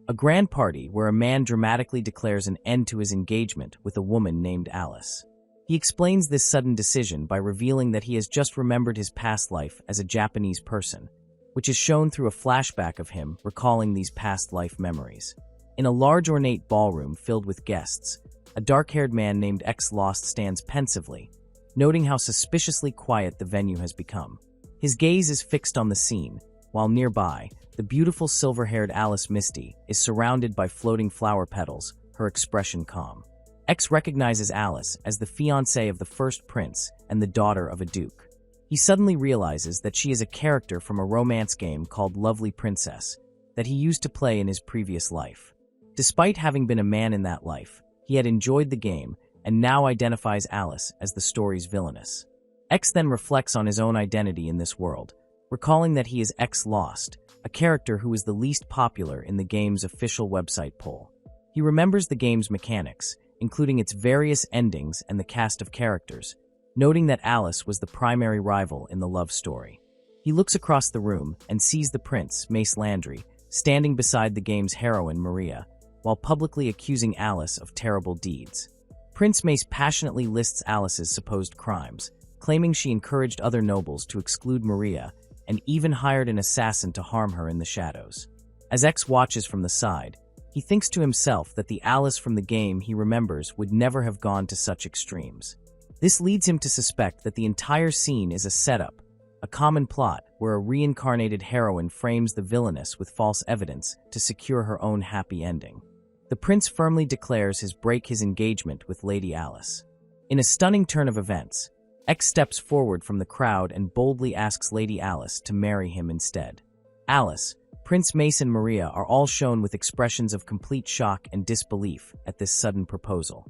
A grand party where a man dramatically declares an end to his engagement with a woman named Alice. He explains this sudden decision by revealing that he has just remembered his past life as a Japanese person, which is shown through a flashback of him recalling these past life memories. In a large ornate ballroom filled with guests, a dark-haired man named X Lost stands pensively, noting how suspiciously quiet the venue has become. His gaze is fixed on the scene, while nearby, the beautiful silver-haired Alice Misty is surrounded by floating flower petals, her expression calm. X recognizes Alice as the fiancée of the first prince and the daughter of a duke. He suddenly realizes that she is a character from a romance game called Lovely Princess that he used to play in his previous life. Despite having been a man in that life, he had enjoyed the game and now identifies Alice as the story's villainess. X then reflects on his own identity in this world, recalling that he is X Lost, a character who is the least popular in the game's official website poll. He remembers the game's mechanics, including its various endings and the cast of characters, noting that Alice was the primary rival in the love story. He looks across the room and sees the prince, Mace Landry, standing beside the game's heroine, Maria, while publicly accusing Alice of terrible deeds. Prince Mace passionately lists Alice's supposed crimes, claiming she encouraged other nobles to exclude Maria and even hired an assassin to harm her in the shadows. As X watches from the side, he thinks to himself that the Alice from the game he remembers would never have gone to such extremes. This leads him to suspect that the entire scene is a setup, a common plot where a reincarnated heroine frames the villainess with false evidence to secure her own happy ending. The prince firmly declares his engagement with Lady Alice. In a stunning turn of events, X steps forward from the crowd and boldly asks Lady Alice to marry him instead. Alice, Prince Mace and Maria are all shown with expressions of complete shock and disbelief at this sudden proposal.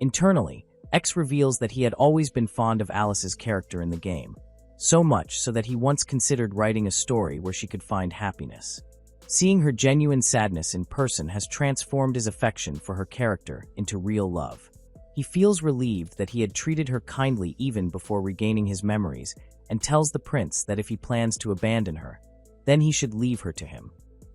Internally, X reveals that he had always been fond of Alice's character in the game, so much so that he once considered writing a story where she could find happiness. Seeing her genuine sadness in person has transformed his affection for her character into real love. He feels relieved that he had treated her kindly even before regaining his memories, and tells the prince that if he plans to abandon her, then he should leave her to him.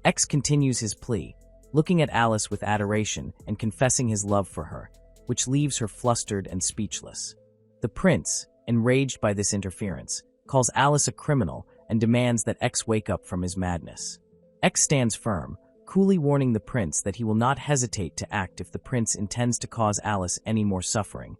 X continues his plea, looking at Alice with adoration and confessing his love for her, which leaves her flustered and speechless. The prince, enraged by this interference, calls Alice a criminal and demands that X wake up from his madness. X stands firm, coolly warning the prince that he will not hesitate to act if the prince intends to cause Alice any more suffering,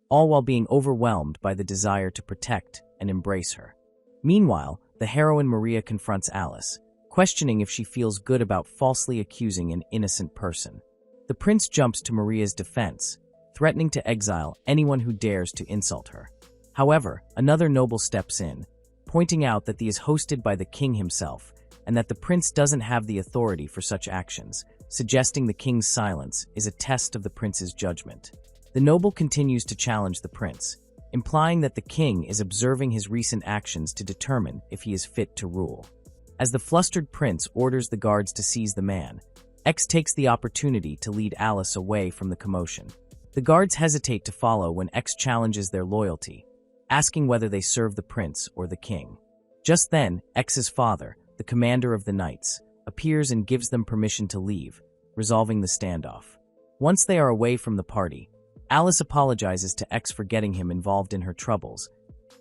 all while being overwhelmed by the desire to protect and embrace her. Meanwhile, the heroine Maria confronts Alice, questioning if she feels good about falsely accusing an innocent person. The prince jumps to Maria's defense, threatening to exile anyone who dares to insult her. However, another noble steps in, pointing out that he is hosted by the king himself, and that the prince doesn't have the authority for such actions, suggesting the king's silence is a test of the prince's judgment. The noble continues to challenge the prince, implying that the king is observing his recent actions to determine if he is fit to rule. As the flustered prince orders the guards to seize the man, X takes the opportunity to lead Alice away from the commotion. The guards hesitate to follow when X challenges their loyalty, asking whether they serve the prince or the king. Just then, X's father, the commander of the knights, appears and gives them permission to leave, resolving the standoff. Once they are away from the party, Alice apologizes to X for getting him involved in her troubles,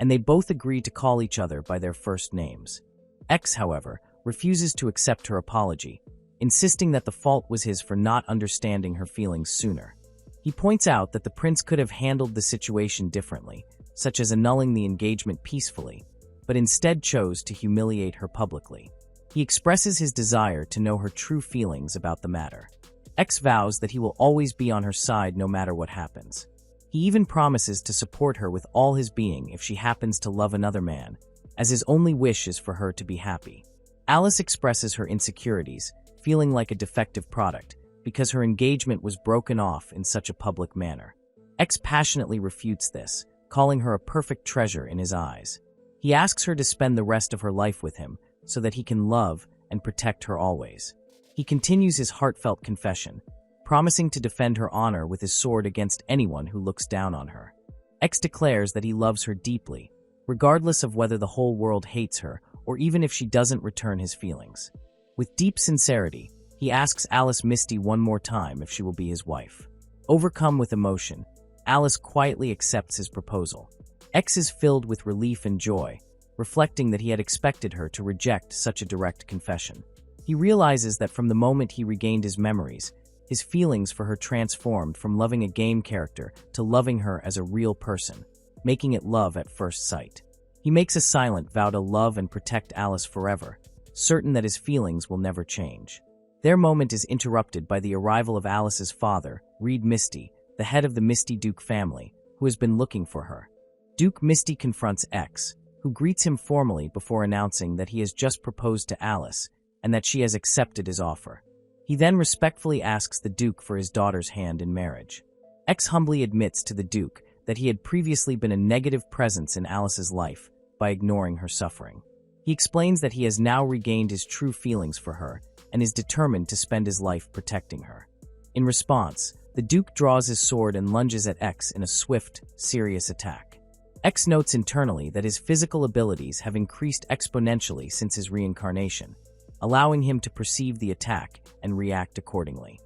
and they both agree to call each other by their first names. X, however, refuses to accept her apology, insisting that the fault was his for not understanding her feelings sooner. He points out that the prince could have handled the situation differently, such as annulling the engagement peacefully, but instead chose to humiliate her publicly. He expresses his desire to know her true feelings about the matter. X vows that he will always be on her side no matter what happens. He even promises to support her with all his being if she happens to love another man, as his only wish is for her to be happy. Alice expresses her insecurities, feeling like a defective product, because her engagement was broken off in such a public manner. X passionately refutes this, calling her a perfect treasure in his eyes. He asks her to spend the rest of her life with him, so that he can love and protect her always. He continues his heartfelt confession, promising to defend her honor with his sword against anyone who looks down on her. X declares that he loves her deeply, regardless of whether the whole world hates her or even if she doesn't return his feelings. With deep sincerity, He asks Alice Misty one more time if she will be his wife. Overcome with emotion, Alice quietly accepts his proposal. X is filled with relief and joy, reflecting that he had expected her to reject such a direct confession. He realizes that from the moment he regained his memories, his feelings for her transformed from loving a game character to loving her as a real person, making it love at first sight. He makes a silent vow to love and protect Alice forever, certain that his feelings will never change. Their moment is interrupted by the arrival of Alice's father, Reed Misty, the head of the Misty Duke family, who has been looking for her. Duke Misty confronts X, who greets him formally before announcing that he has just proposed to Alice and that she has accepted his offer. He then respectfully asks the Duke for his daughter's hand in marriage. X humbly admits to the Duke that he had previously been a negative presence in Alice's life by ignoring her suffering. He explains that he has now regained his true feelings for her and is determined to spend his life protecting her. In response, the Duke draws his sword and lunges at X in a swift, serious attack. X notes internally that his physical abilities have increased exponentially since his reincarnation, allowing him to perceive the attack and react accordingly.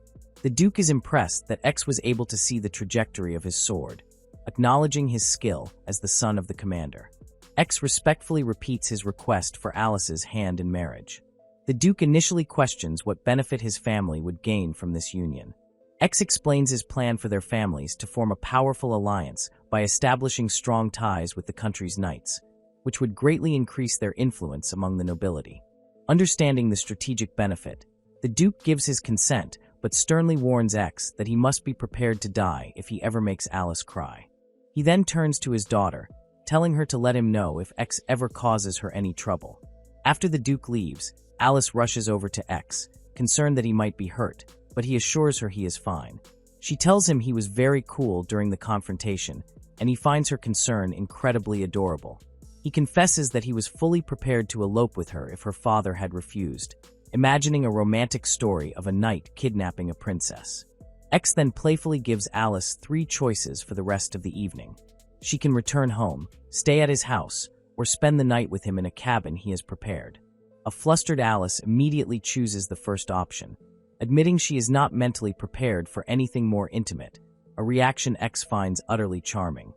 The Duke is impressed that X was able to see the trajectory of his sword, acknowledging his skill as the son of the commander. X respectfully repeats his request for Alice's hand in marriage. The Duke initially questions what benefit his family would gain from this union. X explains his plan for their families to form a powerful alliance by establishing strong ties with the country's knights, which would greatly increase their influence among the nobility. Understanding the strategic benefit, the Duke gives his consent but sternly warns X that he must be prepared to die if he ever makes Alice cry. He then turns to his daughter, telling her to let him know if X ever causes her any trouble. After the Duke leaves, Alice rushes over to X, concerned that he might be hurt, but he assures her he is fine. She tells him he was very cool during the confrontation, and he finds her concern incredibly adorable. He confesses that he was fully prepared to elope with her if her father had refused, imagining a romantic story of a knight kidnapping a princess. X then playfully gives Alice 3 choices for the rest of the evening. She can return home, stay at his house, or spend the night with him in a cabin he has prepared. A flustered Alice immediately chooses the first option, admitting she is not mentally prepared for anything more intimate, a reaction X finds utterly charming.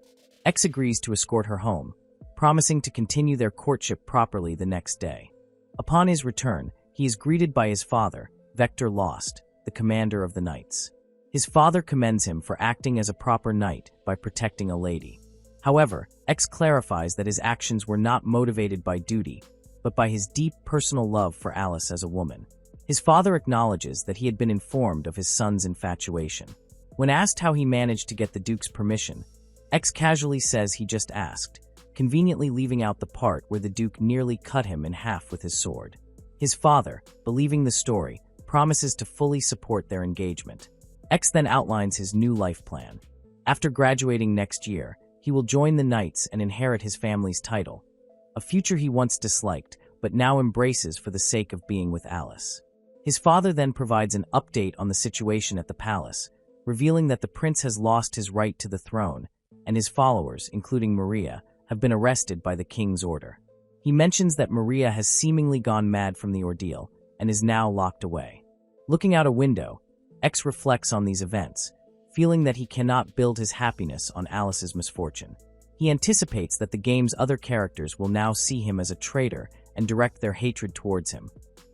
X agrees to escort her home, promising to continue their courtship properly the next day. Upon his return, he is greeted by his father, Vector Lost, the commander of the knights. His father commends him for acting as a proper knight by protecting a lady. However, X clarifies that his actions were not motivated by duty, but by his deep personal love for Alice as a woman. His father acknowledges that he had been informed of his son's infatuation. When asked how he managed to get the Duke's permission, X casually says he just asked, conveniently leaving out the part where the Duke nearly cut him in half with his sword. His father, believing the story, promises to fully support their engagement. X then outlines his new life plan. After graduating next year, he will join the Knights and inherit his family's title, a future he once disliked but now embraces for the sake of being with Alice. His father then provides an update on the situation at the palace, revealing that the prince has lost his right to the throne, and his followers, including Maria, have been arrested by the king's order. He mentions that Maria has seemingly gone mad from the ordeal and is now locked away. Looking out a window, X reflects on these events, feeling that he cannot build his happiness on Alice's misfortune. He anticipates that the game's other characters will now see him as a traitor and direct their hatred towards him.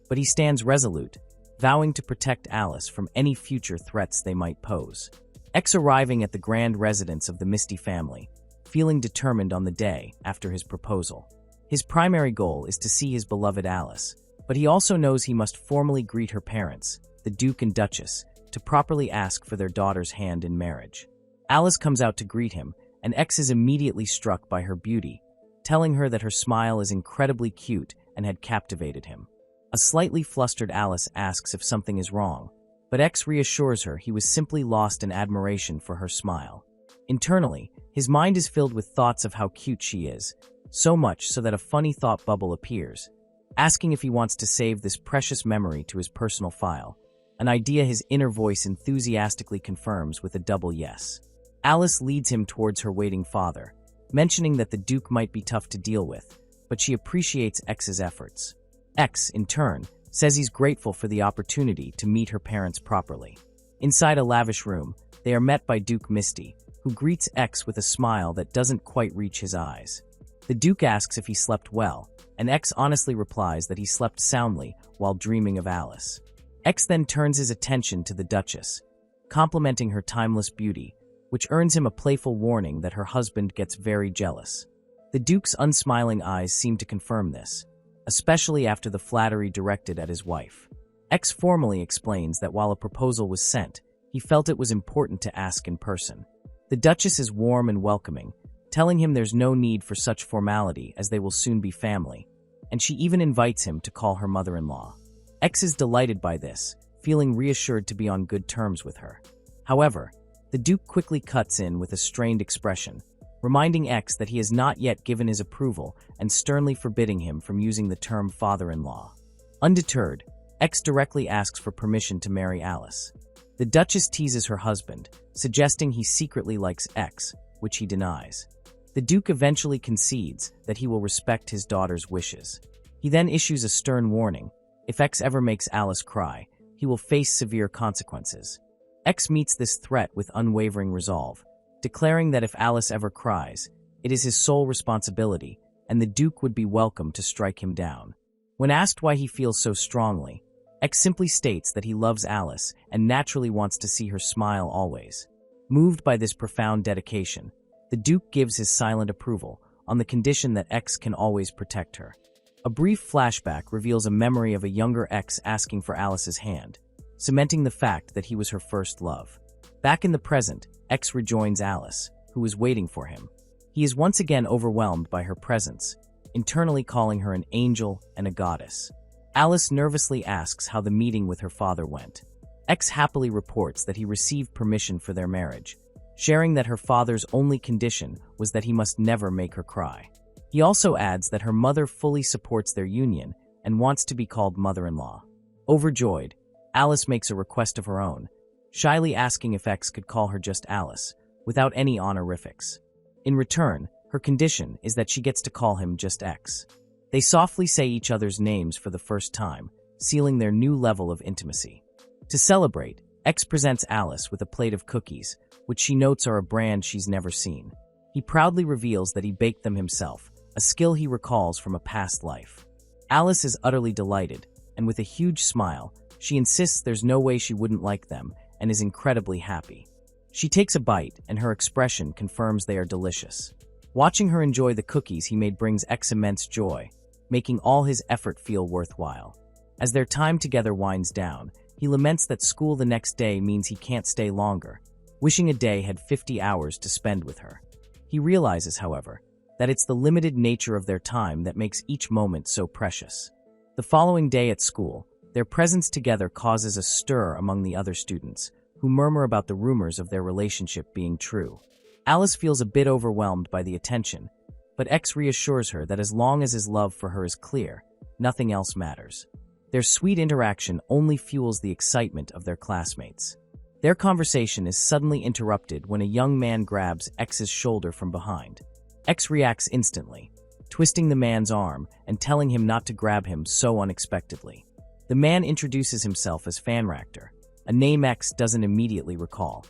But he stands resolute, vowing to protect Alice from any future threats they might pose. X arriving at the grand residence of the Misty family, feeling determined on the day after his proposal. His primary goal is to see his beloved Alice, but he also knows he must formally greet her parents, the Duke and Duchess, to properly ask for their daughter's hand in marriage. Alice comes out to greet him, and X is immediately struck by her beauty, telling her that her smile is incredibly cute and had captivated him. A slightly flustered Alice asks if something is wrong, but X reassures her he was simply lost in admiration for her smile. Internally, his mind is filled with thoughts of how cute she is, so much so that a funny thought bubble appears, asking if he wants to save this precious memory to his personal file, an idea his inner voice enthusiastically confirms with a double yes. Alice leads him towards her waiting father, mentioning that the Duke might be tough to deal with, but she appreciates X's efforts. X, in turn, says he's grateful for the opportunity to meet her parents properly. Inside a lavish room, they are met by Duke Misty, who greets X with a smile that doesn't quite reach his eyes. The Duke asks if he slept well, and X honestly replies that he slept soundly while dreaming of Alice. X then turns his attention to the Duchess, complimenting her timeless beauty, which earns him a playful warning that her husband gets very jealous. The Duke's unsmiling eyes seem to confirm this, especially after the flattery directed at his wife. X formally explains that while a proposal was sent, he felt it was important to ask in person. The Duchess is warm and welcoming, telling him there's no need for such formality as they will soon be family, and she even invites him to call her mother-in-law. X is delighted by this, feeling reassured to be on good terms with her. However, the Duke quickly cuts in with a strained expression, reminding X that he has not yet given his approval and sternly forbidding him from using the term father-in-law. Undeterred, X directly asks for permission to marry Alice. The Duchess teases her husband, suggesting he secretly likes X, which he denies. The Duke eventually concedes that he will respect his daughter's wishes. He then issues a stern warning: if X ever makes Alice cry, he will face severe consequences. X meets this threat with unwavering resolve, declaring that if Alice ever cries, it is his sole responsibility, and the Duke would be welcome to strike him down. When asked why he feels so strongly, X simply states that he loves Alice and naturally wants to see her smile always. Moved by this profound dedication, the Duke gives his silent approval, on the condition that X can always protect her. A brief flashback reveals a memory of a younger X asking for Alice's hand, cementing the fact that he was her first love. Back in the present, X rejoins Alice, who is waiting for him. He is once again overwhelmed by her presence, internally calling her an angel and a goddess. Alice nervously asks how the meeting with her father went. X happily reports that he received permission for their marriage, sharing that her father's only condition was that he must never make her cry. He also adds that her mother fully supports their union and wants to be called mother-in-law. Overjoyed, Alice makes a request of her own, shyly asking if X could call her just Alice, without any honorifics. In return, her condition is that she gets to call him just X. They softly say each other's names for the first time, sealing their new level of intimacy. To celebrate, X presents Alice with a plate of cookies, which she notes are a brand she's never seen. He proudly reveals that he baked them himself, a skill he recalls from a past life. Alice is utterly delighted, and with a huge smile, she insists there's no way she wouldn't like them and is incredibly happy. She takes a bite, and her expression confirms they are delicious. Watching her enjoy the cookies he made brings X immense joy, making all his effort feel worthwhile. As their time together winds down, he laments that school the next day means he can't stay longer, wishing a day had 50 hours to spend with her. He realizes, however, that it's the limited nature of their time that makes each moment so precious. The following day at school, their presence together causes a stir among the other students, who murmur about the rumors of their relationship being true. Alice feels a bit overwhelmed by the attention, but X reassures her that as long as his love for her is clear, nothing else matters. Their sweet interaction only fuels the excitement of their classmates. Their conversation is suddenly interrupted when a young man grabs X's shoulder from behind. X reacts instantly, twisting the man's arm and telling him not to grab him so unexpectedly. The man introduces himself as Fanractor, a name X doesn't immediately recall.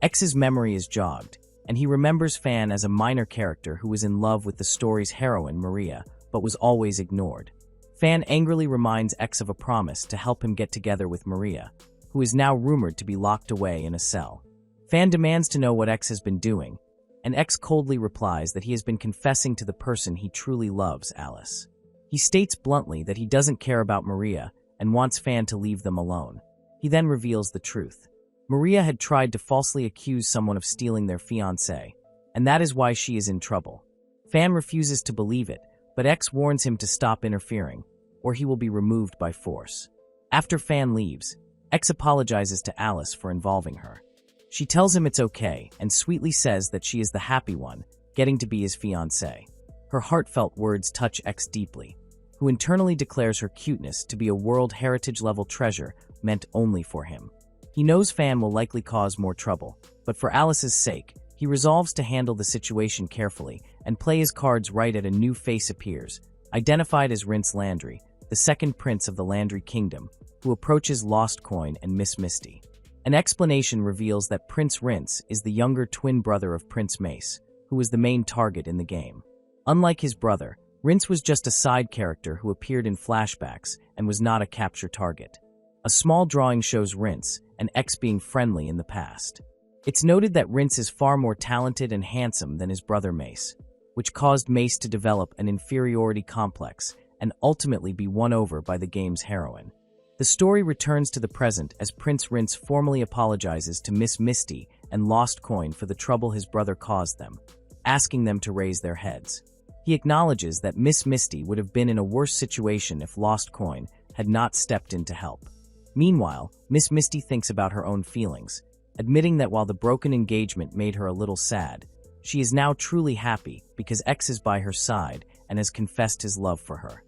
X's memory is jogged, and he remembers Fan as a minor character who was in love with the story's heroine, Maria, but was always ignored. Fan angrily reminds X of a promise to help him get together with Maria, who is now rumored to be locked away in a cell. Fan demands to know what X has been doing, and X coldly replies that he has been confessing to the person he truly loves, Alice. He states bluntly that he doesn't care about Maria and wants Fan to leave them alone. He then reveals the truth. Maria had tried to falsely accuse someone of stealing their fiancé, and that is why she is in trouble. Fan refuses to believe it, but X warns him to stop interfering, or he will be removed by force. After Fan leaves, X apologizes to Alice for involving her. She tells him it's okay and sweetly says that she is the happy one, getting to be his fiancé. Her heartfelt words touch X deeply, who internally declares her cuteness to be a World Heritage-level treasure meant only for him. He knows Fan will likely cause more trouble, but for Alice's sake, he resolves to handle the situation carefully and play his cards right. At a new face appears, identified as Rince Landry, the second prince of the Landry Kingdom, who approaches Lost Coin and Miss Misty. An explanation reveals that Prince Rince is the younger twin brother of Prince Mace, who was the main target in the game. Unlike his brother, Rince was just a side character who appeared in flashbacks and was not a capture target. A small drawing shows Rince and X being friendly in the past. It's noted that Rince is far more talented and handsome than his brother Mace, which caused Mace to develop an inferiority complex and ultimately be won over by the game's heroine. The story returns to the present as Prince Rince formally apologizes to Miss Misty and Lost Coin for the trouble his brother caused them, asking them to raise their heads. He acknowledges that Miss Misty would have been in a worse situation if Lost Coin had not stepped in to help. Meanwhile, Miss Misty thinks about her own feelings, admitting that while the broken engagement made her a little sad, she is now truly happy because X is by her side and has confessed his love for her.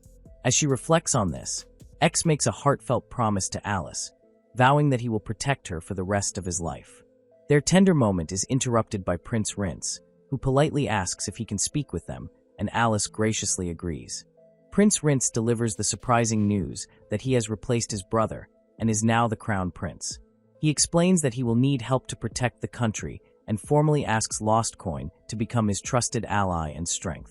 As she reflects on this, X makes a heartfelt promise to Alice, vowing that he will protect her for the rest of his life. Their tender moment is interrupted by Prince Rince, who politely asks if he can speak with them, and Alice graciously agrees. Prince Rince delivers the surprising news that he has replaced his brother and is now the crown prince. He explains that he will need help to protect the country and formally asks Lost Coin to become his trusted ally and strength.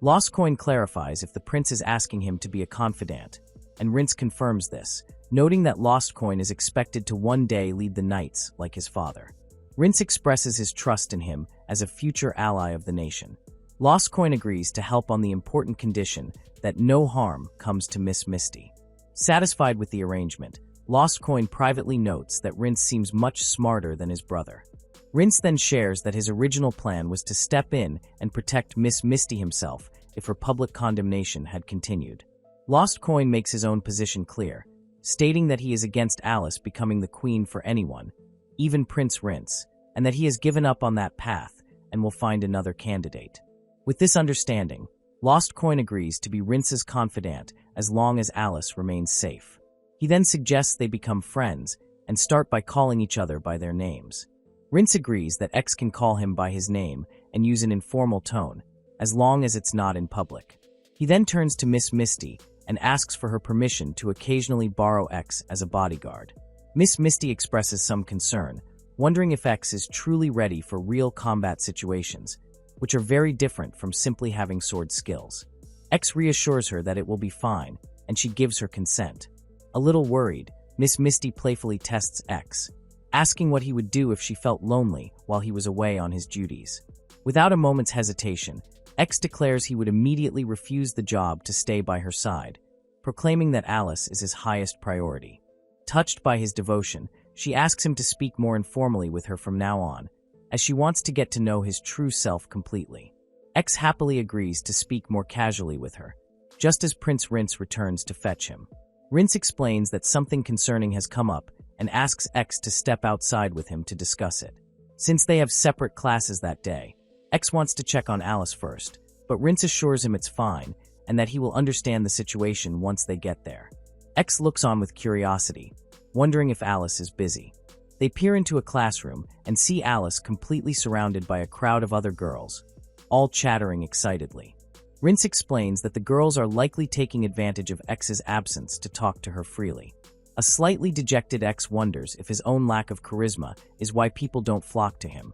Lost Coin clarifies if the prince is asking him to be a confidant, and Rince confirms this, noting that Lost Coin is expected to one day lead the knights like his father. Rince expresses his trust in him as a future ally of the nation. Lost Coin agrees to help on the important condition that no harm comes to Miss Misty. Satisfied with the arrangement, Lost Coin privately notes that Rince seems much smarter than his brother. Rince then shares that his original plan was to step in and protect Miss Misty himself if her public condemnation had continued. Lost Coin makes his own position clear, stating that he is against Alice becoming the queen for anyone, even Prince Rince, and that he has given up on that path and will find another candidate. With this understanding, Lost Coin agrees to be Rince's confidant as long as Alice remains safe. He then suggests they become friends and start by calling each other by their names. Rince agrees that X can call him by his name and use an informal tone, as long as it's not in public. He then turns to Miss Misty and asks for her permission to occasionally borrow X as a bodyguard. Miss Misty expresses some concern, wondering if X is truly ready for real combat situations, which are very different from simply having sword skills. X reassures her that it will be fine, and she gives her consent. A little worried, Miss Misty playfully tests X, asking what he would do if she felt lonely while he was away on his duties. Without a moment's hesitation, X declares he would immediately refuse the job to stay by her side, proclaiming that Alice is his highest priority. Touched by his devotion, she asks him to speak more informally with her from now on, as she wants to get to know his true self completely. X happily agrees to speak more casually with her, just as Prince Rince returns to fetch him. Rince explains that something concerning has come up and asks X to step outside with him to discuss it. Since they have separate classes that day, X wants to check on Alice first, but Rince assures him it's fine and that he will understand the situation once they get there. X looks on with curiosity, wondering if Alice is busy. They peer into a classroom and see Alice completely surrounded by a crowd of other girls, all chattering excitedly. Rince explains that the girls are likely taking advantage of X's absence to talk to her freely. A slightly dejected X wonders if his own lack of charisma is why people don't flock to him,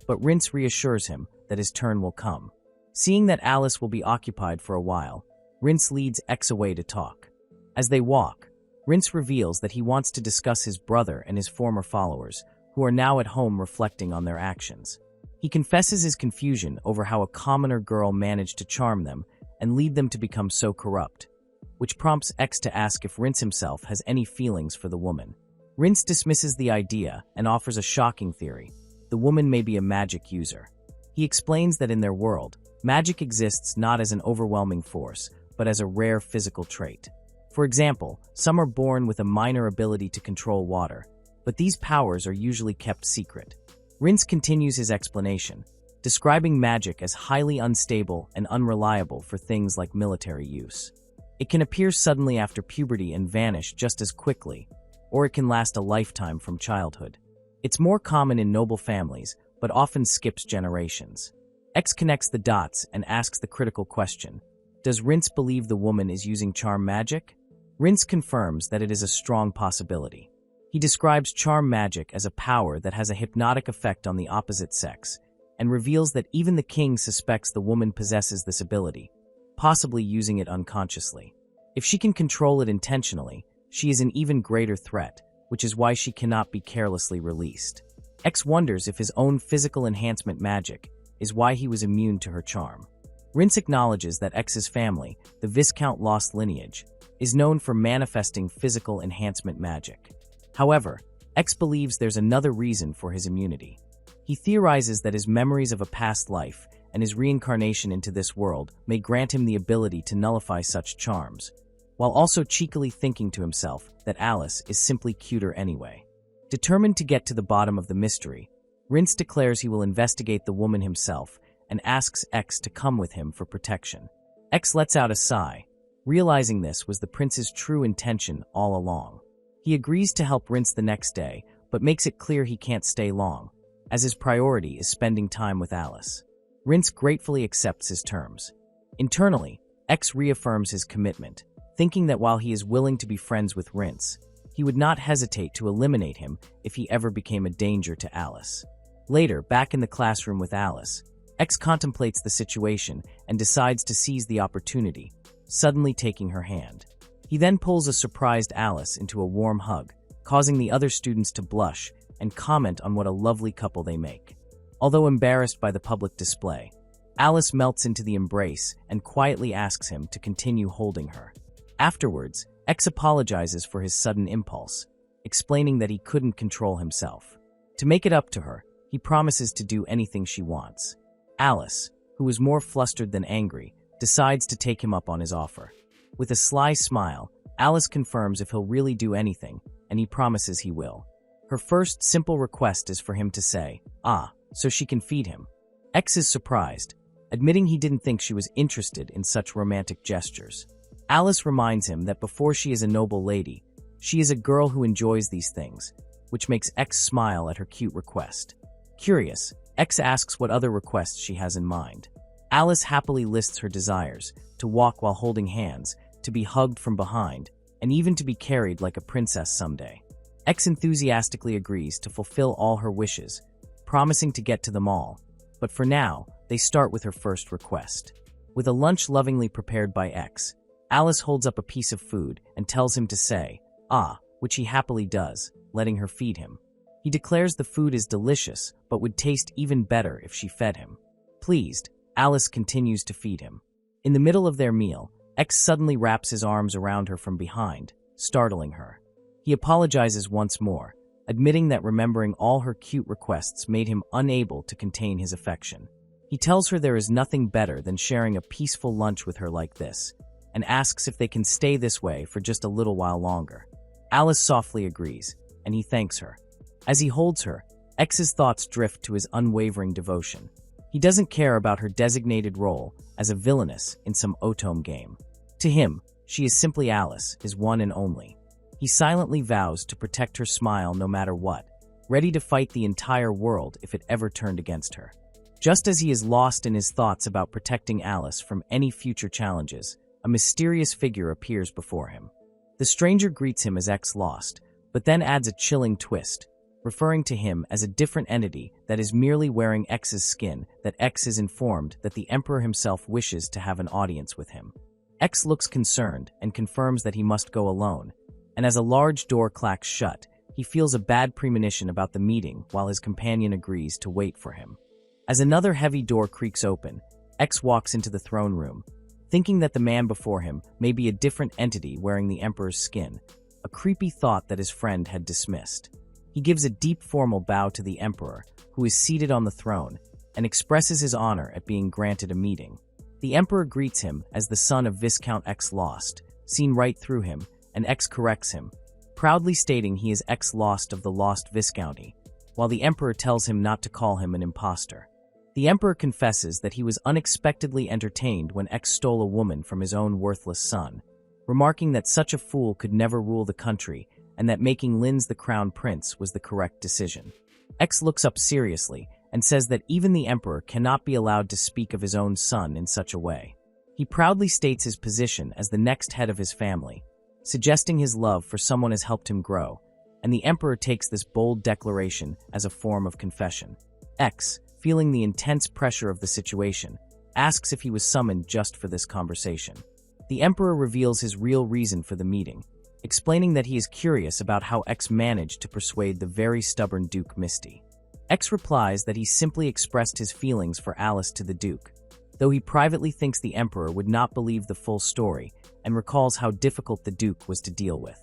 but Rince reassures him that his turn will come. Seeing that Alice will be occupied for a while, Rince leads X away to talk. As they walk, Rince reveals that he wants to discuss his brother and his former followers, who are now at home reflecting on their actions. He confesses his confusion over how a commoner girl managed to charm them and lead them to become so corrupt, which prompts X to ask if Rince himself has any feelings for the woman. Rince dismisses the idea and offers a shocking theory: the woman may be a magic user. He explains that in their world, magic exists not as an overwhelming force, but as a rare physical trait. For example, some are born with a minor ability to control water, but these powers are usually kept secret. Rince continues his explanation, describing magic as highly unstable and unreliable for things like military use. It can appear suddenly after puberty and vanish just as quickly, or it can last a lifetime from childhood. It's more common in noble families, but often skips generations. X connects the dots and asks the critical question: does Rince believe the woman is using charm magic? Rince confirms that it is a strong possibility. He describes charm magic as a power that has a hypnotic effect on the opposite sex, and reveals that even the king suspects the woman possesses this ability, possibly using it unconsciously. If she can control it intentionally, she is an even greater threat, which is why she cannot be carelessly released. X wonders if his own physical enhancement magic is why he was immune to her charm. Rince acknowledges that X's family, the Viscount Lost lineage, is known for manifesting physical enhancement magic. However, X believes there's another reason for his immunity. He theorizes that his memories of a past life and his reincarnation into this world may grant him the ability to nullify such charms, while also cheekily thinking to himself that Alice is simply cuter anyway. Determined to get to the bottom of the mystery, Rince declares he will investigate the woman himself and asks X to come with him for protection. X lets out a sigh, realizing this was the prince's true intention all along. He agrees to help Rince the next day, but makes it clear he can't stay long, as his priority is spending time with Alice. Rince gratefully accepts his terms. Internally, X reaffirms his commitment, thinking that while he is willing to be friends with Rince, he would not hesitate to eliminate him if he ever became a danger to Alice. Later, back in the classroom with Alice, X contemplates the situation and decides to seize the opportunity, suddenly taking her hand. He then pulls a surprised Alice into a warm hug, causing the other students to blush and comment on what a lovely couple they make. Although embarrassed by the public display, Alice melts into the embrace and quietly asks him to continue holding her. Afterwards, X apologizes for his sudden impulse, explaining that he couldn't control himself. To make it up to her, he promises to do anything she wants. Alice, who is more flustered than angry, decides to take him up on his offer. With a sly smile, Alice confirms if he'll really do anything, and he promises he will. Her first simple request is for him to say, "Ah," so she can feed him. X is surprised, admitting he didn't think she was interested in such romantic gestures. Alice reminds him that before she is a noble lady, she is a girl who enjoys these things, which makes X smile at her cute request. Curious, X asks what other requests she has in mind. Alice happily lists her desires: to walk while holding hands, to be hugged from behind, and even to be carried like a princess someday. X enthusiastically agrees to fulfill all her wishes, promising to get to them all, but for now, they start with her first request. With a lunch lovingly prepared by X, Alice holds up a piece of food and tells him to say, "Ah," which he happily does, letting her feed him. He declares the food is delicious, but would taste even better if she fed him. Pleased, Alice continues to feed him. In the middle of their meal, X suddenly wraps his arms around her from behind, startling her. He apologizes once more, admitting that remembering all her cute requests made him unable to contain his affection. He tells her there is nothing better than sharing a peaceful lunch with her like this, and asks if they can stay this way for just a little while longer. Alice softly agrees, and he thanks her. As he holds her, X's thoughts drift to his unwavering devotion. He doesn't care about her designated role as a villainess in some otome game. To him, she is simply Alice, his one and only. He silently vows to protect her smile no matter what, ready to fight the entire world if it ever turned against her. Just as he is lost in his thoughts about protecting Alice from any future challenges, a mysterious figure appears before him. The stranger greets him as X Lost, but then adds a chilling twist, referring to him as a different entity that is merely wearing X's skin, that X is informed that the Emperor himself wishes to have an audience with him. X looks concerned and confirms that he must go alone, and as a large door clacks shut, he feels a bad premonition about the meeting while his companion agrees to wait for him. As another heavy door creaks open, X walks into the throne room, thinking that the man before him may be a different entity wearing the Emperor's skin, a creepy thought that his friend had dismissed. He gives a deep formal bow to the Emperor, who is seated on the throne, and expresses his honor at being granted a meeting. The Emperor greets him as the son of Viscount X Lost, seen right through him, and X corrects him, proudly stating he is X Lost of the Lost Viscounty, while the Emperor tells him not to call him an imposter. The Emperor confesses that he was unexpectedly entertained when X stole a woman from his own worthless son, remarking that such a fool could never rule the country and that making Linz the crown prince was the correct decision. X looks up seriously and says that even the Emperor cannot be allowed to speak of his own son in such a way. He proudly states his position as the next head of his family, suggesting his love for someone has helped him grow, and the Emperor takes this bold declaration as a form of confession. X, feeling the intense pressure of the situation, asks if he was summoned just for this conversation. The Emperor reveals his real reason for the meeting, explaining that he is curious about how X managed to persuade the very stubborn Duke Misty. X replies that he simply expressed his feelings for Alice to the Duke, though he privately thinks the Emperor would not believe the full story and recalls how difficult the Duke was to deal with.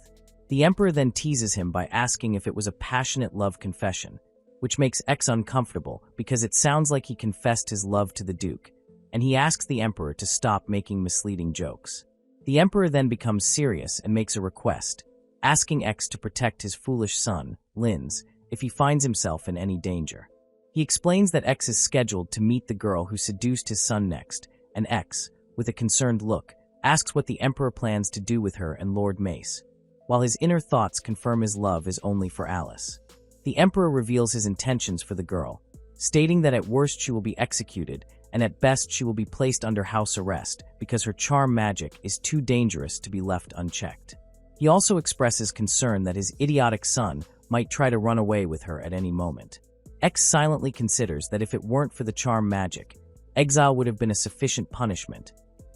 The Emperor then teases him by asking if it was a passionate love confession, which makes X uncomfortable because it sounds like he confessed his love to the Duke, and he asks the Emperor to stop making misleading jokes. The Emperor then becomes serious and makes a request, asking X to protect his foolish son, Linz, if he finds himself in any danger. He explains that X is scheduled to meet the girl who seduced his son next, and X, with a concerned look, asks what the Emperor plans to do with her and Lord Mace, while his inner thoughts confirm his love is only for Alice. The Emperor reveals his intentions for the girl, stating that at worst she will be executed, and at best she will be placed under house arrest because her charm magic is too dangerous to be left unchecked. He also expresses concern that his idiotic son might try to run away with her at any moment. X silently considers that if it weren't for the charm magic, exile would have been a sufficient punishment,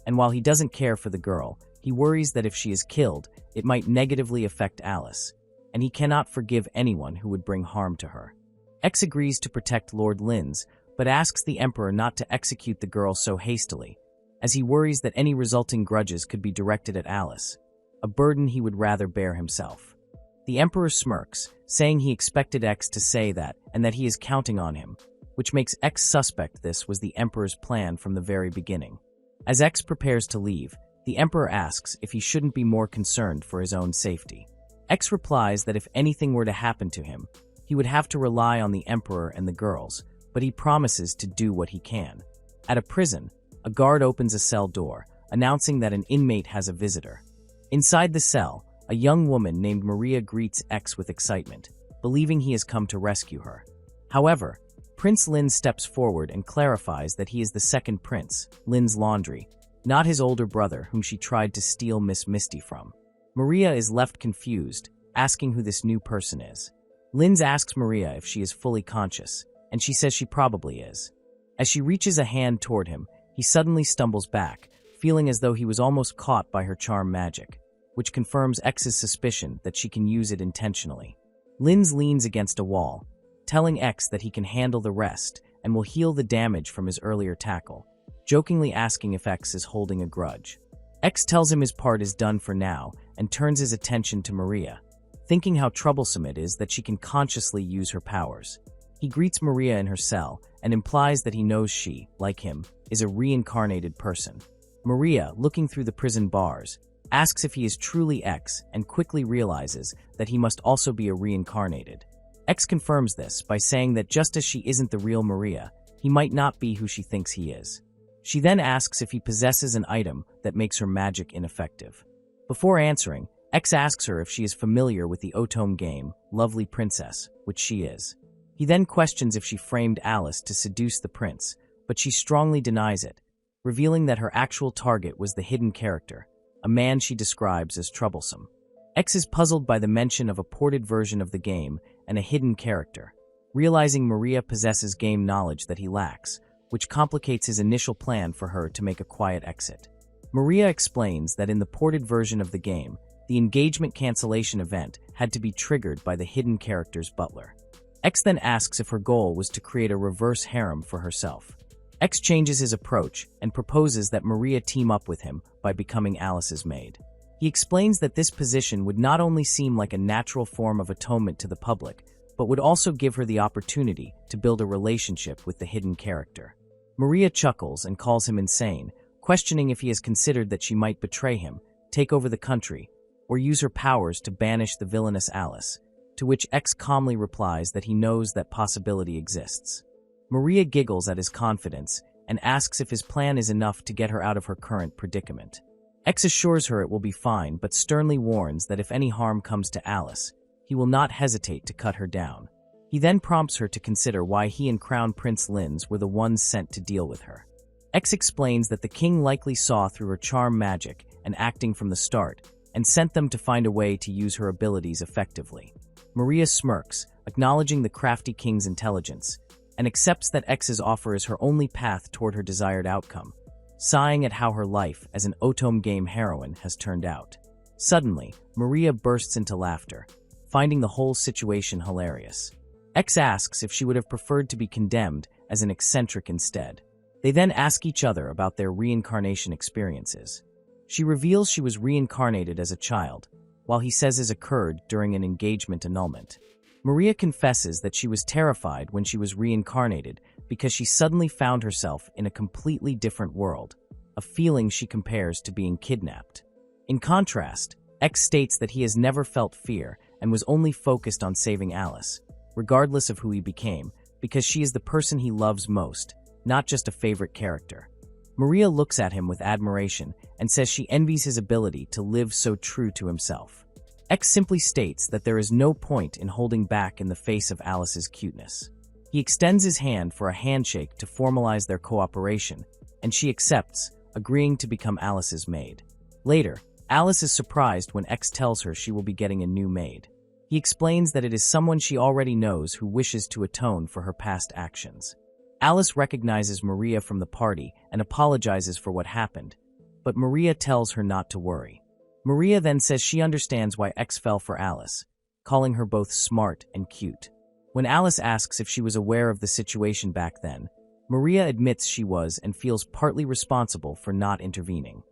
and while he doesn't care for the girl, he worries that if she is killed, it might negatively affect Alice, and he cannot forgive anyone who would bring harm to her. X agrees to protect Lord Linz, but asks the Emperor not to execute the girl so hastily, as he worries that any resulting grudges could be directed at Alice, a burden he would rather bear himself. The Emperor smirks, saying he expected X to say that and that he is counting on him, which makes X suspect this was the Emperor's plan from the very beginning. As X prepares to leave, the Emperor asks if he shouldn't be more concerned for his own safety. X replies that if anything were to happen to him, he would have to rely on the Emperor and the girls, but he promises to do what he can. At a prison, a guard opens a cell door, announcing that an inmate has a visitor. Inside the cell, a young woman named Maria greets X with excitement, believing he has come to rescue her. However, Prince Linz steps forward and clarifies that he is the second prince, Linz Laundry, not his older brother whom she tried to steal Miss Misty from. Maria is left confused, asking who this new person is. Linz asks Maria if she is fully conscious, and she says she probably is. As she reaches a hand toward him, he suddenly stumbles back, feeling as though he was almost caught by her charm magic, which confirms X's suspicion that she can use it intentionally. Linz leans against a wall, telling X that he can handle the rest and will heal the damage from his earlier tackle, jokingly asking if X is holding a grudge. X tells him his part is done for now and turns his attention to Maria, thinking how troublesome it is that she can consciously use her powers. He greets Maria in her cell and implies that he knows she, like him, is a reincarnated person. Maria, looking through the prison bars, asks if he is truly X and quickly realizes that he must also be a reincarnated. X confirms this by saying that just as she isn't the real Maria, he might not be who she thinks he is. She then asks if he possesses an item that makes her magic ineffective. Before answering, X asks her if she is familiar with the Otome game, Lovely Princess, which she is. He then questions if she framed Alice to seduce the prince, but she strongly denies it, revealing that her actual target was the hidden character, a man she describes as troublesome. X is puzzled by the mention of a ported version of the game and a hidden character, realizing Maria possesses game knowledge that he lacks, which complicates his initial plan for her to make a quiet exit. Maria explains that in the ported version of the game, the engagement cancellation event had to be triggered by the hidden character's butler. X then asks if her goal was to create a reverse harem for herself. X changes his approach and proposes that Maria team up with him by becoming Alice's maid. He explains that this position would not only seem like a natural form of atonement to the public, but would also give her the opportunity to build a relationship with the hidden character. Maria chuckles and calls him insane, questioning if he has considered that she might betray him, take over the country, or use her powers to banish the villainous Alice, to which X calmly replies that he knows that possibility exists. Maria giggles at his confidence and asks if his plan is enough to get her out of her current predicament. X assures her it will be fine, but sternly warns that if any harm comes to Alice, he will not hesitate to cut her down. He then prompts her to consider why he and Crown Prince Linz were the ones sent to deal with her. X explains that the king likely saw through her charm magic and acting from the start, and sent them to find a way to use her abilities effectively. Maria smirks, acknowledging the crafty king's intelligence, and accepts that X's offer is her only path toward her desired outcome, sighing at how her life as an otome game heroine has turned out. Suddenly, Maria bursts into laughter, finding the whole situation hilarious. X asks if she would have preferred to be condemned as an eccentric instead. They then ask each other about their reincarnation experiences. She reveals she was reincarnated as a child, while he says it occurred during an engagement annulment. Maria confesses that she was terrified when she was reincarnated because she suddenly found herself in a completely different world, a feeling she compares to being kidnapped. In contrast, X states that he has never felt fear and was only focused on saving Alice, regardless of who he became, because she is the person he loves most, not just a favorite character. Maria looks at him with admiration and says she envies his ability to live so true to himself. X simply states that there is no point in holding back in the face of Alice's cuteness. He extends his hand for a handshake to formalize their cooperation, and she accepts, agreeing to become Alice's maid. Later, Alice is surprised when X tells her she will be getting a new maid. He explains that it is someone she already knows who wishes to atone for her past actions. Alice recognizes Maria from the party and apologizes for what happened, but Maria tells her not to worry. Maria then says she understands why X fell for Alice, calling her both smart and cute. When Alice asks if she was aware of the situation back then, Maria admits she was and feels partly responsible for not intervening.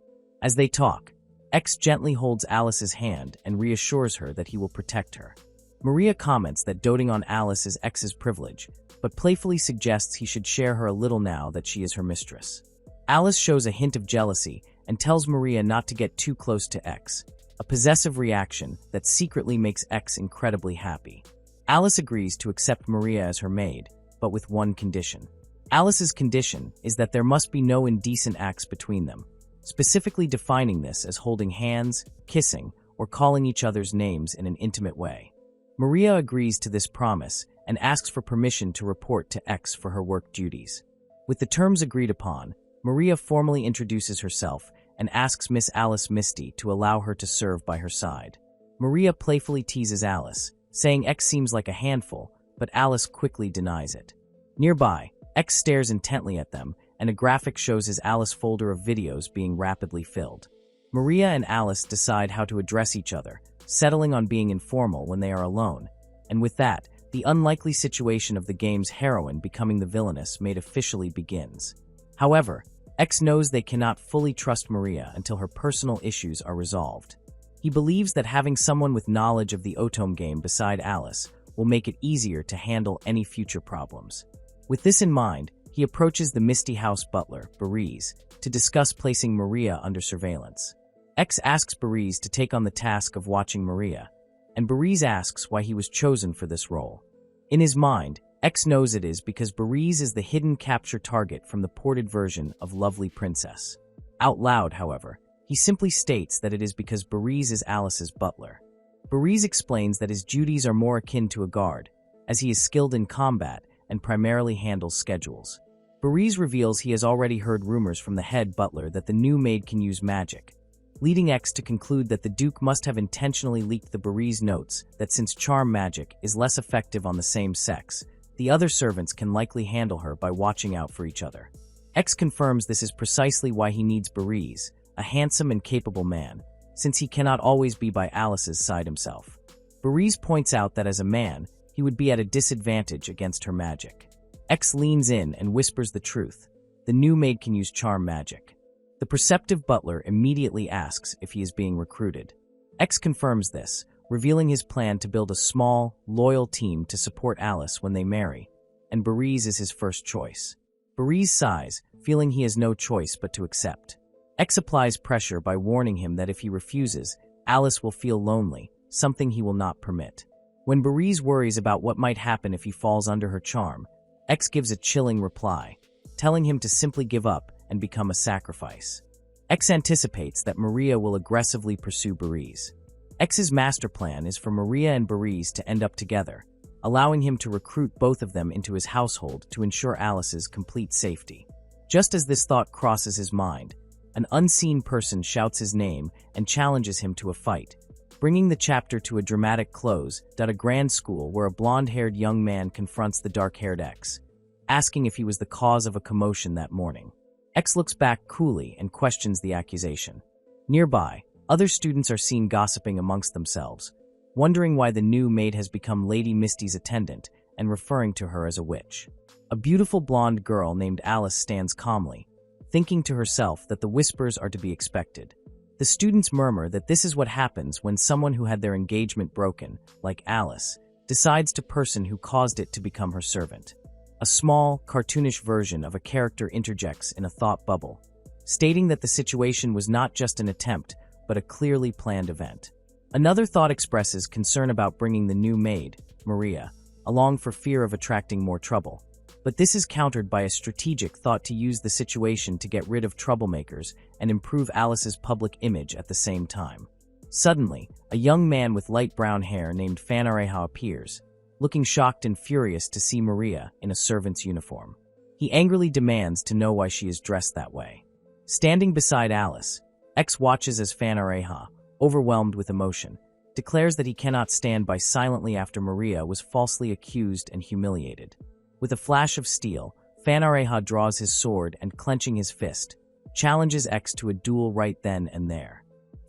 As they talk, X gently holds Alice's hand and reassures her that he will protect her. Maria comments that doting on Alice is X's privilege, but playfully suggests he should share her a little now that she is her mistress. Alice shows a hint of jealousy and tells Maria not to get too close to X, a possessive reaction that secretly makes X incredibly happy. Alice agrees to accept Maria as her maid, but with one condition. Alice's condition is that there must be no indecent acts between them, specifically defining this as holding hands, kissing, or calling each other's names in an intimate way. Maria agrees to this promise and asks for permission to report to X for her work duties. With the terms agreed upon, Maria formally introduces herself and asks Miss Alice Misty to allow her to serve by her side. Maria playfully teases Alice, saying X seems like a handful, but Alice quickly denies it. Nearby, X stares intently at them, and a graphic shows his Alice folder of videos being rapidly filled. Maria and Alice decide how to address each other, settling on being informal when they are alone, and with that, the unlikely situation of the game's heroine becoming the villainess maid officially begins. However, X knows they cannot fully trust Maria until her personal issues are resolved. He believes that having someone with knowledge of the otome game beside Alice will make it easier to handle any future problems. With this in mind, he approaches the Misty House butler, Bariz, to discuss placing Maria under surveillance. X asks Bariz to take on the task of watching Maria, and Bariz asks why he was chosen for this role. In his mind, X knows it is because Bariz is the hidden capture target from the ported version of Lovely Princess. Out loud, however, he simply states that it is because Bariz is Alice's butler. Bariz explains that his duties are more akin to a guard, as he is skilled in combat and primarily handles schedules. Bariz reveals he has already heard rumors from the head butler that the new maid can use magic, leading X to conclude that the Duke must have intentionally leaked the Bariz notes that since charm magic is less effective on the same sex, the other servants can likely handle her by watching out for each other. X confirms this is precisely why he needs Bariz, a handsome and capable man, since he cannot always be by Alice's side himself. Bariz points out that as a man, he would be at a disadvantage against her magic. X leans in and whispers the truth. The new maid can use charm magic. The perceptive butler immediately asks if he is being recruited. X confirms this, revealing his plan to build a small, loyal team to support Alice when they marry, and Bariz is his first choice. Bariz sighs, feeling he has no choice but to accept. X applies pressure by warning him that if he refuses, Alice will feel lonely, something he will not permit. When Bariz worries about what might happen if he falls under her charm, X gives a chilling reply, telling him to simply give up and become a sacrifice. X anticipates that Maria will aggressively pursue Bariz. X's master plan is for Maria and Bariz to end up together, allowing him to recruit both of them into his household to ensure Alice's complete safety. Just as this thought crosses his mind, an unseen person shouts his name and challenges him to a fight, bringing the chapter to a dramatic close at a grand school where a blonde-haired young man confronts the dark-haired X, asking if he was the cause of a commotion that morning. X looks back coolly and questions the accusation. Nearby, other students are seen gossiping amongst themselves, wondering why the new maid has become Lady Misty's attendant and referring to her as a witch. A beautiful blonde girl named Alice stands calmly, thinking to herself that the whispers are to be expected. The students murmur that this is what happens when someone who had their engagement broken, like Alice, decides to person who caused it to become her servant. A small, cartoonish version of a character interjects in a thought bubble, stating that the situation was not just an attempt, but a clearly planned event. Another thought expresses concern about bringing the new maid, Maria, along for fear of attracting more trouble. But this is countered by a strategic thought to use the situation to get rid of troublemakers and improve Alice's public image at the same time. Suddenly, a young man with light brown hair named Fanareha appears, looking shocked and furious to see Maria in a servant's uniform. He angrily demands to know why she is dressed that way. Standing beside Alice, X watches as Fanareha, overwhelmed with emotion, declares that he cannot stand by silently after Maria was falsely accused and humiliated. With a flash of steel, Fanareha draws his sword and, clenching his fist, challenges X to a duel right then and there.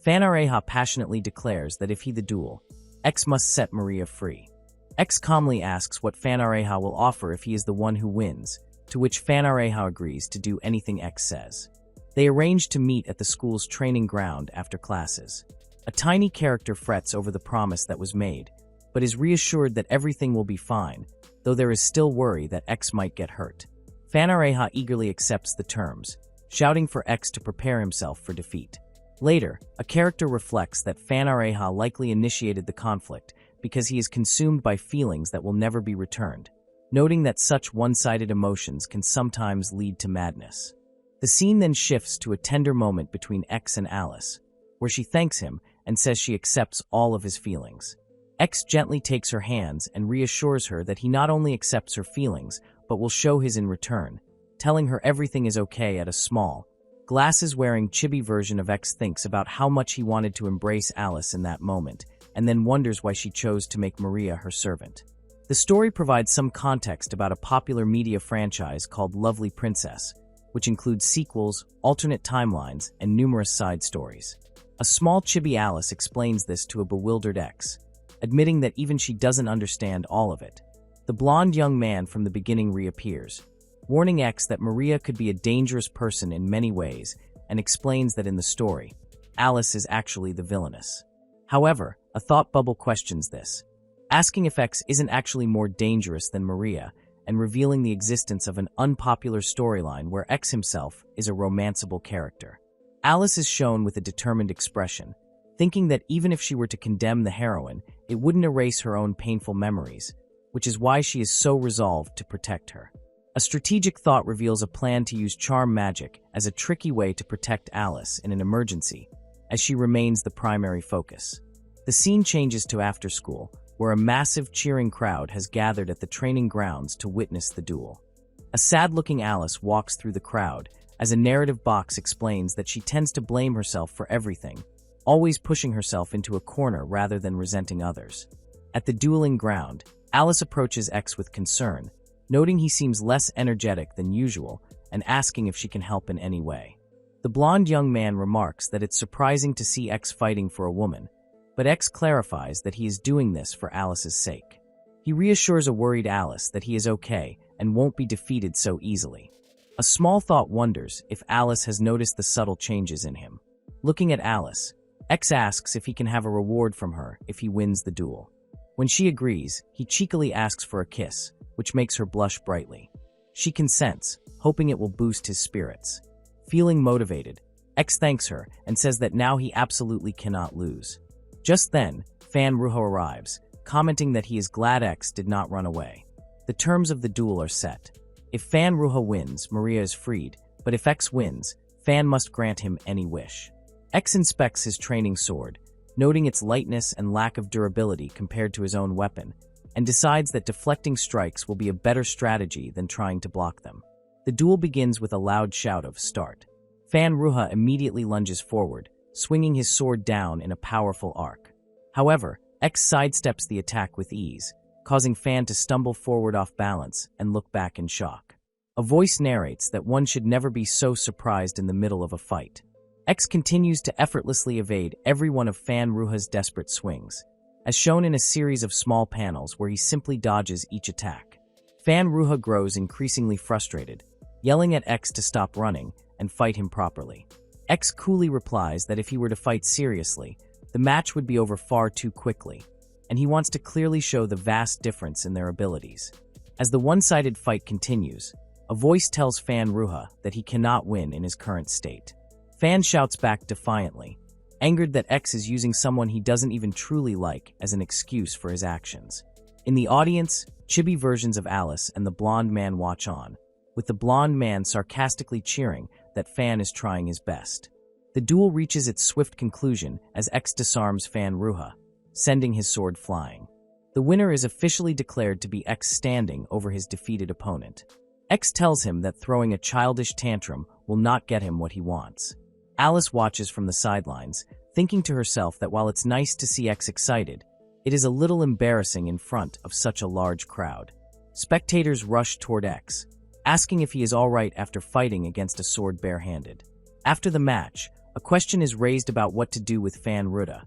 Fanareha passionately declares that if he the duel, X must set Maria free. X calmly asks what Fanareha will offer if he is the one who wins, to which Fanareha agrees to do anything X says. They arrange to meet at the school's training ground after classes. A tiny character frets over the promise that was made, but is reassured that everything will be fine, though there is still worry that X might get hurt. Fanareha eagerly accepts the terms, shouting for X to prepare himself for defeat. Later, a character reflects that Fanareha likely initiated the conflict because he is consumed by feelings that will never be returned, noting that such one-sided emotions can sometimes lead to madness. The scene then shifts to a tender moment between X and Alice, where she thanks him and says she accepts all of his feelings. X gently takes her hands and reassures her that he not only accepts her feelings, but will show his in return, telling her everything is okay at a small, glasses-wearing chibi version of X thinks about how much he wanted to embrace Alice in that moment, and then wonders why she chose to make Maria her servant. The story provides some context about a popular media franchise called Lovely Princess, which includes sequels, alternate timelines, and numerous side stories. A small chibi Alice explains this to a bewildered X, admitting that even she doesn't understand all of it. The blonde young man from the beginning reappears, warning X that Maria could be a dangerous person in many ways, and explains that in the story, Alice is actually the villainess. However, a thought bubble questions this, asking if X isn't actually more dangerous than Maria, and revealing the existence of an unpopular storyline where X himself is a romanceable character. Alice is shown with a determined expression, thinking that even if she were to condemn the heroine, it wouldn't erase her own painful memories, which is why she is so resolved to protect her. A strategic thought reveals a plan to use charm magic as a tricky way to protect Alice in an emergency, as she remains the primary focus. The scene changes to after school, where a massive cheering crowd has gathered at the training grounds to witness the duel. A sad-looking Alice walks through the crowd, as a narrative box explains that she tends to blame herself for everything, always pushing herself into a corner rather than resenting others. At the dueling ground, Alice approaches X with concern, noting he seems less energetic than usual and asking if she can help in any way. The blonde young man remarks that it's surprising to see X fighting for a woman, but X clarifies that he is doing this for Alice's sake. He reassures a worried Alice that he is okay and won't be defeated so easily. A small thought wonders if Alice has noticed the subtle changes in him. Looking at Alice, X asks if he can have a reward from her if he wins the duel. When she agrees, he cheekily asks for a kiss, which makes her blush brightly. She consents, hoping it will boost his spirits. Feeling motivated, X thanks her and says that now he absolutely cannot lose. Just then, Fan Ruho arrives, commenting that he is glad X did not run away. The terms of the duel are set. If Fan Ruho wins, Maria is freed, but if X wins, Fan must grant him any wish. X inspects his training sword, noting its lightness and lack of durability compared to his own weapon, and decides that deflecting strikes will be a better strategy than trying to block them. The duel begins with a loud shout of "Start." Fan Ruha immediately lunges forward, swinging his sword down in a powerful arc. However, X sidesteps the attack with ease, causing Fan to stumble forward off balance and look back in shock. A voice narrates that one should never be so surprised in the middle of a fight. X continues to effortlessly evade every one of Fan Ruha's desperate swings, as shown in a series of small panels where he simply dodges each attack. Fan Ruha grows increasingly frustrated, yelling at X to stop running and fight him properly. X coolly replies that if he were to fight seriously, the match would be over far too quickly, and he wants to clearly show the vast difference in their abilities. As the one-sided fight continues, a voice tells Fan Ruha that he cannot win in his current state. Fan shouts back defiantly, angered that X is using someone he doesn't even truly like as an excuse for his actions. In the audience, chibi versions of Alice and the blonde man watch on, with the blonde man sarcastically cheering that Fan is trying his best. The duel reaches its swift conclusion as X disarms Fan Ruha, sending his sword flying. The winner is officially declared to be X standing over his defeated opponent. X tells him that throwing a childish tantrum will not get him what he wants. Alice watches from the sidelines, thinking to herself that while it's nice to see X excited, it is a little embarrassing in front of such a large crowd. Spectators rush toward X, asking if he is all right after fighting against a sword barehanded. After the match, a question is raised about what to do with Fan Ruha,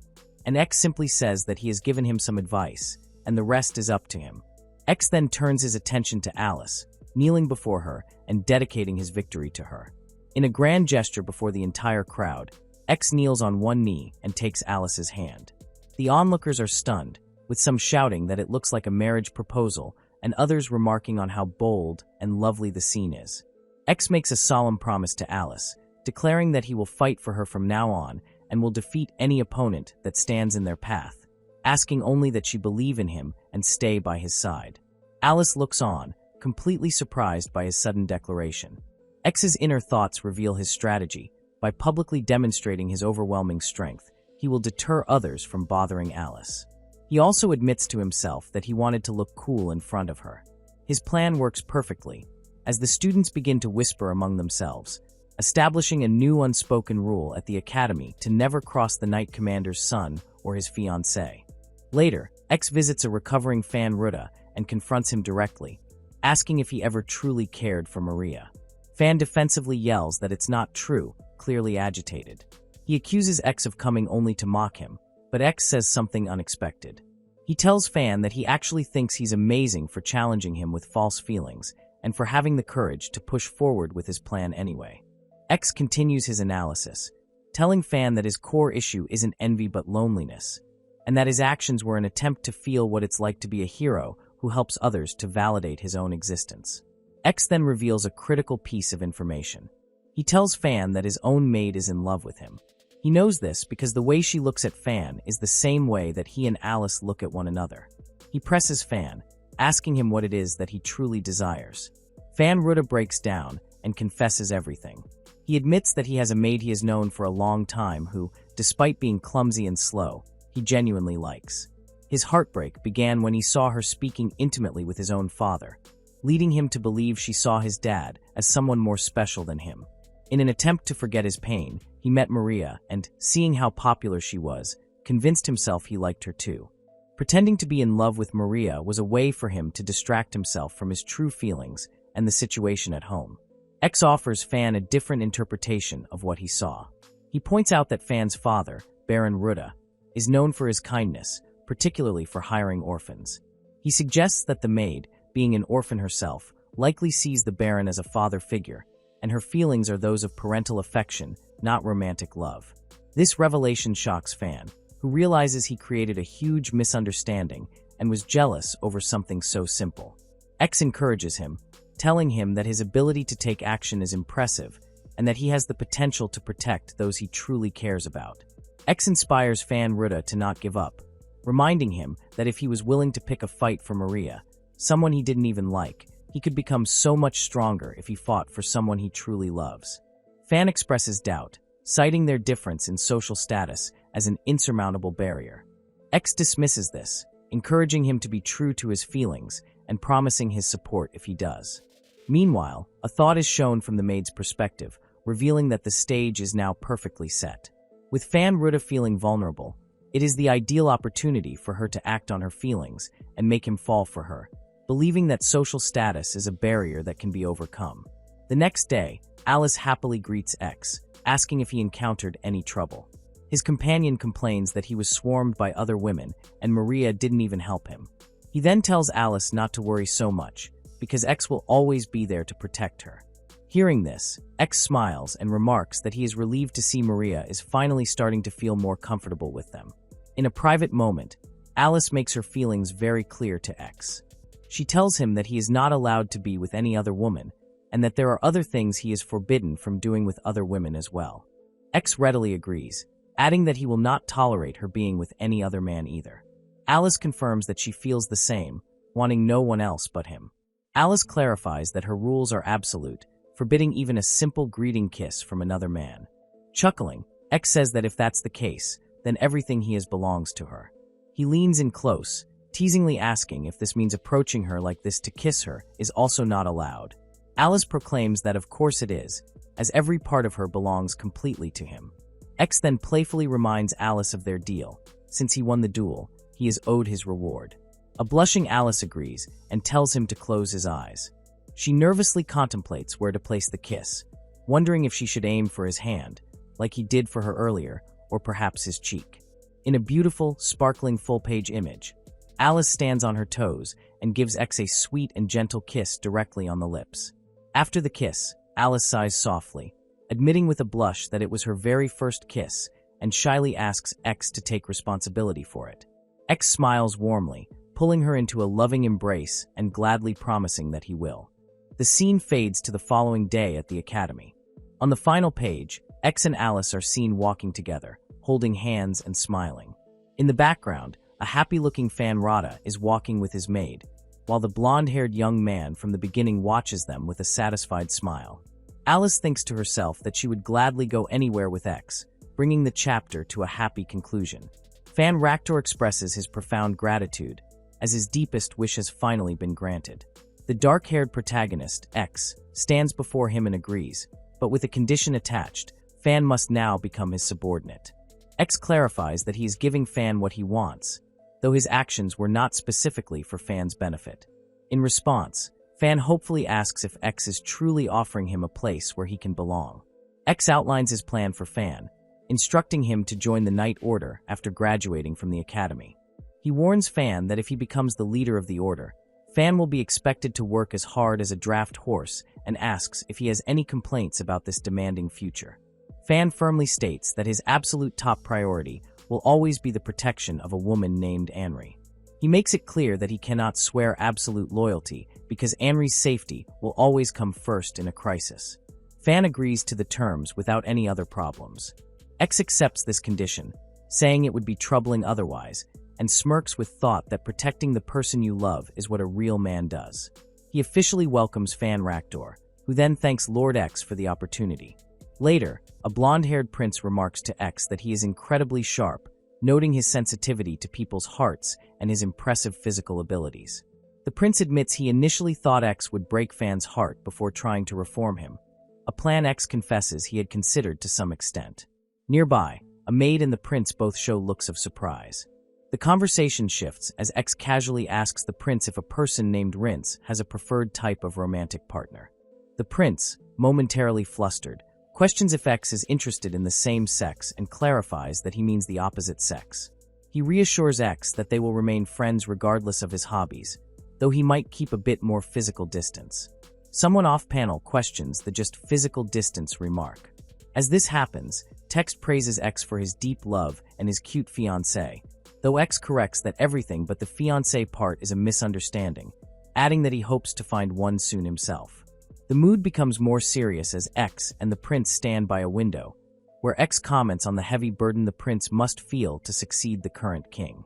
and X simply says that he has given him some advice, and the rest is up to him. X then turns his attention to Alice, kneeling before her and dedicating his victory to her. In a grand gesture before the entire crowd, X kneels on one knee and takes Alice's hand. The onlookers are stunned, with some shouting that it looks like a marriage proposal and others remarking on how bold and lovely the scene is. X makes a solemn promise to Alice, declaring that he will fight for her from now on and will defeat any opponent that stands in their path, asking only that she believe in him and stay by his side. Alice looks on, completely surprised by his sudden declaration. X's inner thoughts reveal his strategy. By publicly demonstrating his overwhelming strength, he will deter others from bothering Alice. He also admits to himself that he wanted to look cool in front of her. His plan works perfectly, as the students begin to whisper among themselves, establishing a new unspoken rule at the academy to never cross the Knight Commander's son or his fiancée. Later, X visits a recovering Fan Ruha and confronts him directly, asking if he ever truly cared for Maria. Fan defensively yells that it's not true, clearly agitated. He accuses X of coming only to mock him, but X says something unexpected. He tells Fan that he actually thinks he's amazing for challenging him with false feelings and for having the courage to push forward with his plan anyway. X continues his analysis, telling Fan that his core issue isn't envy but loneliness, and that his actions were an attempt to feel what it's like to be a hero who helps others to validate his own existence. X then reveals a critical piece of information. He tells Fan that his own maid is in love with him. He knows this because the way she looks at Fan is the same way that he and Alice look at one another. He presses Fan, asking him what it is that he truly desires. Fan Ruha breaks down and confesses everything. He admits that he has a maid he has known for a long time who, despite being clumsy and slow, he genuinely likes. His heartbreak began when he saw her speaking intimately with his own father, leading him to believe she saw his dad as someone more special than him. In an attempt to forget his pain, he met Maria and, seeing how popular she was, convinced himself he liked her too. Pretending to be in love with Maria was a way for him to distract himself from his true feelings and the situation at home. X offers Fan a different interpretation of what he saw. He points out that Fan's father, Baron Ruha, is known for his kindness, particularly for hiring orphans. He suggests that the maid, being an orphan herself, likely sees the Baron as a father figure, and her feelings are those of parental affection, not romantic love. This revelation shocks Fan, who realizes he created a huge misunderstanding and was jealous over something so simple. X encourages him, telling him that his ability to take action is impressive and that he has the potential to protect those he truly cares about. X inspires Fan Ruha to not give up, reminding him that if he was willing to pick a fight for Maria, someone he didn't even like, he could become so much stronger if he fought for someone he truly loves. Fan expresses doubt, citing their difference in social status as an insurmountable barrier. X dismisses this, encouraging him to be true to his feelings and promising his support if he does. Meanwhile, a thought is shown from the maid's perspective, revealing that the stage is now perfectly set. With Fan Ruta feeling vulnerable, it is the ideal opportunity for her to act on her feelings and make him fall for her, believing that social status is a barrier that can be overcome. The next day, Alice happily greets X, asking if he encountered any trouble. His companion complains that he was swarmed by other women and Maria didn't even help him. He then tells Alice not to worry so much, because X will always be there to protect her. Hearing this, X smiles and remarks that he is relieved to see Maria is finally starting to feel more comfortable with them. In a private moment, Alice makes her feelings very clear to X. She tells him that he is not allowed to be with any other woman, and that there are other things he is forbidden from doing with other women as well. X readily agrees, adding that he will not tolerate her being with any other man either. Alice confirms that she feels the same, wanting no one else but him. Alice clarifies that her rules are absolute, forbidding even a simple greeting kiss from another man. Chuckling, X says that if that's the case, then everything he has belongs to her. He leans in close, teasingly asking if this means approaching her like this to kiss her is also not allowed. Alice proclaims that of course it is, as every part of her belongs completely to him. X then playfully reminds Alice of their deal. Since he won the duel, he is owed his reward. A blushing Alice agrees and tells him to close his eyes. She nervously contemplates where to place the kiss, wondering if she should aim for his hand, like he did for her earlier, or perhaps his cheek. In a beautiful, sparkling full-page image, Alice stands on her toes and gives X a sweet and gentle kiss directly on the lips. After the kiss, Alice sighs softly, admitting with a blush that it was her very first kiss, and shyly asks X to take responsibility for it. X smiles warmly, pulling her into a loving embrace and gladly promising that he will. The scene fades to the following day at the academy. On the final page, X and Alice are seen walking together, holding hands and smiling. In the background, a happy-looking Fan Rada is walking with his maid, while the blonde-haired young man from the beginning watches them with a satisfied smile. Alice thinks to herself that she would gladly go anywhere with X, bringing the chapter to a happy conclusion. Fan Raktor expresses his profound gratitude, as his deepest wish has finally been granted. The dark-haired protagonist, X, stands before him and agrees, but with a condition attached. Fan must now become his subordinate. X clarifies that he is giving Fan what he wants, though his actions were not specifically for Fan's benefit. In response, Fan hopefully asks if X is truly offering him a place where he can belong. X outlines his plan for Fan, instructing him to join the Knight Order after graduating from the academy. He warns Fan that if he becomes the leader of the order, Fan will be expected to work as hard as a draft horse and asks if he has any complaints about this demanding future. Fan firmly states that his absolute top priority will always be the protection of a woman named Anri. He makes it clear that he cannot swear absolute loyalty because Anri's safety will always come first in a crisis. Fan agrees to the terms without any other problems. X accepts this condition, saying it would be troubling otherwise, and smirks with thought that protecting the person you love is what a real man does. He officially welcomes Fan Raktor, who then thanks Lord X for the opportunity. Later, a blonde-haired prince remarks to X that he is incredibly sharp, noting his sensitivity to people's hearts and his impressive physical abilities. The prince admits he initially thought X would break Fan's heart before trying to reform him, a plan X confesses he had considered to some extent. Nearby, a maid and the prince both show looks of surprise. The conversation shifts as X casually asks the prince if a person named Rince has a preferred type of romantic partner. The prince, momentarily flustered, questions if X is interested in the same sex and clarifies that he means the opposite sex. He reassures X that they will remain friends regardless of his hobbies, though he might keep a bit more physical distance. Someone off-panel questions the just physical distance remark. As this happens, text praises X for his deep love and his cute fiancé, though X corrects that everything but the fiancé part is a misunderstanding, adding that he hopes to find one soon himself. The mood becomes more serious as X and the prince stand by a window, where X comments on the heavy burden the prince must feel to succeed the current king.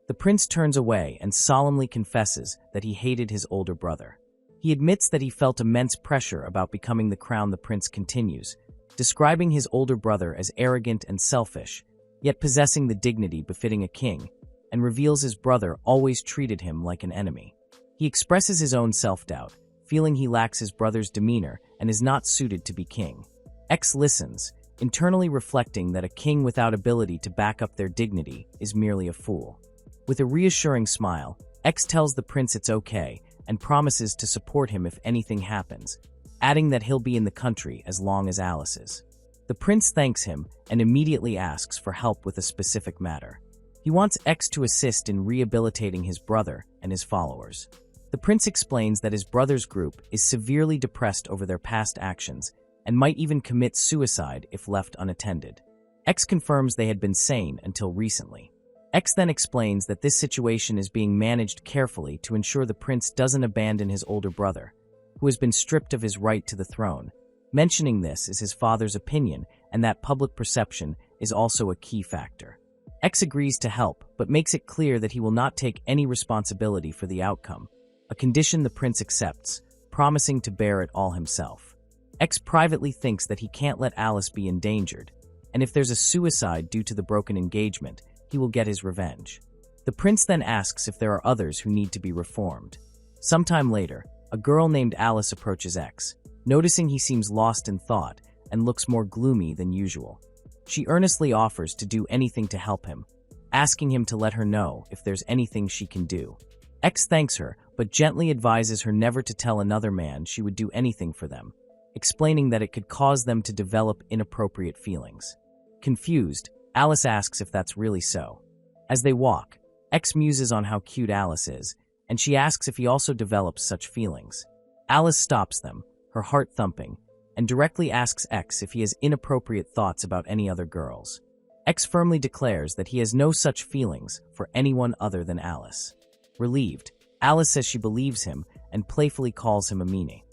The prince turns away and solemnly confesses that he hated his older brother. He admits that he felt immense pressure about becoming the crown. The prince continues, describing his older brother as arrogant and selfish, yet possessing the dignity befitting a king, and reveals his brother always treated him like an enemy. He expresses his own self-doubt, feeling he lacks his brother's demeanor and is not suited to be king. X listens, internally reflecting that a king without ability to back up their dignity is merely a fool. With a reassuring smile, X tells the prince it's okay and promises to support him if anything happens, adding that he'll be in the country as long as Alice is. The prince thanks him and immediately asks for help with a specific matter. He wants X to assist in rehabilitating his brother and his followers. The prince explains that his brother's group is severely depressed over their past actions and might even commit suicide if left unattended. X confirms they had been sane until recently. X then explains that this situation is being managed carefully to ensure the prince doesn't abandon his older brother, who has been stripped of his right to the throne. Mentioning this is his father's opinion and that public perception is also a key factor. X agrees to help, but makes it clear that he will not take any responsibility for the outcome, a condition the prince accepts, promising to bear it all himself. X privately thinks that he can't let Alice be endangered, and if there's a suicide due to the broken engagement, he will get his revenge. The prince then asks if there are others who need to be reformed. Sometime later, a girl named Alice approaches X, noticing he seems lost in thought and looks more gloomy than usual. She earnestly offers to do anything to help him, asking him to let her know if there's anything she can do. X thanks her, but gently advises her never to tell another man she would do anything for them, explaining that it could cause them to develop inappropriate feelings. Confused, Alice asks if that's really so. As they walk, X muses on how cute Alice is, and she asks if he also develops such feelings. Alice stops them, her heart thumping, and directly asks X if he has inappropriate thoughts about any other girls. X firmly declares that he has no such feelings for anyone other than Alice. Relieved, Alice says she believes him and playfully calls him a meanie.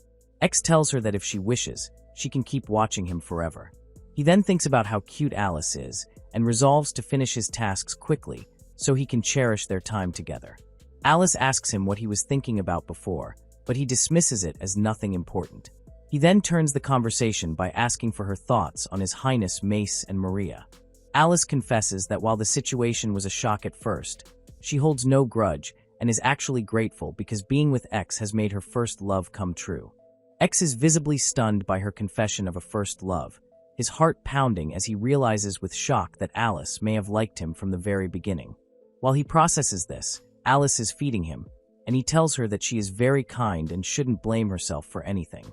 X tells her that if she wishes, she can keep watching him forever. He then thinks about how cute Alice is and resolves to finish his tasks quickly so he can cherish their time together. Alice asks him what he was thinking about before, but he dismisses it as nothing important. He then turns the conversation by asking for her thoughts on His Highness Mace and Maria. Alice confesses that while the situation was a shock at first, she holds no grudge and is actually grateful because being with X has made her first love come true. X is visibly stunned by her confession of a first love, his heart pounding as he realizes with shock that Alice may have liked him from the very beginning. While he processes this, Alice is feeding him, and he tells her that she is very kind and shouldn't blame herself for anything.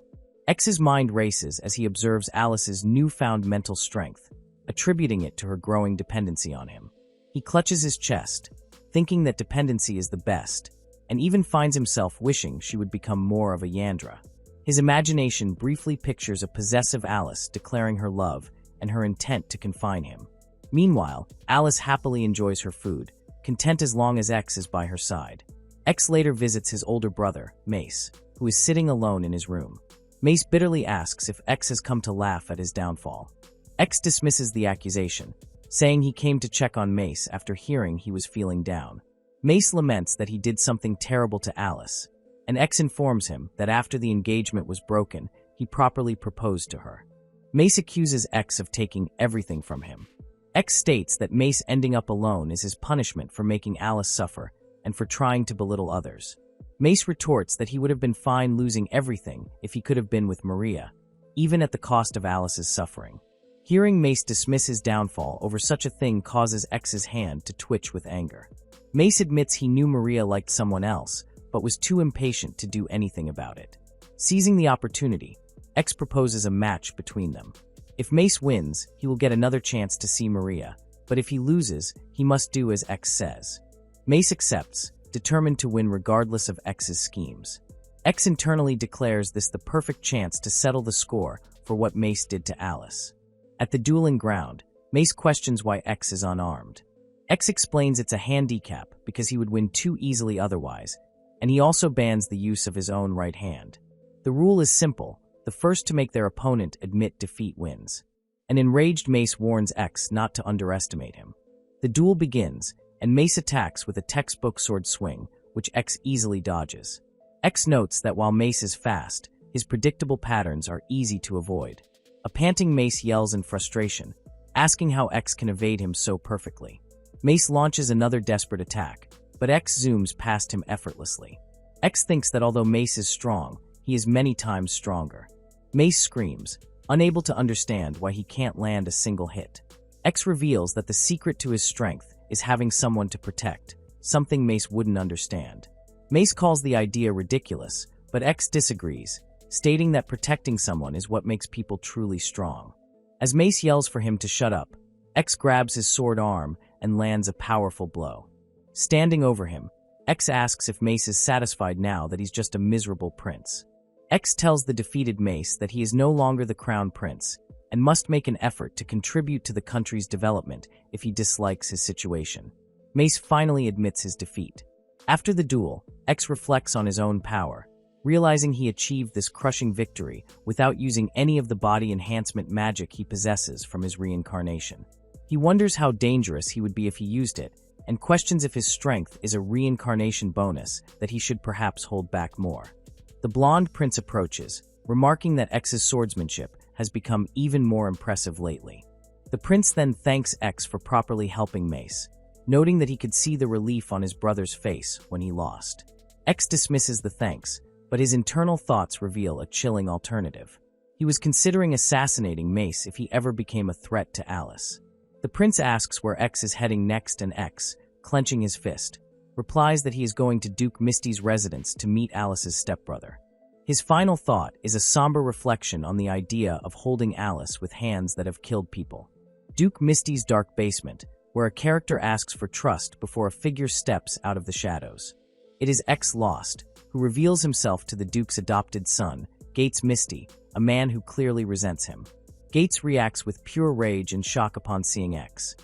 X's mind races as he observes Alice's newfound mental strength, attributing it to her growing dependency on him. He clutches his chest, thinking that dependency is the best, and even finds himself wishing she would become more of a Yandra. His imagination briefly pictures a possessive Alice declaring her love and her intent to confine him. Meanwhile, Alice happily enjoys her food, content as long as X is by her side. X later visits his older brother, Mace, who is sitting alone in his room. Mace bitterly asks if X has come to laugh at his downfall. X dismisses the accusation, saying he came to check on Mace after hearing he was feeling down. Mace laments that he did something terrible to Alice, and X informs him that after the engagement was broken, he properly proposed to her. Mace accuses X of taking everything from him. X states that Mace ending up alone is his punishment for making Alice suffer and for trying to belittle others. Mace retorts that he would have been fine losing everything if he could have been with Maria, even at the cost of Alice's suffering. Hearing Mace dismiss his downfall over such a thing causes X's hand to twitch with anger. Mace admits he knew Maria liked someone else, but was too impatient to do anything about it. Seizing the opportunity, X proposes a match between them. If Mace wins, he will get another chance to see Maria, but if he loses, he must do as X says. Mace accepts, determined to win regardless of X's schemes. X internally declares this the perfect chance to settle the score for what Mace did to Alice. At the dueling ground, Mace questions why X is unarmed. X explains it's a handicap because he would win too easily otherwise, and he also bans the use of his own right hand. The rule is simple: the first to make their opponent admit defeat wins. An enraged Mace warns X not to underestimate him. The duel begins, and Mace attacks with a textbook sword swing, which X easily dodges. X notes that while Mace is fast, his predictable patterns are easy to avoid. A panting Mace yells in frustration, asking how X can evade him so perfectly. Mace launches another desperate attack, but X zooms past him effortlessly. X thinks that although Mace is strong, he is many times stronger. Mace screams, unable to understand why he can't land a single hit. X reveals that the secret to his strength is having someone to protect, something Mace wouldn't understand. Mace calls the idea ridiculous, but X disagrees, stating that protecting someone is what makes people truly strong. As Mace yells for him to shut up, X grabs his sword arm and lands a powerful blow. Standing over him, X asks if Mace is satisfied now that he's just a miserable prince. X tells the defeated Mace that he is no longer the crown prince and must make an effort to contribute to the country's development if he dislikes his situation. Mace finally admits his defeat. After the duel, X reflects on his own power, realizing he achieved this crushing victory without using any of the body enhancement magic he possesses from his reincarnation. He wonders how dangerous he would be if he used it, and questions if his strength is a reincarnation bonus that he should perhaps hold back more. The blonde prince approaches, remarking that X's swordsmanship has become even more impressive lately. The prince then thanks X for properly helping Mace, noting that he could see the relief on his brother's face when he lost. X dismisses the thanks, but his internal thoughts reveal a chilling alternative. He was considering assassinating Mace if he ever became a threat to Alice. The prince asks where X is heading next, and X, clenching his fist, replies that he is going to Duke Misty's residence to meet Alice's stepbrother. His final thought is a somber reflection on the idea of holding Alice with hands that have killed people. Duke Misty's dark basement, where a character asks for trust before a figure steps out of the shadows. It is X Lost, who reveals himself to the Duke's adopted son, Gates Misty, a man who clearly resents him. Gates reacts with pure rage and shock upon seeing X.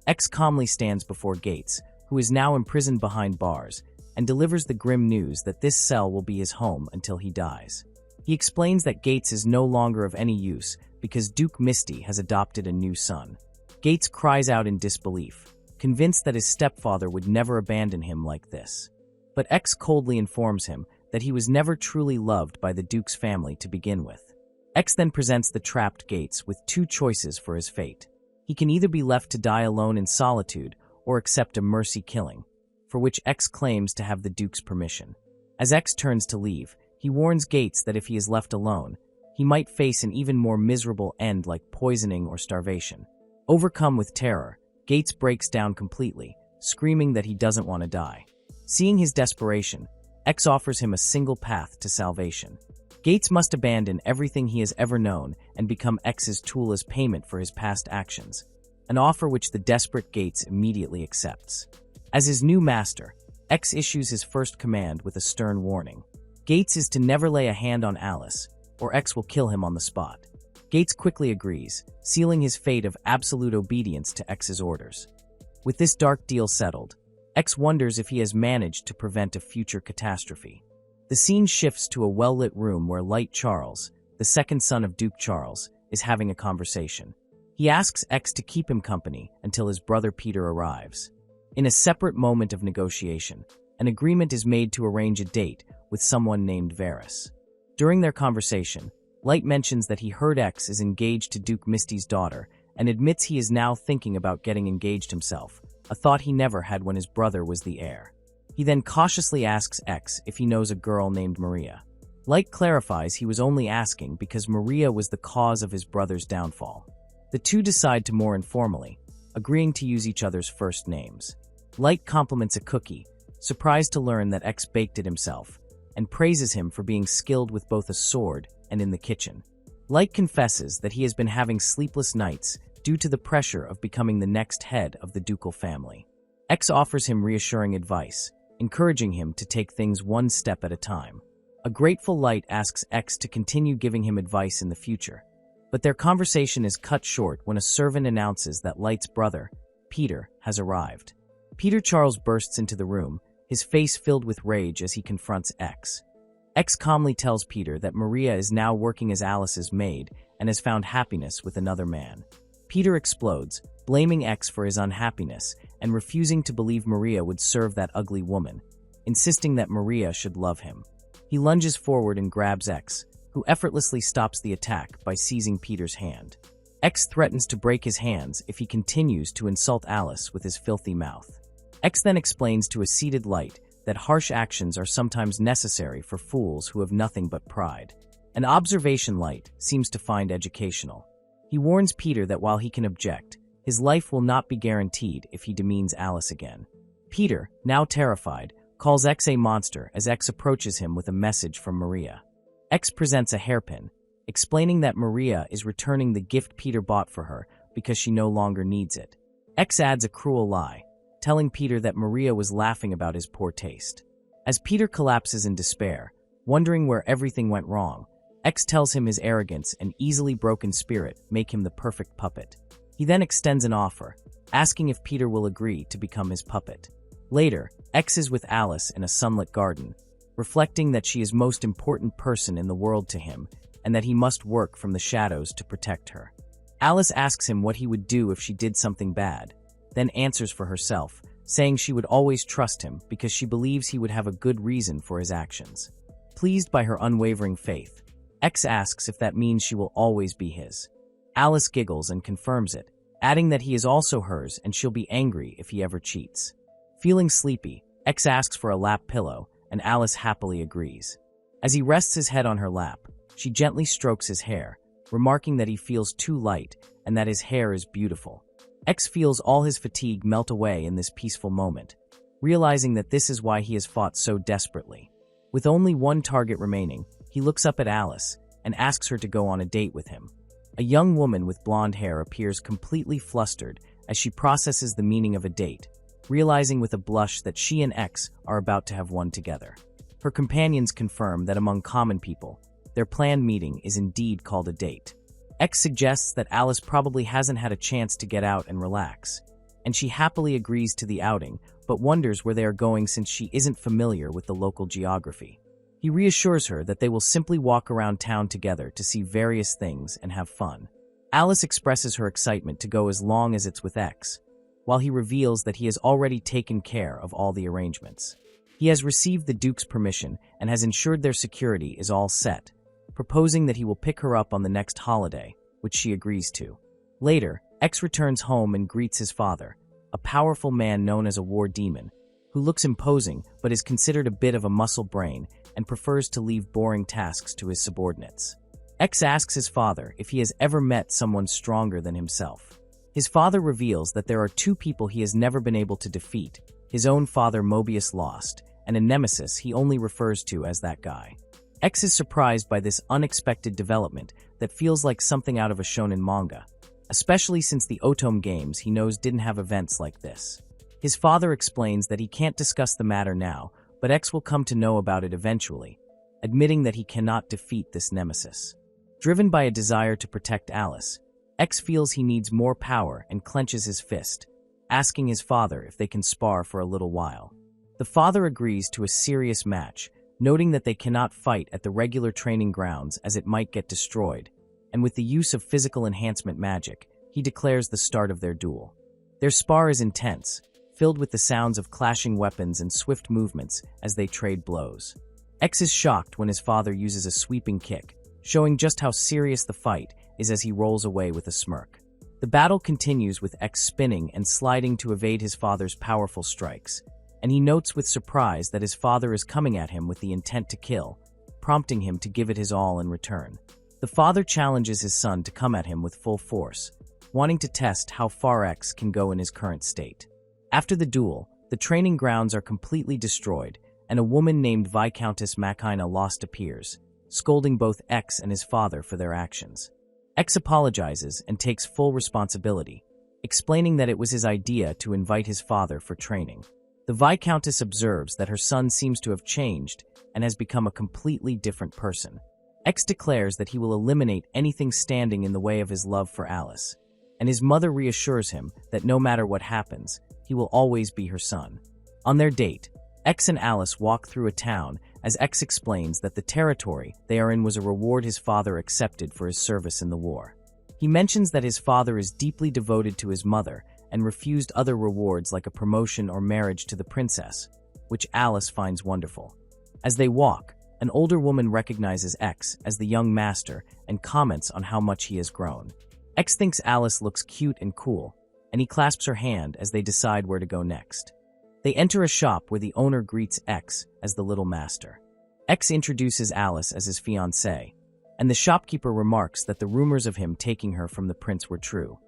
X calmly stands before Gates, who is now imprisoned behind bars, and delivers the grim news that this cell will be his home until he dies. He explains that Gates is no longer of any use because Duke Misty has adopted a new son. Gates cries out in disbelief, convinced that his stepfather would never abandon him like this. But X coldly informs him that he was never truly loved by the Duke's family to begin with. X then presents the trapped Gates with two choices for his fate. He can either be left to die alone in solitude or accept a mercy killing, for which X claims to have the Duke's permission. As X turns to leave, he warns Gates that if he is left alone, he might face an even more miserable end like poisoning or starvation. Overcome with terror, Gates breaks down completely, screaming that he doesn't want to die. Seeing his desperation, X offers him a single path to salvation. Gates must abandon everything he has ever known and become X's tool as payment for his past actions, an offer which the desperate Gates immediately accepts. As his new master, X issues his first command with a stern warning. Gates is to never lay a hand on Alice, or X will kill him on the spot. Gates quickly agrees, sealing his fate of absolute obedience to X's orders. With this dark deal settled, X wonders if he has managed to prevent a future catastrophe. The scene shifts to a well-lit room where Light Charles, the second son of Duke Charles, is having a conversation. He asks X to keep him company until his brother Peter arrives. In a separate moment of negotiation, an agreement is made to arrange a date with someone named Varys. During their conversation, Light mentions that he heard X is engaged to Duke Misty's daughter and admits he is now thinking about getting engaged himself, a thought he never had when his brother was the heir. He then cautiously asks X if he knows a girl named Maria. Light clarifies he was only asking because Maria was the cause of his brother's downfall. The two decide to more informally, agreeing to use each other's first names. Light compliments a cookie, surprised to learn that X baked it himself, and praises him for being skilled with both a sword and in the kitchen. Light confesses that he has been having sleepless nights due to the pressure of becoming the next head of the ducal family. X offers him reassuring advice, encouraging him to take things one step at a time. A grateful Light asks X to continue giving him advice in the future, but their conversation is cut short when a servant announces that Light's brother, Peter, has arrived. Peter Charles bursts into the room, his face filled with rage as he confronts X. X calmly tells Peter that Maria is now working as Alice's maid and has found happiness with another man. Peter explodes, blaming X for his unhappiness and refusing to believe Maria would serve that ugly woman, insisting that Maria should love him. He lunges forward and grabs X, who effortlessly stops the attack by seizing Peter's hand. X threatens to break his hands if he continues to insult Alice with his filthy mouth. X then explains to a seated Light that harsh actions are sometimes necessary for fools who have nothing but pride. An observation light seems to find educational. He warns Peter that while he can object, his life will not be guaranteed if he demeans Alice again. Peter, now terrified, calls X a monster as X approaches him with a message from Maria. X presents a hairpin, explaining that Maria is returning the gift Peter bought for her because she no longer needs it. X adds a cruel lie, telling Peter that Maria was laughing about his poor taste. As Peter collapses in despair, wondering where everything went wrong, X tells him his arrogance and easily broken spirit make him the perfect puppet. He then extends an offer, asking if Peter will agree to become his puppet. Later, X is with Alice in a sunlit garden, reflecting that she is most important person in the world to him and that he must work from the shadows to protect her. Alice asks him what he would do if she did something bad, then answers for herself, saying she would always trust him because she believes he would have a good reason for his actions. Pleased by her unwavering faith, X asks if that means she will always be his. Alice giggles and confirms it, adding that he is also hers and she'll be angry if he ever cheats. Feeling sleepy, X asks for a lap pillow, and Alice happily agrees. As he rests his head on her lap, she gently strokes his hair, remarking that he feels too light and that his hair is beautiful. X feels all his fatigue melt away in this peaceful moment, realizing that this is why he has fought so desperately. With only one target remaining, he looks up at Alice and asks her to go on a date with him. A young woman with blonde hair appears completely flustered as she processes the meaning of a date, realizing with a blush that she and X are about to have one together. Her companions confirm that among common people, their planned meeting is indeed called a date. X suggests that Alice probably hasn't had a chance to get out and relax, and she happily agrees to the outing, but wonders where they are going since she isn't familiar with the local geography. He reassures her that they will simply walk around town together to see various things and have fun. Alice expresses her excitement to go as long as it's with X, while he reveals that he has already taken care of all the arrangements. He has received the Duke's permission and has ensured their security is all set, proposing that he will pick her up on the next holiday, which she agrees to. Later, X returns home and greets his father, a powerful man known as a war demon, who looks imposing but is considered a bit of a muscle brain and prefers to leave boring tasks to his subordinates. X asks his father if he has ever met someone stronger than himself. His father reveals that there are two people he has never been able to defeat, his own father Mobius Lost, and a nemesis he only refers to as that guy. X is surprised by this unexpected development that feels like something out of a shonen manga, especially since the Otome games he knows didn't have events like this. His father explains that he can't discuss the matter now, but X will come to know about it eventually, admitting that he cannot defeat this nemesis. Driven by a desire to protect Alice, X feels he needs more power and clenches his fist, asking his father if they can spar for a little while. The father agrees to a serious match, noting that they cannot fight at the regular training grounds as it might get destroyed, and with the use of physical enhancement magic, he declares the start of their duel. Their spar is intense, filled with the sounds of clashing weapons and swift movements as they trade blows. X is shocked when his father uses a sweeping kick, showing just how serious the fight is as he rolls away with a smirk. The battle continues with X spinning and sliding to evade his father's powerful strikes, and he notes with surprise that his father is coming at him with the intent to kill, prompting him to give it his all in return. The father challenges his son to come at him with full force, wanting to test how far X can go in his current state. After the duel, the training grounds are completely destroyed, and a woman named Viscountess Machina Lost appears, scolding both X and his father for their actions. X apologizes and takes full responsibility, explaining that it was his idea to invite his father for training. The Viscountess observes that her son seems to have changed and has become a completely different person. X declares that he will eliminate anything standing in the way of his love for Alice, and his mother reassures him that no matter what happens, he will always be her son. On their date, X and Alice walk through a town as X explains that the territory they are in was a reward his father accepted for his service in the war. He mentions that his father is deeply devoted to his mother and refused other rewards like a promotion or marriage to the princess, which Alice finds wonderful. As they walk, an older woman recognizes X as the young master and comments on how much he has grown. X thinks Alice looks cute and cool, and he clasps her hand as they decide where to go next. They enter a shop where the owner greets X as the little master. X introduces Alice as his fiancée, and the shopkeeper remarks that the rumors of him taking her from the prince were true.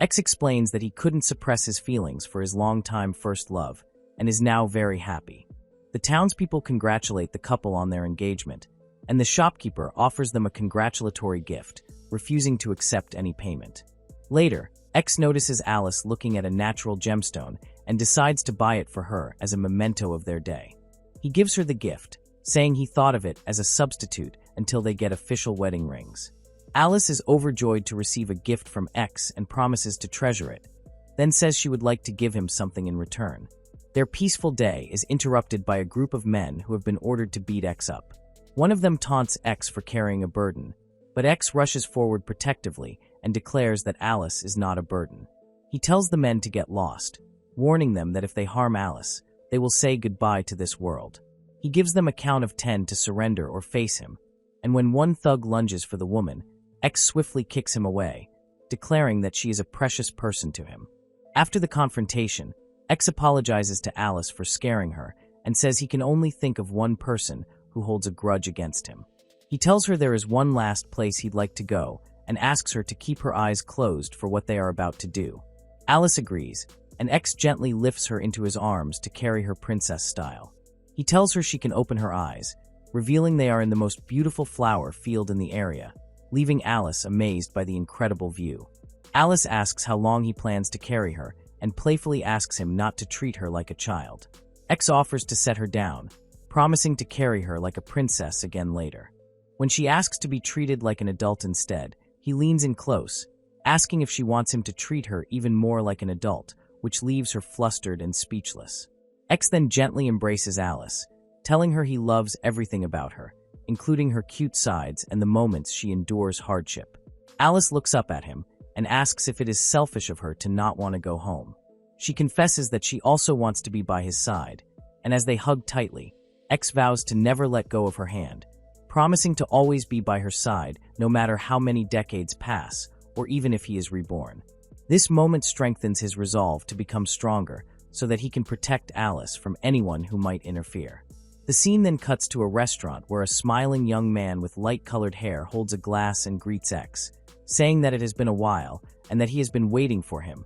X explains that he couldn't suppress his feelings for his longtime first love and is now very happy. The townspeople congratulate the couple on their engagement, and the shopkeeper offers them a congratulatory gift, refusing to accept any payment. Later, X notices Alice looking at a natural gemstone and decides to buy it for her as a memento of their day. He gives her the gift, saying he thought of it as a substitute until they get official wedding rings. Alice is overjoyed to receive a gift from X and promises to treasure it, then says she would like to give him something in return. Their peaceful day is interrupted by a group of men who have been ordered to beat X up. One of them taunts X for carrying a burden, but X rushes forward protectively and declares that Alice is not a burden. He tells the men to get lost, warning them that if they harm Alice, they will say goodbye to this world. He gives them a count of 10 to surrender or face him, and when one thug lunges for the woman, X swiftly kicks him away, declaring that she is a precious person to him. After the confrontation, X apologizes to Alice for scaring her and says he can only think of one person who holds a grudge against him. He tells her there is one last place he'd like to go and asks her to keep her eyes closed for what they are about to do. Alice agrees, and X gently lifts her into his arms to carry her princess style. He tells her she can open her eyes, revealing they are in the most beautiful flower field in the area, leaving Alice amazed by the incredible view. Alice asks how long he plans to carry her and playfully asks him not to treat her like a child. X offers to set her down, promising to carry her like a princess again later. When she asks to be treated like an adult instead, he leans in close, asking if she wants him to treat her even more like an adult, which leaves her flustered and speechless. X then gently embraces Alice, telling her he loves everything about her, including her cute sides and the moments she endures hardship. Alice looks up at him and asks if it is selfish of her to not want to go home. She confesses that she also wants to be by his side, and as they hug tightly, X vows to never let go of her hand, promising to always be by her side no matter how many decades pass, or even if he is reborn. This moment strengthens his resolve to become stronger so that he can protect Alice from anyone who might interfere. The scene then cuts to a restaurant where a smiling young man with light-colored hair holds a glass and greets X, saying that it has been a while and that he has been waiting for him.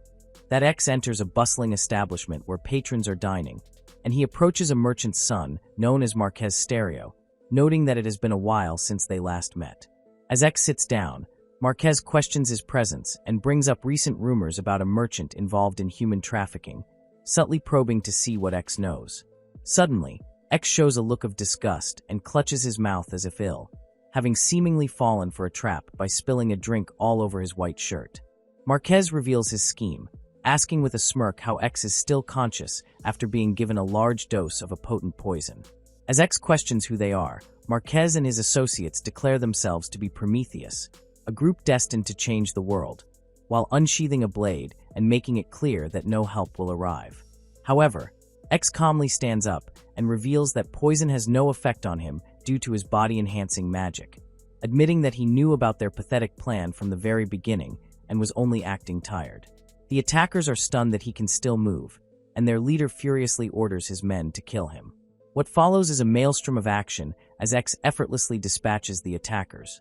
That X enters a bustling establishment where patrons are dining, and he approaches a merchant's son, known as Marquez Stereo, noting that it has been a while since they last met. As X sits down, Marquez questions his presence and brings up recent rumors about a merchant involved in human trafficking, subtly probing to see what X knows. Suddenly, X shows a look of disgust and clutches his mouth as if ill, having seemingly fallen for a trap by spilling a drink all over his white shirt. Marquez reveals his scheme, asking with a smirk how X is still conscious after being given a large dose of a potent poison. As X questions who they are, Marquez and his associates declare themselves to be Prometheus, a group destined to change the world, while unsheathing a blade and making it clear that no help will arrive. However, X calmly stands up and reveals that poison has no effect on him due to his body-enhancing magic, admitting that he knew about their pathetic plan from the very beginning and was only acting tired. The attackers are stunned that he can still move, and their leader furiously orders his men to kill him. What follows is a maelstrom of action as X effortlessly dispatches the attackers,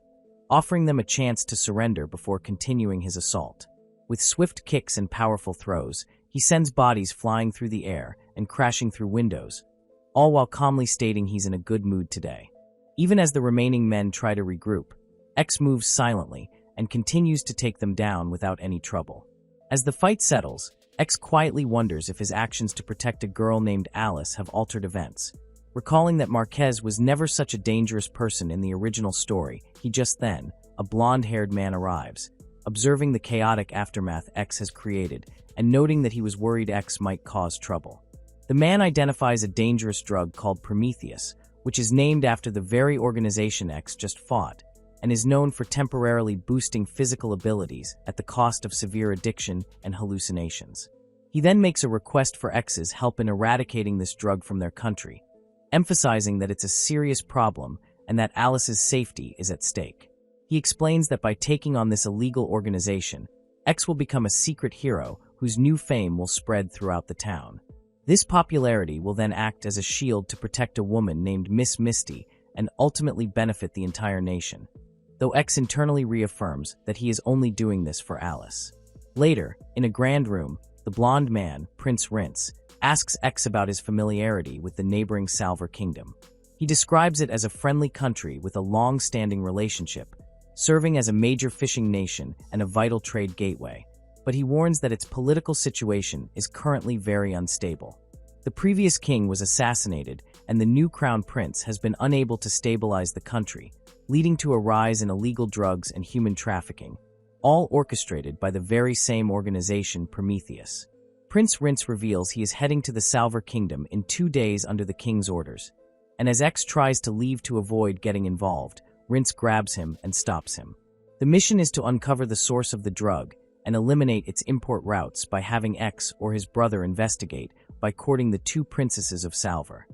offering them a chance to surrender before continuing his assault. With swift kicks and powerful throws, he sends bodies flying through the air and crashing through windows, all while calmly stating he's in a good mood today. Even as the remaining men try to regroup, X moves silently and continues to take them down without any trouble. As the fight settles, X quietly wonders if his actions to protect a girl named Alice have altered events. Recalling that Marquez was never such a dangerous person in the original story, a blonde-haired man arrives, observing the chaotic aftermath X has created and noting that he was worried X might cause trouble. The man identifies a dangerous drug called Prometheus, which is named after the very organization X just fought, and is known for temporarily boosting physical abilities at the cost of severe addiction and hallucinations. He then makes a request for X's help in eradicating this drug from their country, emphasizing that it's a serious problem and that Alice's safety is at stake. He explains that by taking on this illegal organization, X will become a secret hero whose new fame will spread throughout the town. This popularity will then act as a shield to protect a woman named Miss Misty and ultimately benefit the entire nation. though X internally reaffirms that he is only doing this for Alice. Later, in a grand room, the blonde man, Prince Rince, asks X about his familiarity with the neighboring Salver kingdom. He describes it as a friendly country with a long-standing relationship, serving as a major fishing nation and a vital trade gateway, but he warns that its political situation is currently very unstable. The previous king was assassinated, and the new crown prince has been unable to stabilize the country, leading to a rise in illegal drugs and human trafficking, all orchestrated by the very same organization Prometheus. Prince Rince reveals he is heading to the Salver kingdom in 2 days under the king's orders, and as X tries to leave to avoid getting involved, Rince grabs him and stops him. The mission is to uncover the source of the drug and eliminate its import routes by having X or his brother investigate by courting the 2 princesses of Salver.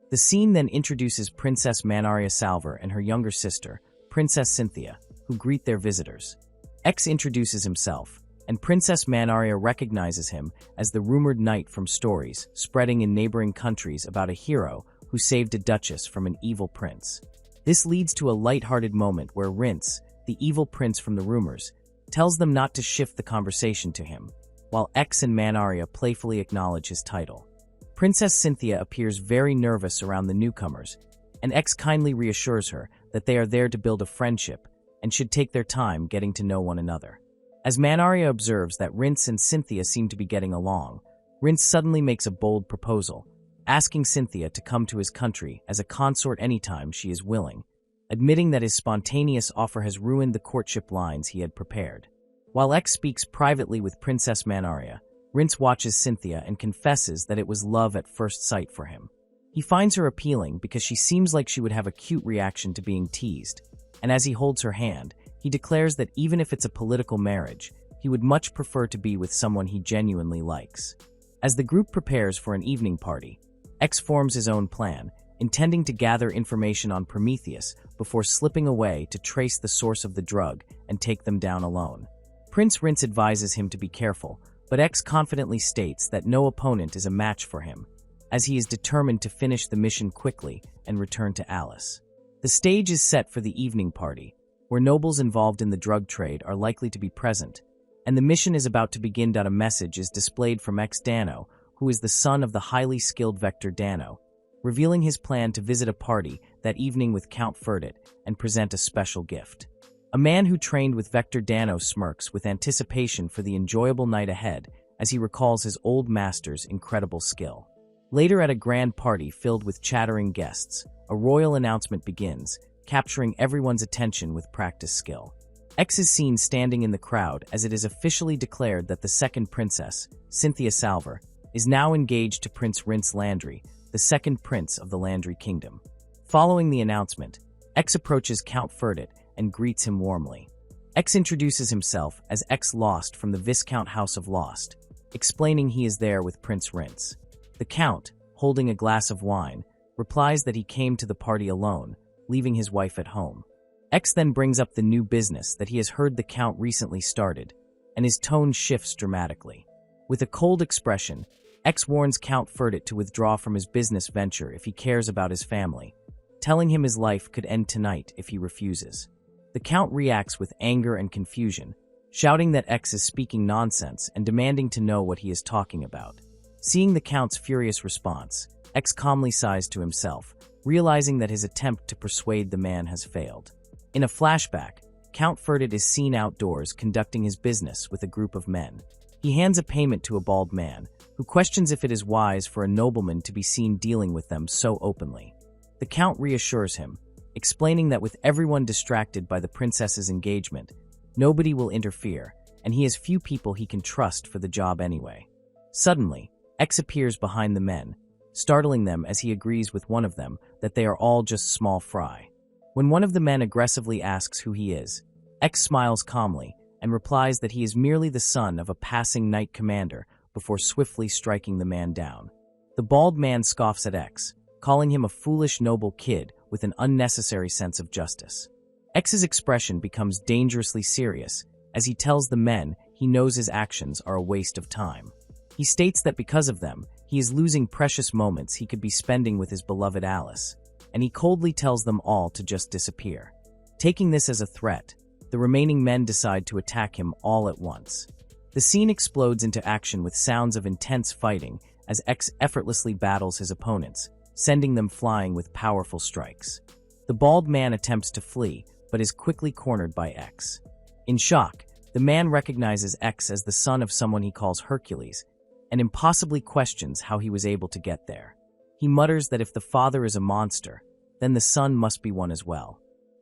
The scene then introduces Princess Manhwa Salver and her younger sister, Princess Cynthia, who greet their visitors. X introduces himself, and Princess Manhwa recognizes him as the rumored knight from stories spreading in neighboring countries about a hero who saved a duchess from an evil prince. This leads to a light-hearted moment where Rince, the evil prince from the rumors, tells them not to shift the conversation to him, while X and Manhwa playfully acknowledge his title. Princess Cynthia appears very nervous around the newcomers, and X kindly reassures her that they are there to build a friendship and should take their time getting to know one another. As Manhwa observes that Rince and Cynthia seem to be getting along, Rince suddenly makes a bold proposal, asking Cynthia to come to his country as a consort anytime she is willing, admitting that his spontaneous offer has ruined the courtship lines he had prepared. While X speaks privately with Princess Manhwa, Rince watches Cynthia and confesses that it was love at first sight for him. He finds her appealing because she seems like she would have a cute reaction to being teased, and as he holds her hand, he declares that even if it's a political marriage, he would much prefer to be with someone he genuinely likes. As the group prepares for an evening party, X forms his own plan, intending to gather information on Prometheus before slipping away to trace the source of the drug and take them down alone. Prince Rince advises him to be careful, but X confidently states that no opponent is a match for him, as he is determined to finish the mission quickly and return to Alice. The stage is set for the evening party, where nobles involved in the drug trade are likely to be present, and the mission is about to begin. A message is displayed from X Dano, who is the son of the highly skilled Vector Dano, revealing his plan to visit a party that evening with Count Ferdit and present a special gift. A man who trained with Vector Dano smirks with anticipation for the enjoyable night ahead as he recalls his old master's incredible skill. Later at a grand party filled with chattering guests, a royal announcement begins, capturing everyone's attention with practiced skill. X is seen standing in the crowd as it is officially declared that the second princess, Cynthia Salver, is now engaged to Prince Rince Landry, the second prince of the Landry Kingdom. Following the announcement, X approaches Count Ferdit and greets him warmly. X introduces himself as X Lost from the Viscount House of Lost, explaining he is there with Prince Rince. The Count, holding a glass of wine, replies that he came to the party alone, leaving his wife at home. X then brings up the new business that he has heard the Count recently started, and his tone shifts dramatically. With a cold expression, X warns Count Ferdit to withdraw from his business venture if he cares about his family, telling him his life could end tonight if he refuses. The Count reacts with anger and confusion, shouting that X is speaking nonsense and demanding to know what he is talking about. Seeing the Count's furious response, X calmly sighs to himself, realizing that his attempt to persuade the man has failed. In a flashback, Count Ferdit is seen outdoors conducting his business with a group of men. He hands a payment to a bald man, who questions if it is wise for a nobleman to be seen dealing with them so openly. The Count reassures him, explaining that with everyone distracted by the princess's engagement, nobody will interfere, and he has few people he can trust for the job anyway. Suddenly, X appears behind the men, startling them as he agrees with one of them that they are all just small fry. When one of the men aggressively asks who he is, X smiles calmly and replies that he is merely the son of a passing knight commander before swiftly striking the man down. The bald man scoffs at X, calling him a foolish noble kid with an unnecessary sense of justice. X's expression becomes dangerously serious as he tells the men he knows his actions are a waste of time. He states that because of them, he is losing precious moments he could be spending with his beloved Alice, and he coldly tells them all to just disappear. Taking this as a threat, the remaining men decide to attack him all at once. The scene explodes into action with sounds of intense fighting as X effortlessly battles his opponents, sending them flying with powerful strikes. The bald man attempts to flee, but is quickly cornered by X. In shock, the man recognizes X as the son of someone he calls Hercules, and impossibly questions how he was able to get there. He mutters that if the father is a monster, then the son must be one as well.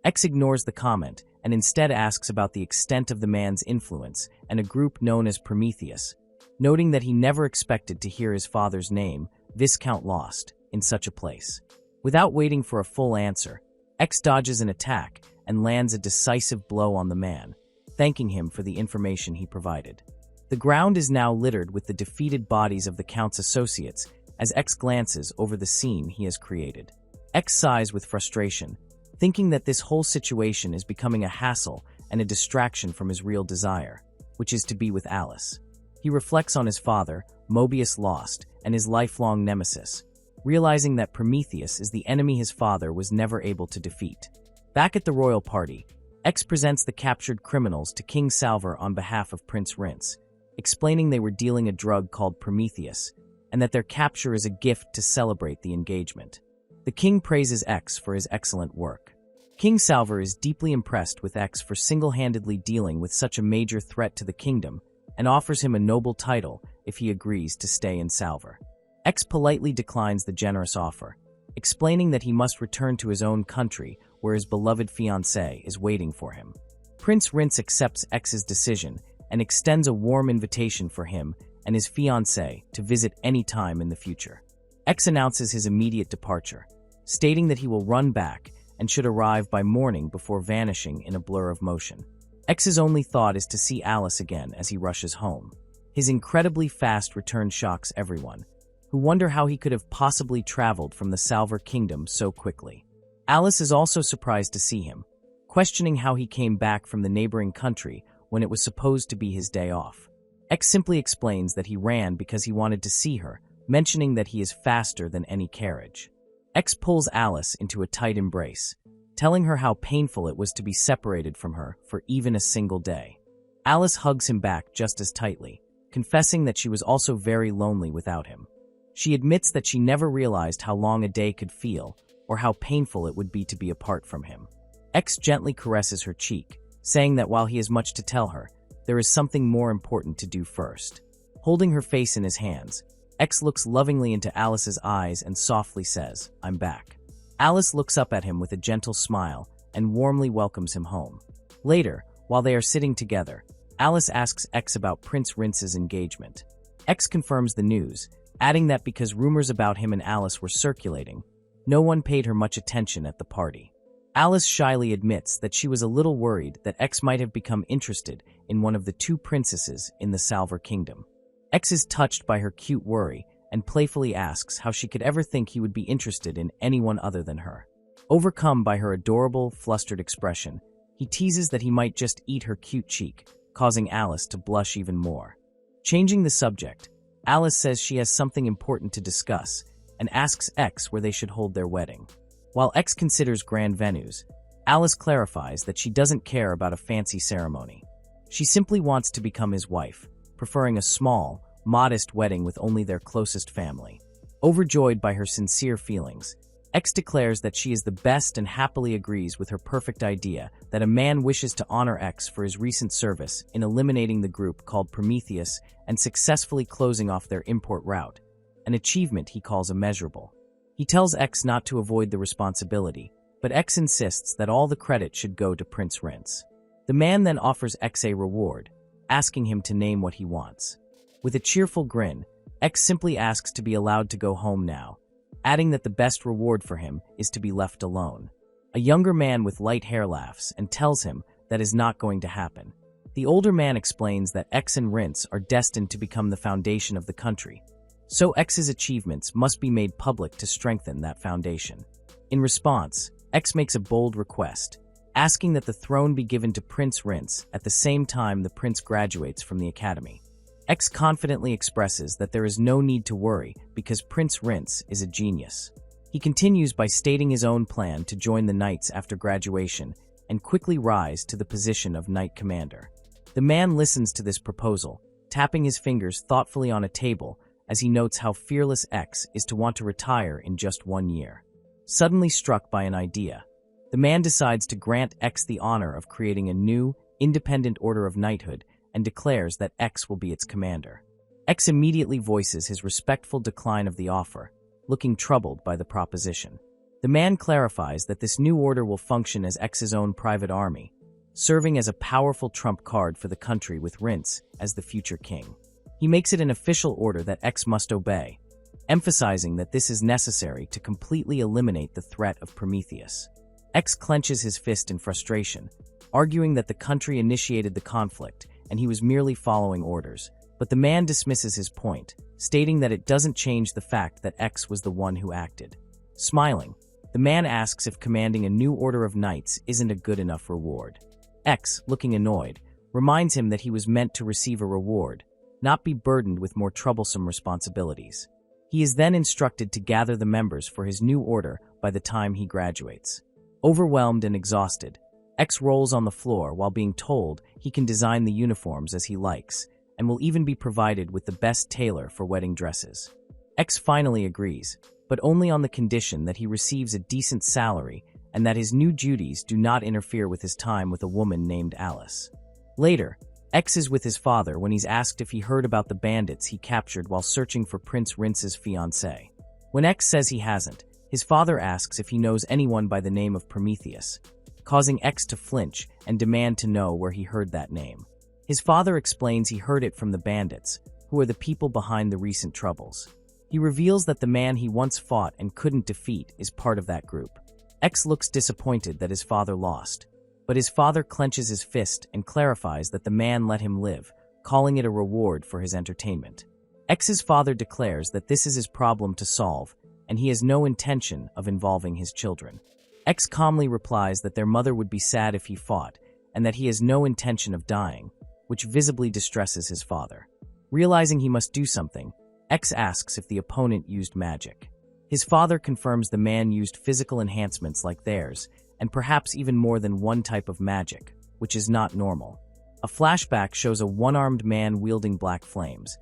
X ignores the comment and instead asks about the extent of the man's influence and a group known as Prometheus, noting that he never expected to hear his father's name, Viscount Lost, in such a place. Without waiting for a full answer, X dodges an attack and lands a decisive blow on the man, thanking him for the information he provided. The ground is now littered with the defeated bodies of the Count's associates as X glances over the scene he has created. X sighs with frustration, thinking that this whole situation is becoming a hassle and a distraction from his real desire, which is to be with Alice. He reflects on his father, Mobius Lost, and his lifelong nemesis, realizing that Prometheus is the enemy his father was never able to defeat. Back at the royal party, X presents the captured criminals to King Salver on behalf of Prince Rince, explaining they were dealing a drug called Prometheus, and that their capture is a gift to celebrate the engagement. The king praises X for his excellent work. King Salver is deeply impressed with X for single-handedly dealing with such a major threat to the kingdom and offers him a noble title if he agrees to stay in Salver. X politely declines the generous offer, explaining that he must return to his own country where his beloved fiancée is waiting for him. Prince Rince accepts X's decision and extends a warm invitation for him and his fiancée to visit any time in the future. X announces his immediate departure, stating that he will run back and should arrive by morning before vanishing in a blur of motion. X's only thought is to see Alice again as he rushes home. His incredibly fast return shocks everyone, who wonder how he could have possibly traveled from the Salver Kingdom so quickly. Alice is also surprised to see him, questioning how he came back from the neighboring country when it was supposed to be his day off. X simply explains that he ran because he wanted to see her, mentioning that he is faster than any carriage. X pulls Alice into a tight embrace, telling her how painful it was to be separated from her for even a single day. Alice hugs him back just as tightly, confessing that she was also very lonely without him. She admits that she never realized how long a day could feel or how painful it would be to be apart from him. X gently caresses her cheek, saying that while he has much to tell her, there is something more important to do first. Holding her face in his hands, X looks lovingly into Alice's eyes and softly says, "I'm back." Alice looks up at him with a gentle smile and warmly welcomes him home. Later, while they are sitting together, Alice asks X about Prince Rince's engagement. X confirms the news, adding that because rumors about him and Alice were circulating, no one paid her much attention at the party. Alice shyly admits that she was a little worried that X might have become interested in one of the two princesses in the Salver Kingdom. X is touched by her cute worry and playfully asks how she could ever think he would be interested in anyone other than her. Overcome by her adorable, flustered expression, he teases that he might just eat her cute cheek, causing Alice to blush even more. Changing the subject, Alice says she has something important to discuss and asks X where they should hold their wedding. While X considers grand venues, Alice clarifies that she doesn't care about a fancy ceremony. She simply wants to become his wife, preferring a small, modest wedding with only their closest family. Overjoyed by her sincere feelings, X declares that she is the best and happily agrees with her perfect idea that a man wishes to honor X for his recent service in eliminating the group called Prometheus and successfully closing off their import route, an achievement he calls immeasurable. He tells X not to avoid the responsibility, but X insists that all the credit should go to Prince Rince. The man then offers X a reward, asking him to name what he wants. With a cheerful grin, X simply asks to be allowed to go home now, adding that the best reward for him is to be left alone. A younger man with light hair laughs and tells him that is not going to happen. The older man explains that X and Rince are destined to become the foundation of the country, so X's achievements must be made public to strengthen that foundation. In response, X makes a bold request, asking that the throne be given to Prince Rince at the same time the prince graduates from the academy. X confidently expresses that there is no need to worry because Prince Rince is a genius. He continues by stating his own plan to join the knights after graduation and quickly rise to the position of Knight Commander. The man listens to this proposal, tapping his fingers thoughtfully on a table as he notes how fearless X is to want to retire in just 1 year. Suddenly struck by an idea, the man decides to grant X the honor of creating a new, independent order of knighthood and declares that X will be its commander. X immediately voices his respectful decline of the offer, looking troubled by the proposition. The man clarifies that this new order will function as X's own private army, serving as a powerful trump card for the country with Rince as the future king. He makes it an official order that X must obey, emphasizing that this is necessary to completely eliminate the threat of Prometheus. X clenches his fist in frustration, arguing that the country initiated the conflict and he was merely following orders, but the man dismisses his point, stating that it doesn't change the fact that X was the one who acted. Smiling, the man asks if commanding a new order of knights isn't a good enough reward. X, looking annoyed, reminds him that he was meant to receive a reward, not be burdened with more troublesome responsibilities. He is then instructed to gather the members for his new order by the time he graduates. Overwhelmed and exhausted, X rolls on the floor while being told he can design the uniforms as he likes, and will even be provided with the best tailor for wedding dresses. X finally agrees, but only on the condition that he receives a decent salary and that his new duties do not interfere with his time with a woman named Alice. Later, X is with his father when he's asked if he heard about the bandits he captured while searching for Prince Rince's fiancée. When X says he hasn't, his father asks if he knows anyone by the name of Prometheus, causing X to flinch and demand to know where he heard that name. His father explains he heard it from the bandits, who are the people behind the recent troubles. He reveals that the man he once fought and couldn't defeat is part of that group. X looks disappointed that his father lost, but his father clenches his fist and clarifies that the man let him live, calling it a reward for his entertainment. X's father declares that this is his problem to solve, and he has no intention of involving his children. X calmly replies that their mother would be sad if he fought, and that he has no intention of dying, which visibly distresses his father. Realizing he must do something, X asks if the opponent used magic. His father confirms the man used physical enhancements like theirs, and perhaps even more than one type of magic, which is not normal. A flashback shows a one-armed man wielding black flames,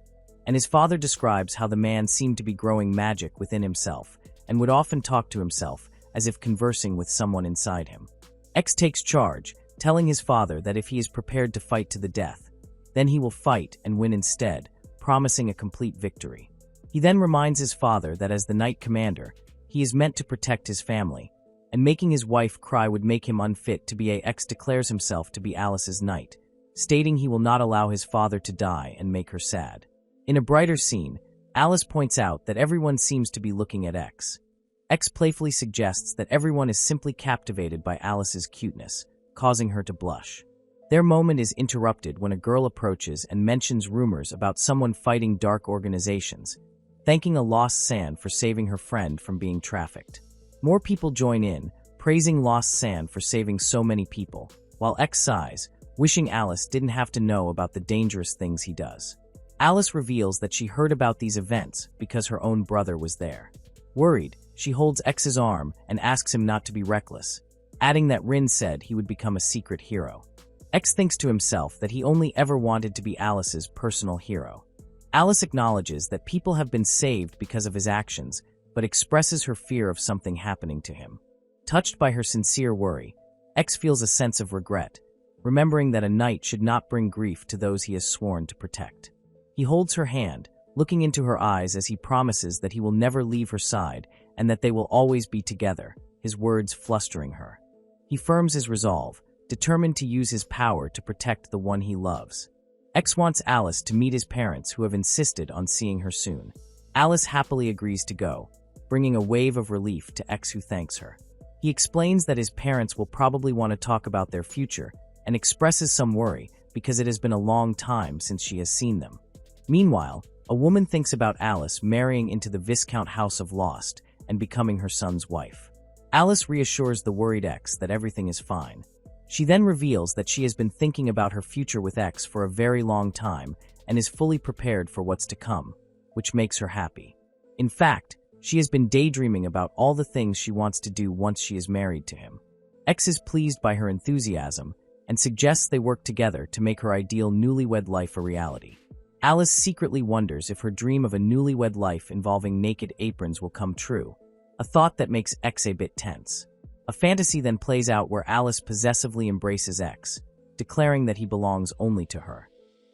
and his father describes how the man seemed to be growing magic within himself, and would often talk to himself, as if conversing with someone inside him. X takes charge, telling his father that if he is prepared to fight to the death, then he will fight and win instead, promising a complete victory. He then reminds his father that as the Knight Commander, he is meant to protect his family, and making his wife cry would make him unfit to be X declares himself to be Alice's knight, stating he will not allow his father to die and make her sad. In a brighter scene, Alice points out that everyone seems to be looking at X. X playfully suggests that everyone is simply captivated by Alice's cuteness, causing her to blush. Their moment is interrupted when a girl approaches and mentions rumors about someone fighting dark organizations, thanking a lost Sand for saving her friend from being trafficked. More people join in, praising Lost Sand for saving so many people, while X sighs, wishing Alice didn't have to know about the dangerous things he does. Alice reveals that she heard about these events because her own brother was there. Worried, she holds X's arm and asks him not to be reckless, adding that Rin said he would become a secret hero. X thinks to himself that he only ever wanted to be Alice's personal hero. Alice acknowledges that people have been saved because of his actions, but expresses her fear of something happening to him. Touched by her sincere worry, X feels a sense of regret, remembering that a knight should not bring grief to those he has sworn to protect. He holds her hand, looking into her eyes as he promises that he will never leave her side and that they will always be together, his words flustering her. He firms his resolve, determined to use his power to protect the one he loves. X wants Alice to meet his parents who have insisted on seeing her soon. Alice happily agrees to go, bringing a wave of relief to X who thanks her. He explains that his parents will probably want to talk about their future and expresses some worry because it has been a long time since she has seen them. Meanwhile, a woman thinks about Alice marrying into the Viscount House of Lost and becoming her son's wife. Alice reassures the worried X that everything is fine. She then reveals that she has been thinking about her future with X for a very long time and is fully prepared for what's to come, which makes her happy. In fact, she has been daydreaming about all the things she wants to do once she is married to him. X is pleased by her enthusiasm and suggests they work together to make her ideal newlywed life a reality. Alice secretly wonders if her dream of a newlywed life involving naked aprons will come true, a thought that makes X a bit tense. A fantasy then plays out where Alice possessively embraces X, declaring that he belongs only to her.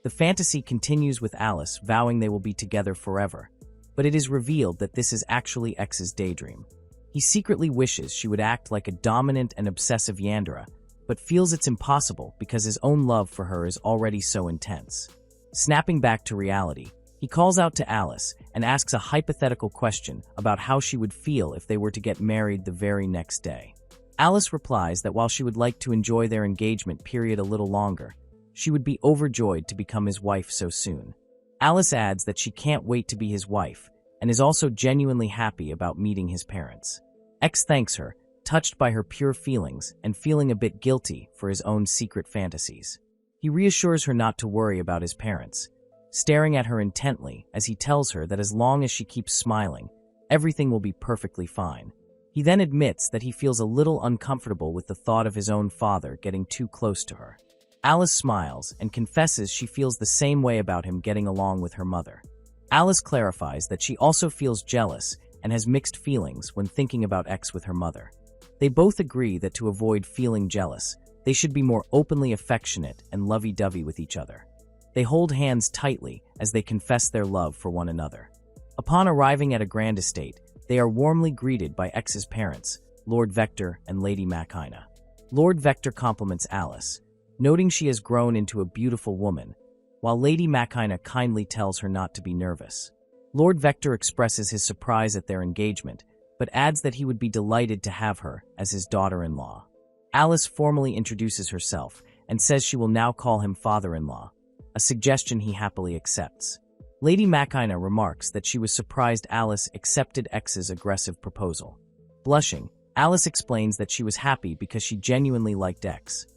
The fantasy continues with Alice vowing they will be together forever, but it is revealed that this is actually X's daydream. He secretly wishes she would act like a dominant and obsessive yandere, but feels it's impossible because his own love for her is already so intense. Snapping back to reality, he calls out to Alice and asks a hypothetical question about how she would feel if they were to get married the very next day. Alice replies that while she would like to enjoy their engagement period a little longer, she would be overjoyed to become his wife so soon. Alice adds that she can't wait to be his wife and is also genuinely happy about meeting his parents. X thanks her, touched by her pure feelings and feeling a bit guilty for his own secret fantasies. He reassures her not to worry about his parents, staring at her intently as he tells her that as long as she keeps smiling, everything will be perfectly fine. He then admits that he feels a little uncomfortable with the thought of his own father getting too close to her. Alice smiles and confesses she feels the same way about him getting along with her mother. Alice clarifies that she also feels jealous and has mixed feelings when thinking about X with her mother. They both agree that to avoid feeling jealous, they should be more openly affectionate and lovey-dovey with each other. They hold hands tightly as they confess their love for one another. Upon arriving at a grand estate, they are warmly greeted by X's parents, Lord Vector and Lady Machina. Lord Vector compliments Alice, noting she has grown into a beautiful woman, while Lady Machina kindly tells her not to be nervous. Lord Vector expresses his surprise at their engagement, but adds that he would be delighted to have her as his daughter-in-law. Alice formally introduces herself and says she will now call him father-in-law, a suggestion he happily accepts. Lady Machina remarks that she was surprised Alice accepted X's aggressive proposal. Blushing, Alice explains that she was happy because she genuinely liked X.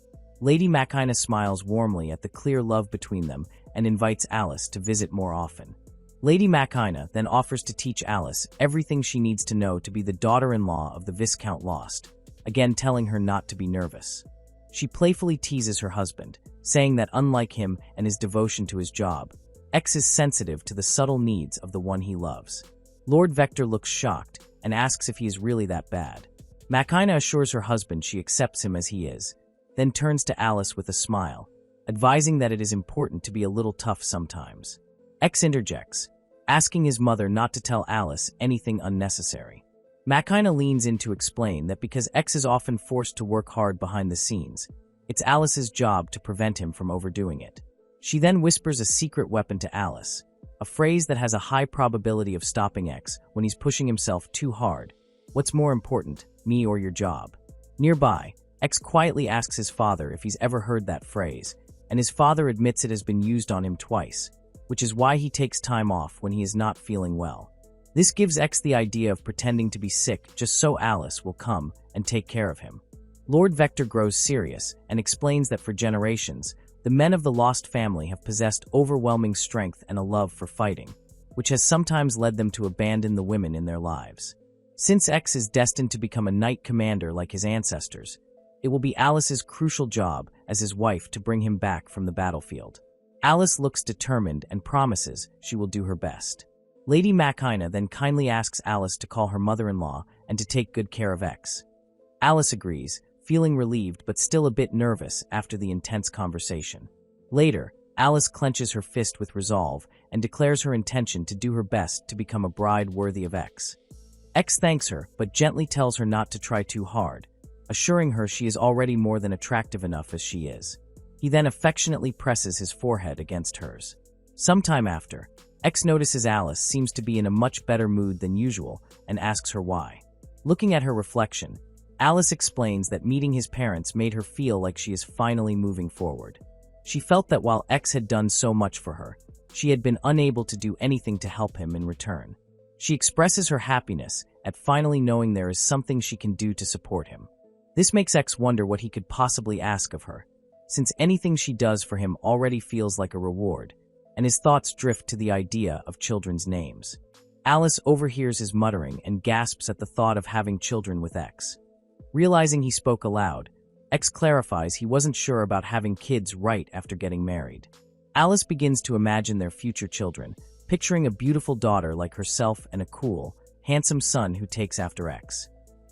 Lady Machina smiles warmly at the clear love between them and invites Alice to visit more often. Lady Machina then offers to teach Alice everything she needs to know to be the daughter-in-law of the Viscount Lost, again telling her not to be nervous. She playfully teases her husband, saying that unlike him and his devotion to his job, X is sensitive to the subtle needs of the one he loves. Lord Vector looks shocked and asks if he is really that bad. Machina assures her husband she accepts him as he is, then turns to Alice with a smile, advising that it is important to be a little tough sometimes. X interjects, asking his mother not to tell Alice anything unnecessary. Machina leans in to explain that because X is often forced to work hard behind the scenes, it's Alice's job to prevent him from overdoing it. She then whispers a secret weapon to Alice, a phrase that has a high probability of stopping X when he's pushing himself too hard. What's more important, me or your job? Nearby, X quietly asks his father if he's ever heard that phrase, and his father admits it has been used on him twice, which is why he takes time off when he is not feeling well. This gives X the idea of pretending to be sick just so Alice will come and take care of him. Lord Vector grows serious and explains that for generations, the men of the Lost family have possessed overwhelming strength and a love for fighting, which has sometimes led them to abandon the women in their lives. Since X is destined to become a knight commander like his ancestors, it will be Alice's crucial job as his wife to bring him back from the battlefield. Alice looks determined and promises she will do her best. Lady Machina then kindly asks Alice to call her mother-in-law and to take good care of X. Alice agrees, feeling relieved but still a bit nervous after the intense conversation. Later, Alice clenches her fist with resolve and declares her intention to do her best to become a bride worthy of X. X thanks her but gently tells her not to try too hard, assuring her she is already more than attractive enough as she is. He then affectionately presses his forehead against hers. Sometime after, X notices Alice seems to be in a much better mood than usual and asks her why. Looking at her reflection, Alice explains that meeting his parents made her feel like she is finally moving forward. She felt that while X had done so much for her, she had been unable to do anything to help him in return. She expresses her happiness at finally knowing there is something she can do to support him. This makes X wonder what he could possibly ask of her, since anything she does for him already feels like a reward, and his thoughts drift to the idea of children's names. Alice overhears his muttering and gasps at the thought of having children with X. Realizing he spoke aloud, X clarifies he wasn't sure about having kids right after getting married. Alice begins to imagine their future children, picturing a beautiful daughter like herself and a cool, handsome son who takes after X.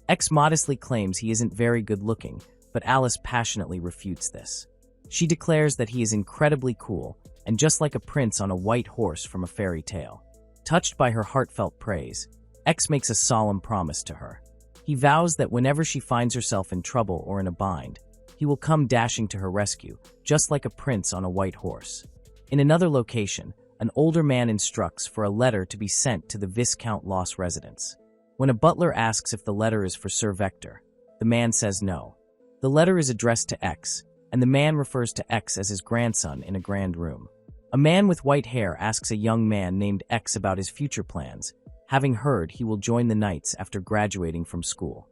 X modestly claims he isn't very good looking, but Alice passionately refutes this. She declares that he is incredibly cool and just like a prince on a white horse from a fairy tale. Touched by her heartfelt praise, X makes a solemn promise to her. He vows that whenever she finds herself in trouble or in a bind, he will come dashing to her rescue, just like a prince on a white horse. In another location, an older man instructs for a letter to be sent to the Viscount Loss residence. When a butler asks if the letter is for Sir Vector, the man says no. The letter is addressed to X, and the man refers to X as his grandson in a grand room. A man with white hair asks a young man named X about his future plans, having heard he will join the Knights after graduating from school.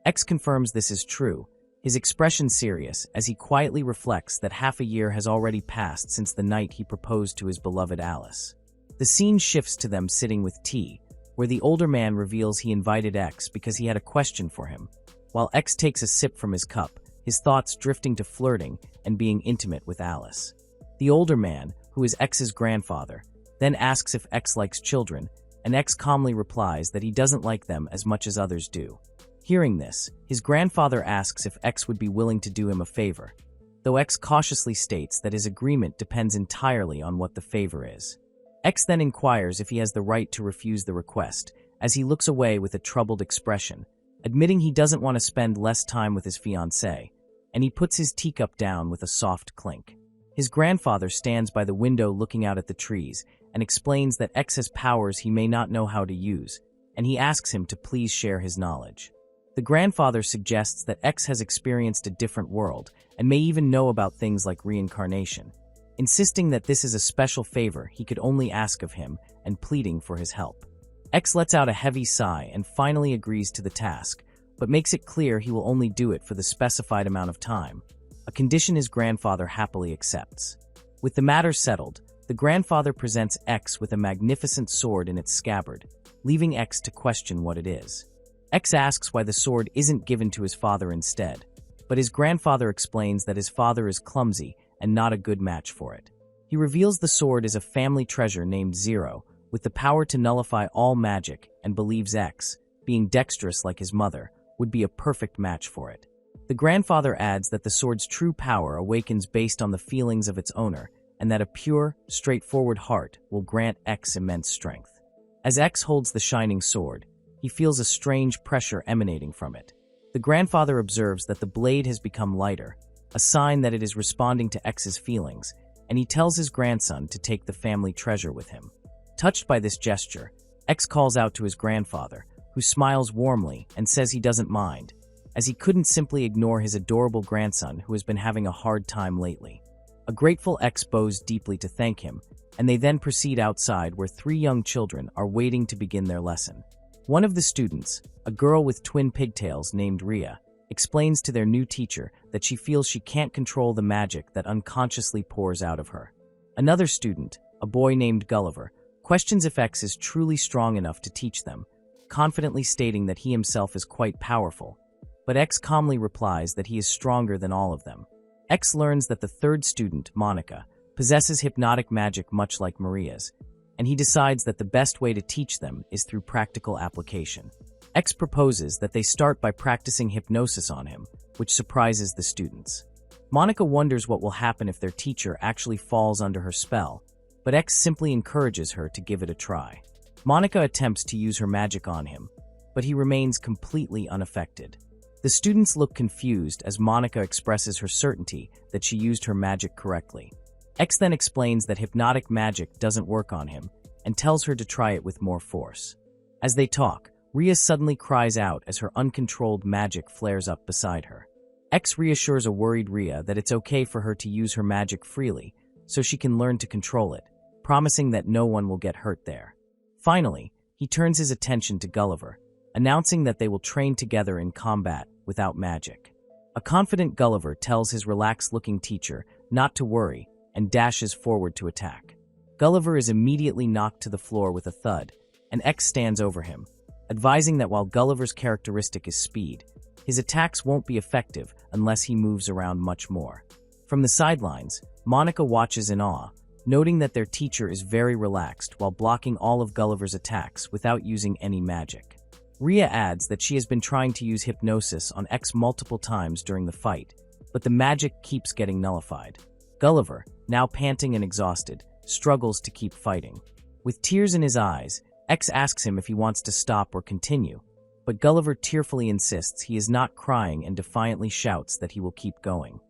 X confirms this is true, his expression serious as he quietly reflects that half a year has already passed since the night he proposed to his beloved Alice. The scene shifts to them sitting with tea, where the older man reveals he invited X because he had a question for him, while X takes a sip from his cup, his thoughts drifting to flirting and being intimate with Alice. The older man, who is X's grandfather, then asks if X likes children, and X calmly replies that he doesn't like them as much as others do. Hearing this, his grandfather asks if X would be willing to do him a favor, though X cautiously states that his agreement depends entirely on what the favor is. X then inquires if he has the right to refuse the request, as he looks away with a troubled expression, admitting he doesn't want to spend less time with his fiancée, and he puts his teacup down with a soft clink. His grandfather stands by the window looking out at the trees and explains that X has powers he may not know how to use, and he asks him to please share his knowledge. The grandfather suggests that X has experienced a different world and may even know about things like reincarnation, insisting that this is a special favor he could only ask of him and pleading for his help. X lets out a heavy sigh and finally agrees to the task, but makes it clear he will only do it for the specified amount of time, a condition his grandfather happily accepts. With the matter settled, the grandfather presents X with a magnificent sword in its scabbard, leaving X to question what it is. X asks why the sword isn't given to his father instead, but his grandfather explains that his father is clumsy and not a good match for it. He reveals the sword is a family treasure named Zero, with the power to nullify all magic, and believes X, being dexterous like his mother, would be a perfect match for it. The grandfather adds that the sword's true power awakens based on the feelings of its owner, and that a pure, straightforward heart will grant X immense strength. As X holds the shining sword, he feels a strange pressure emanating from it. The grandfather observes that the blade has become lighter, a sign that it is responding to X's feelings, and he tells his grandson to take the family treasure with him. Touched by this gesture, X calls out to his grandfather, who smiles warmly and says he doesn't mind, as he couldn't simply ignore his adorable grandson who has been having a hard time lately. A grateful X bows deeply to thank him, and they then proceed outside where 3 young children are waiting to begin their lesson. One of the students, a girl with twin pigtails named Rhea, explains to their new teacher that she feels she can't control the magic that unconsciously pours out of her. Another student, a boy named Gulliver, questions if X is truly strong enough to teach them, confidently stating that he himself is quite powerful, but X calmly replies that he is stronger than all of them. X learns that the third student, Monica, possesses hypnotic magic much like Maria's, and he decides that the best way to teach them is through practical application. X proposes that they start by practicing hypnosis on him, which surprises the students. Monica wonders what will happen if their teacher actually falls under her spell, but X simply encourages her to give it a try. Monica attempts to use her magic on him, but he remains completely unaffected. The students look confused as Monica expresses her certainty that she used her magic correctly. X then explains that hypnotic magic doesn't work on him and tells her to try it with more force. As they talk, Rhea suddenly cries out as her uncontrolled magic flares up beside her. X reassures a worried Rhea that it's okay for her to use her magic freely so she can learn to control it, promising that no one will get hurt there. Finally, he turns his attention to Gulliver, announcing that they will train together in combat without magic. A confident Gulliver tells his relaxed-looking teacher not to worry and dashes forward to attack. Gulliver is immediately knocked to the floor with a thud, and X stands over him, advising that while Gulliver's characteristic is speed, His attacks won't be effective unless he moves around much more. From the sidelines, Monica watches in awe, noting that their teacher is very relaxed while blocking all of Gulliver's attacks without using any magic. Rhea adds that she has been trying to use hypnosis on X multiple times during the fight, but the magic keeps getting nullified. Gulliver, now panting and exhausted, struggles to keep fighting. With tears in his eyes, X asks him if he wants to stop or continue, but Gulliver tearfully insists he is not crying and defiantly shouts that he will keep going.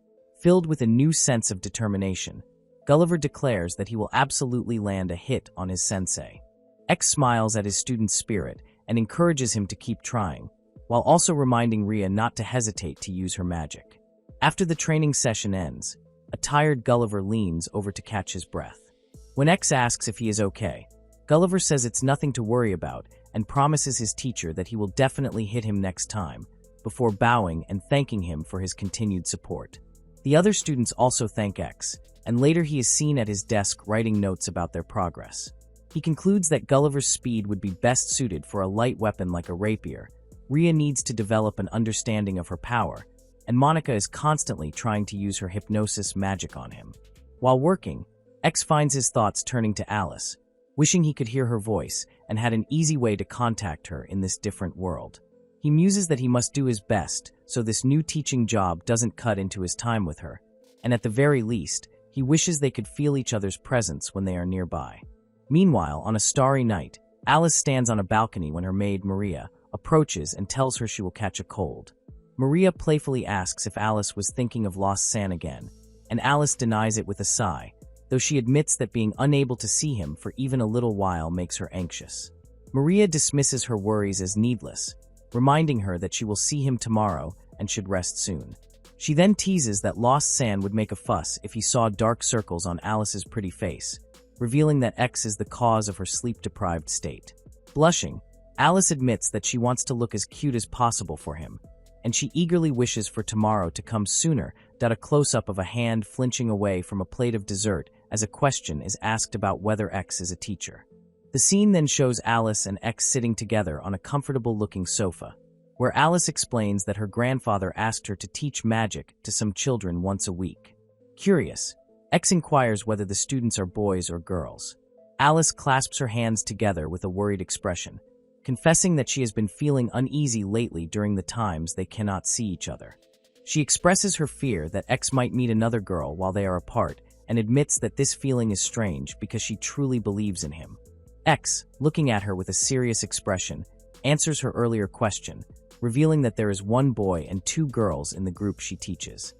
Filled with a new sense of determination, Gulliver declares that he will absolutely land a hit on his sensei. X smiles at his student's spirit and encourages him to keep trying, while also reminding Rhea not to hesitate to use her magic. After the training session ends, a tired Gulliver leans over to catch his breath. When X asks if he is okay, Gulliver says it's nothing to worry about and promises his teacher that he will definitely hit him next time, before bowing and thanking him for his continued support. The other students also thank X, and later he is seen at his desk writing notes about their progress. He concludes that Gulliver's speed would be best suited for a light weapon like a rapier. Rhea needs to develop an understanding of her power, and Monica is constantly trying to use her hypnosis magic on him. While working, X finds his thoughts turning to Alice, wishing he could hear her voice and had an easy way to contact her in this different world. He muses that he must do his best so this new teaching job doesn't cut into his time with her, and at the very least, he wishes they could feel each other's presence when they are nearby. Meanwhile, on a starry night, Alice stands on a balcony when her maid, Maria, approaches and tells her she will catch a cold. Maria playfully asks if Alice was thinking of lost San again, and Alice denies it with a sigh, though she admits that being unable to see him for even a little while makes her anxious. Maria dismisses her worries as needless, reminding her that she will see him tomorrow and should rest soon. She then teases that lost San would make a fuss if he saw dark circles on Alice's pretty face, revealing that X is the cause of her sleep-deprived state. Blushing, Alice admits that she wants to look as cute as possible for him, and she eagerly wishes for tomorrow to come sooner. A close-up of a hand flinching away from a plate of dessert as a question is asked about whether X is a teacher. The scene then shows Alice and X sitting together on a comfortable-looking sofa, where Alice explains that her grandfather asked her to teach magic to some children once a week. Curious, X inquires whether the students are boys or girls. Alice clasps her hands together with a worried expression, confessing that she has been feeling uneasy lately during the times they cannot see each other. She expresses her fear that X might meet another girl while they are apart and admits that this feeling is strange because she truly believes in him. X, looking at her with a serious expression, answers her earlier question, revealing that there is one boy and two girls in the group she teaches.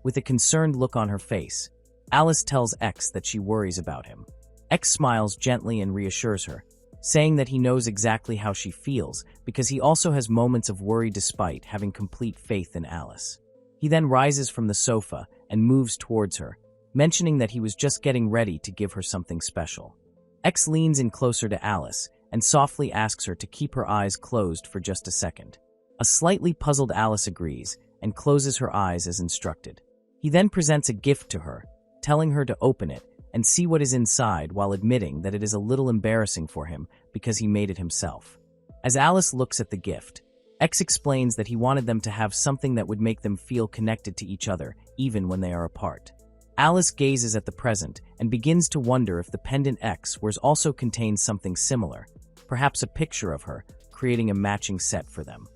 With a concerned look on her face, Alice tells X that she worries about him. X smiles gently and reassures her, saying that he knows exactly how she feels because he also has moments of worry despite having complete faith in Alice. He then rises from the sofa and moves towards her, mentioning that he was just getting ready to give her something special. X leans in closer to Alice and softly asks her to keep her eyes closed for just a second. A slightly puzzled Alice agrees and closes her eyes as instructed. He then presents a gift to her, telling her to open it and see what is inside while admitting that it is a little embarrassing for him because he made it himself. As Alice looks at the gift, X explains that he wanted them to have something that would make them feel connected to each other, even when they are apart. Alice gazes at the present and begins to wonder if the pendant X also contains something similar, perhaps a picture of her, creating a matching set for them.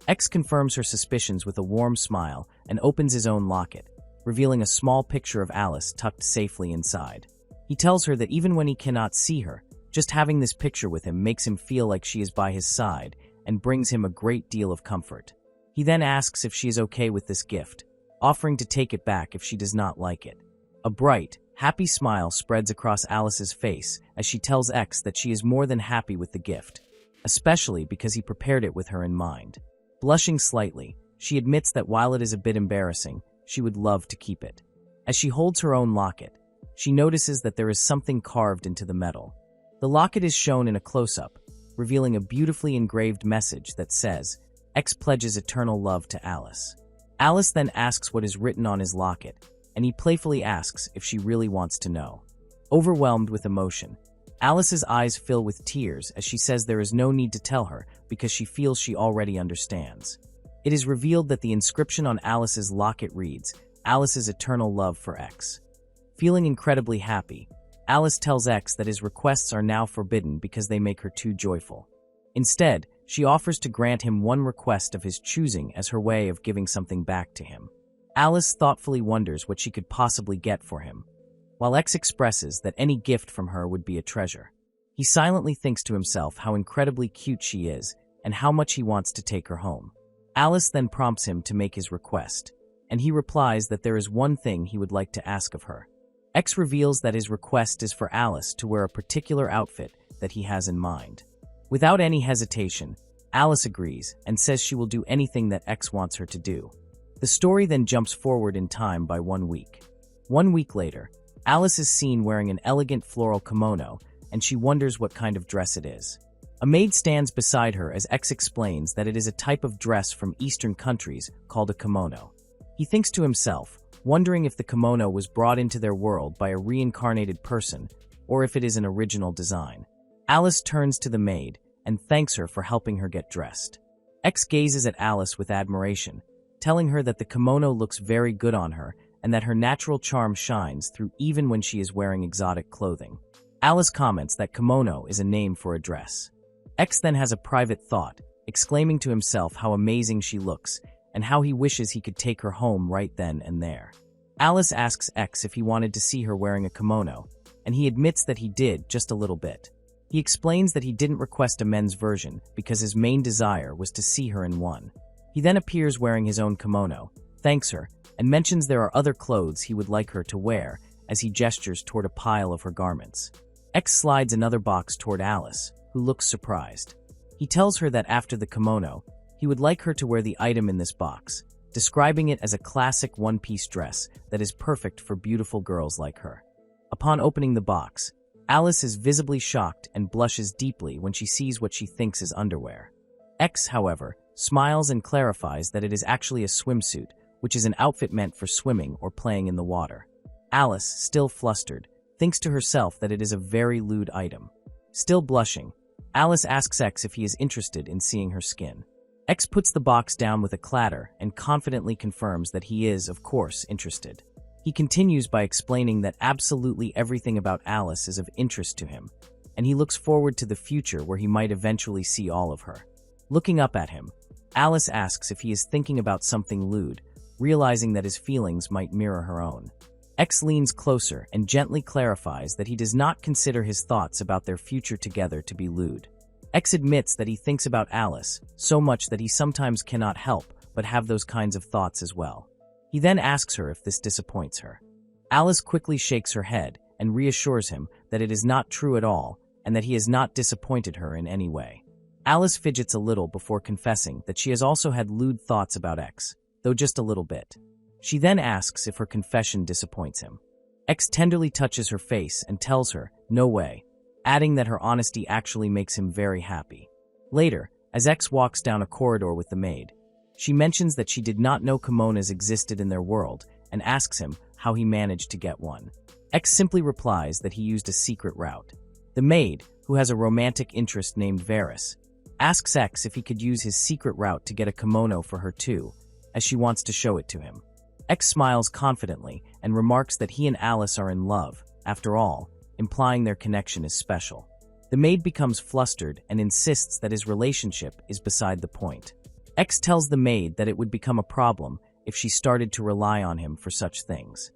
X confirms her suspicions with a warm smile and opens his own locket, revealing a small picture of Alice tucked safely inside. He tells her that even when he cannot see her, just having this picture with him makes him feel like she is by his side and brings him a great deal of comfort. He then asks if she is okay with this gift, offering to take it back if she does not like it. A bright, happy smile spreads across Alice's face as she tells X that she is more than happy with the gift, especially because he prepared it with her in mind. Blushing slightly, she admits that while it is a bit embarrassing, she would love to keep it. As she holds her own locket, she notices that there is something carved into the metal. The locket is shown in a close-up, revealing a beautifully engraved message that says, X pledges eternal love to Alice. Alice then asks what is written on his locket, and he playfully asks if she really wants to know. Overwhelmed with emotion, Alice's eyes fill with tears as she says there is no need to tell her because she feels she already understands. It is revealed that the inscription on Alice's locket reads, Alice's eternal love for X. Feeling incredibly happy, Alice tells X that his requests are now forbidden because they make her too joyful. Instead, she offers to grant him one request of his choosing as her way of giving something back to him. Alice thoughtfully wonders what she could possibly get for him, while X expresses that any gift from her would be a treasure. He silently thinks to himself how incredibly cute she is and how much he wants to take her home. Alice then prompts him to make his request, and he replies that there is one thing he would like to ask of her. X reveals that his request is for Alice to wear a particular outfit that he has in mind. Without any hesitation, Alice agrees and says she will do anything that X wants her to do. The story then jumps forward in time by 1 week. 1 week later, Alice is seen wearing an elegant floral kimono, and she wonders what kind of dress it is. A maid stands beside her as X explains that it is a type of dress from Eastern countries called a kimono. He thinks to himself, wondering if the kimono was brought into their world by a reincarnated person or if it is an original design. Alice turns to the maid and thanks her for helping her get dressed. X gazes at Alice with admiration, telling her that the kimono looks very good on her and that her natural charm shines through even when she is wearing exotic clothing. Alice comments that kimono is a name for a dress. X then has a private thought, exclaiming to himself how amazing she looks and how he wishes he could take her home right then and there. Alice asks X if he wanted to see her wearing a kimono, and he admits that he did just a little bit. He explains that he didn't request a men's version because his main desire was to see her in one. He then appears wearing his own kimono, thanks her, and mentions there are other clothes he would like her to wear as he gestures toward a pile of her garments. X slides another box toward Alice, who looks surprised. He tells her that after the kimono, he would like her to wear the item in this box, describing it as a classic one-piece dress that is perfect for beautiful girls like her. Upon opening the box, Alice is visibly shocked and blushes deeply when she sees what she thinks is underwear. X, however, smiles and clarifies that it is actually a swimsuit, which is an outfit meant for swimming or playing in the water. Alice, still flustered, thinks to herself that it is a very lewd item. Still blushing, Alice asks X if he is interested in seeing her skin. X puts the box down with a clatter and confidently confirms that he is, of course, interested. He continues by explaining that absolutely everything about Alice is of interest to him, and he looks forward to the future where he might eventually see all of her. Looking up at him, Alice asks if he is thinking about something lewd, realizing that his feelings might mirror her own. X leans closer and gently clarifies that he does not consider his thoughts about their future together to be lewd. X admits that he thinks about Alice so much that he sometimes cannot help but have those kinds of thoughts as well. He then asks her if this disappoints her. Alice quickly shakes her head and reassures him that it is not true at all and that he has not disappointed her in any way. Alice fidgets a little before confessing that she has also had lewd thoughts about X, though just a little bit. She then asks if her confession disappoints him. X tenderly touches her face and tells her, no way, adding that her honesty actually makes him very happy. Later, as X walks down a corridor with the maid, she mentions that she did not know kimonos existed in their world and asks him how he managed to get one. X simply replies that he used a secret route. The maid, who has a romantic interest named Varys, asks X if he could use his secret route to get a kimono for her too, as she wants to show it to him. X smiles confidently and remarks that he and Alice are in love, after all, implying their connection is special. The maid becomes flustered and insists that his relationship is beside the point. X tells the maid that it would become a problem if she started to rely on him for such things.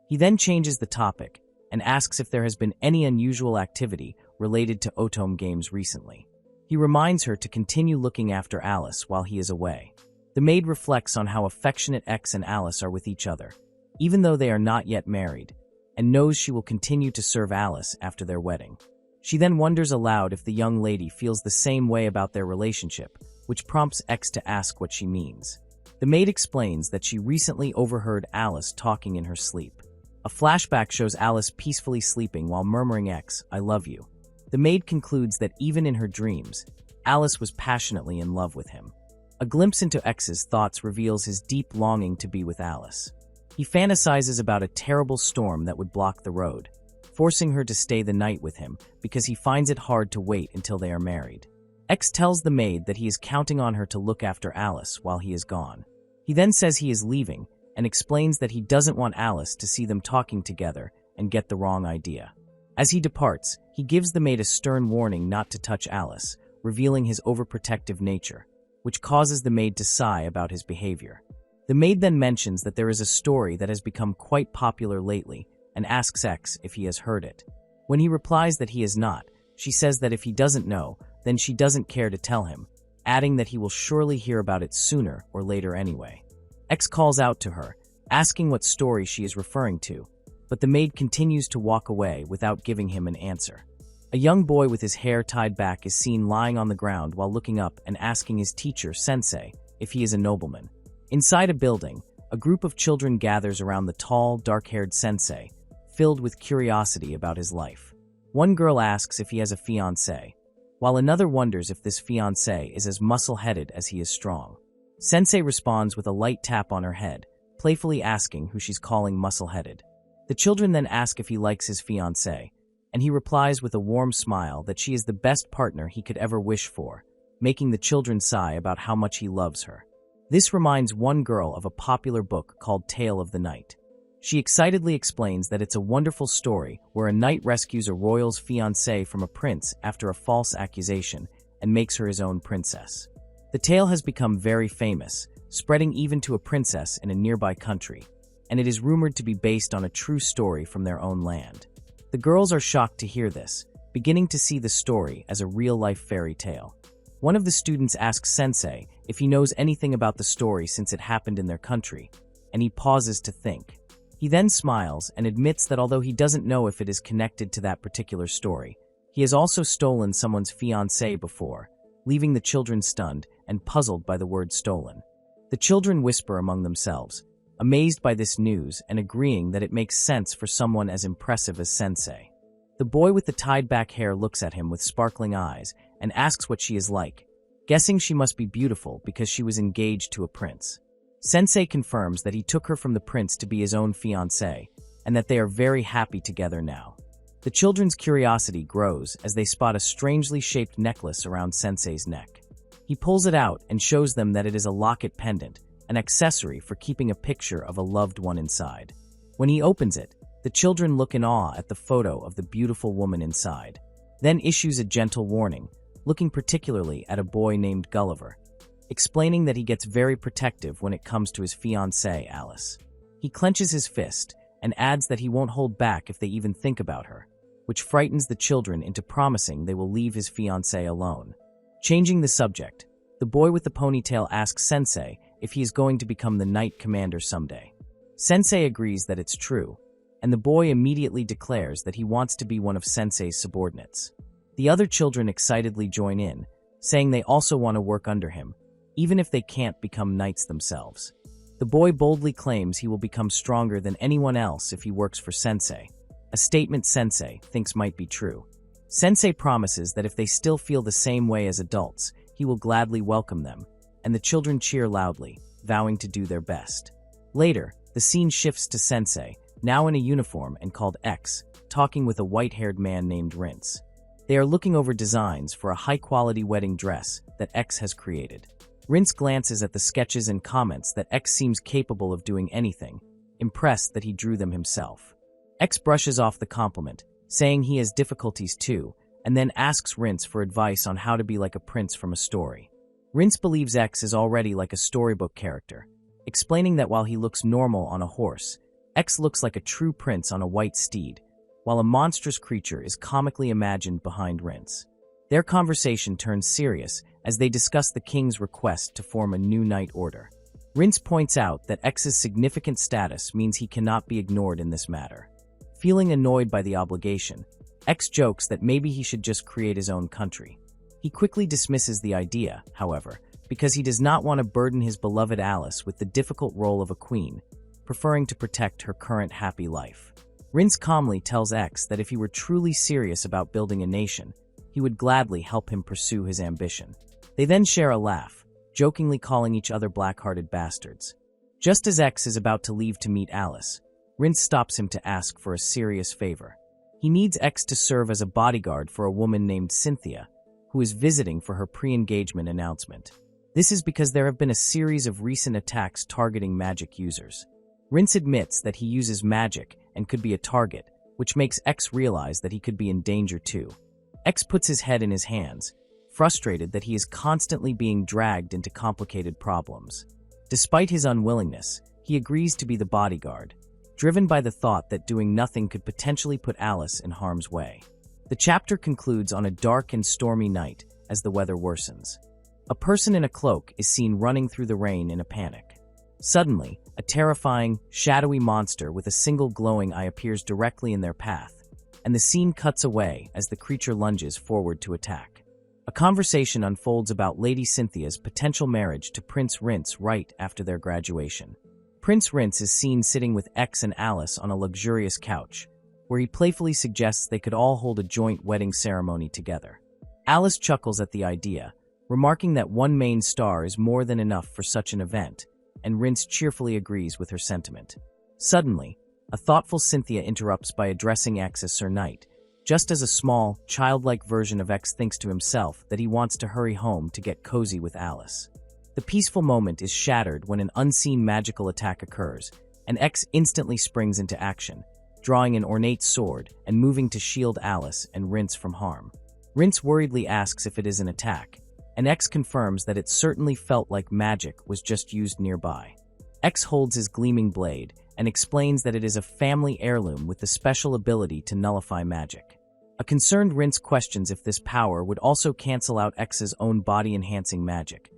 He then changes the topic and asks if there has been any unusual activity related to Otome games recently. He reminds her to continue looking after Alice while he is away. The maid reflects on how affectionate X and Alice are with each other, even though they are not yet married, and knows she will continue to serve Alice after their wedding. She then wonders aloud if the young lady feels the same way about their relationship, which prompts X to ask what she means. The maid explains that she recently overheard Alice talking in her sleep. A flashback shows Alice peacefully sleeping while murmuring X, I love you. The maid concludes that even in her dreams, Alice was passionately in love with him. A glimpse into X's thoughts reveals his deep longing to be with Alice. He fantasizes about a terrible storm that would block the road, forcing her to stay the night with him because he finds it hard to wait until they are married. X tells the maid that he is counting on her to look after Alice while he is gone. He then says he is leaving and explains that he doesn't want Alice to see them talking together and get the wrong idea. As he departs, he gives the maid a stern warning not to touch Alice, revealing his overprotective nature, which causes the maid to sigh about his behavior. The maid then mentions that there is a story that has become quite popular lately and asks X if he has heard it. When he replies that he has not, she says that if he doesn't know, then she doesn't care to tell him, adding that he will surely hear about it sooner or later anyway. X calls out to her, asking what story she is referring to, but the maid continues to walk away without giving him an answer. A young boy with his hair tied back is seen lying on the ground while looking up and asking his teacher, Sensei, if he is a nobleman. Inside a building, a group of children gathers around the tall, dark-haired Sensei, filled with curiosity about his life. One girl asks if he has a fiancé, while another wonders if this fiancé is as muscle-headed as he is strong. Sensei responds with a light tap on her head, playfully asking who she's calling muscle-headed. The children then ask if he likes his fiancé, and he replies with a warm smile that she is the best partner he could ever wish for, making the children sigh about how much he loves her. This reminds one girl of a popular book called Tale of the Night. She excitedly explains that it's a wonderful story where a knight rescues a royal's fiancé from a prince after a false accusation and makes her his own princess. The tale has become very famous, spreading even to a princess in a nearby country, and it is rumored to be based on a true story from their own land. The girls are shocked to hear this, beginning to see the story as a real-life fairy tale. One of the students asks Sensei if he knows anything about the story since it happened in their country, and he pauses to think. He then smiles and admits that although he doesn't know if it is connected to that particular story, he has also stolen someone's fiancé before, leaving the children stunned and puzzled by the word stolen. The children whisper among themselves, amazed by this news and agreeing that it makes sense for someone as impressive as Sensei. The boy with the tied-back hair looks at him with sparkling eyes and asks what she is like, guessing she must be beautiful because she was engaged to a prince. Sensei confirms that he took her from the prince to be his own fiancé and that they are very happy together now. The children's curiosity grows as they spot a strangely shaped necklace around Sensei's neck. He pulls it out and shows them that it is a locket pendant, an accessory for keeping a picture of a loved one inside. When he opens it, the children look in awe at the photo of the beautiful woman inside, then issues a gentle warning, looking particularly at a boy named Gulliver, explaining that he gets very protective when it comes to his fiancée, Alice. He clenches his fist and adds that he won't hold back if they even think about her, which frightens the children into promising they will leave his fiancée alone. Changing the subject, the boy with the ponytail asks Sensei if he is going to become the knight commander someday. Sensei agrees that it's true, and the boy immediately declares that he wants to be one of Sensei's subordinates. The other children excitedly join in, saying they also want to work under him, even if they can't become knights themselves. The boy boldly claims he will become stronger than anyone else if he works for Sensei, a statement Sensei thinks might be true. Sensei promises that if they still feel the same way as adults, he will gladly welcome them, and the children cheer loudly, vowing to do their best. Later, the scene shifts to Sensei, now in a uniform and called X, talking with a white-haired man named Rince. They are looking over designs for a high-quality wedding dress that X has created. Rince glances at the sketches and comments that X seems capable of doing anything, impressed that he drew them himself. X brushes off the compliment, saying he has difficulties too, and then asks Rince for advice on how to be like a prince from a story. Rince believes X is already like a storybook character, explaining that while he looks normal on a horse, X looks like a true prince on a white steed, while a monstrous creature is comically imagined behind Rince. Their conversation turns serious as they discuss the king's request to form a new knight order. Rince points out that X's significant status means he cannot be ignored in this matter. Feeling annoyed by the obligation, X jokes that maybe he should just create his own country. He quickly dismisses the idea, however, because he does not want to burden his beloved Alice with the difficult role of a queen, preferring to protect her current happy life. Rince calmly tells X that if he were truly serious about building a nation, he would gladly help him pursue his ambition. They then share a laugh, jokingly calling each other black-hearted bastards. Just as X is about to leave to meet Alice, Rince stops him to ask for a serious favor. He needs X to serve as a bodyguard for a woman named Cynthia, who who is visiting for her pre-engagement announcement. This is because there have been a series of recent attacks targeting magic users. Rince admits that he uses magic and could be a target, which makes X realize that he could be in danger too. X puts his head in his hands, frustrated that he is constantly being dragged into complicated problems. Despite his unwillingness, he agrees to be the bodyguard, driven by the thought that doing nothing could potentially put Alice in harm's way. The chapter concludes on a dark and stormy night as the weather worsens. A person in a cloak is seen running through the rain in a panic. Suddenly, a terrifying, shadowy monster with a single glowing eye appears directly in their path, and the scene cuts away as the creature lunges forward to attack. A conversation unfolds about Lady Cynthia's potential marriage to Prince Rince right after their graduation. Prince Rince is seen sitting with X and Alice on a luxurious couch, where he playfully suggests they could all hold a joint wedding ceremony together. Alice chuckles at the idea, remarking that one main star is more than enough for such an event, and Rince cheerfully agrees with her sentiment. Suddenly, a thoughtful Cynthia interrupts by addressing X as Sir Knight, just as a small, childlike version of X thinks to himself that he wants to hurry home to get cozy with Alice. The peaceful moment is shattered when an unseen magical attack occurs, and X instantly springs into action, drawing an ornate sword and moving to shield Alice and Rince from harm. Rince worriedly asks if it is an attack, and X confirms that it certainly felt like magic was just used nearby. X holds his gleaming blade and explains that it is a family heirloom with the special ability to nullify magic. A concerned Rince questions if this power would also cancel out X's own body-enhancing magic,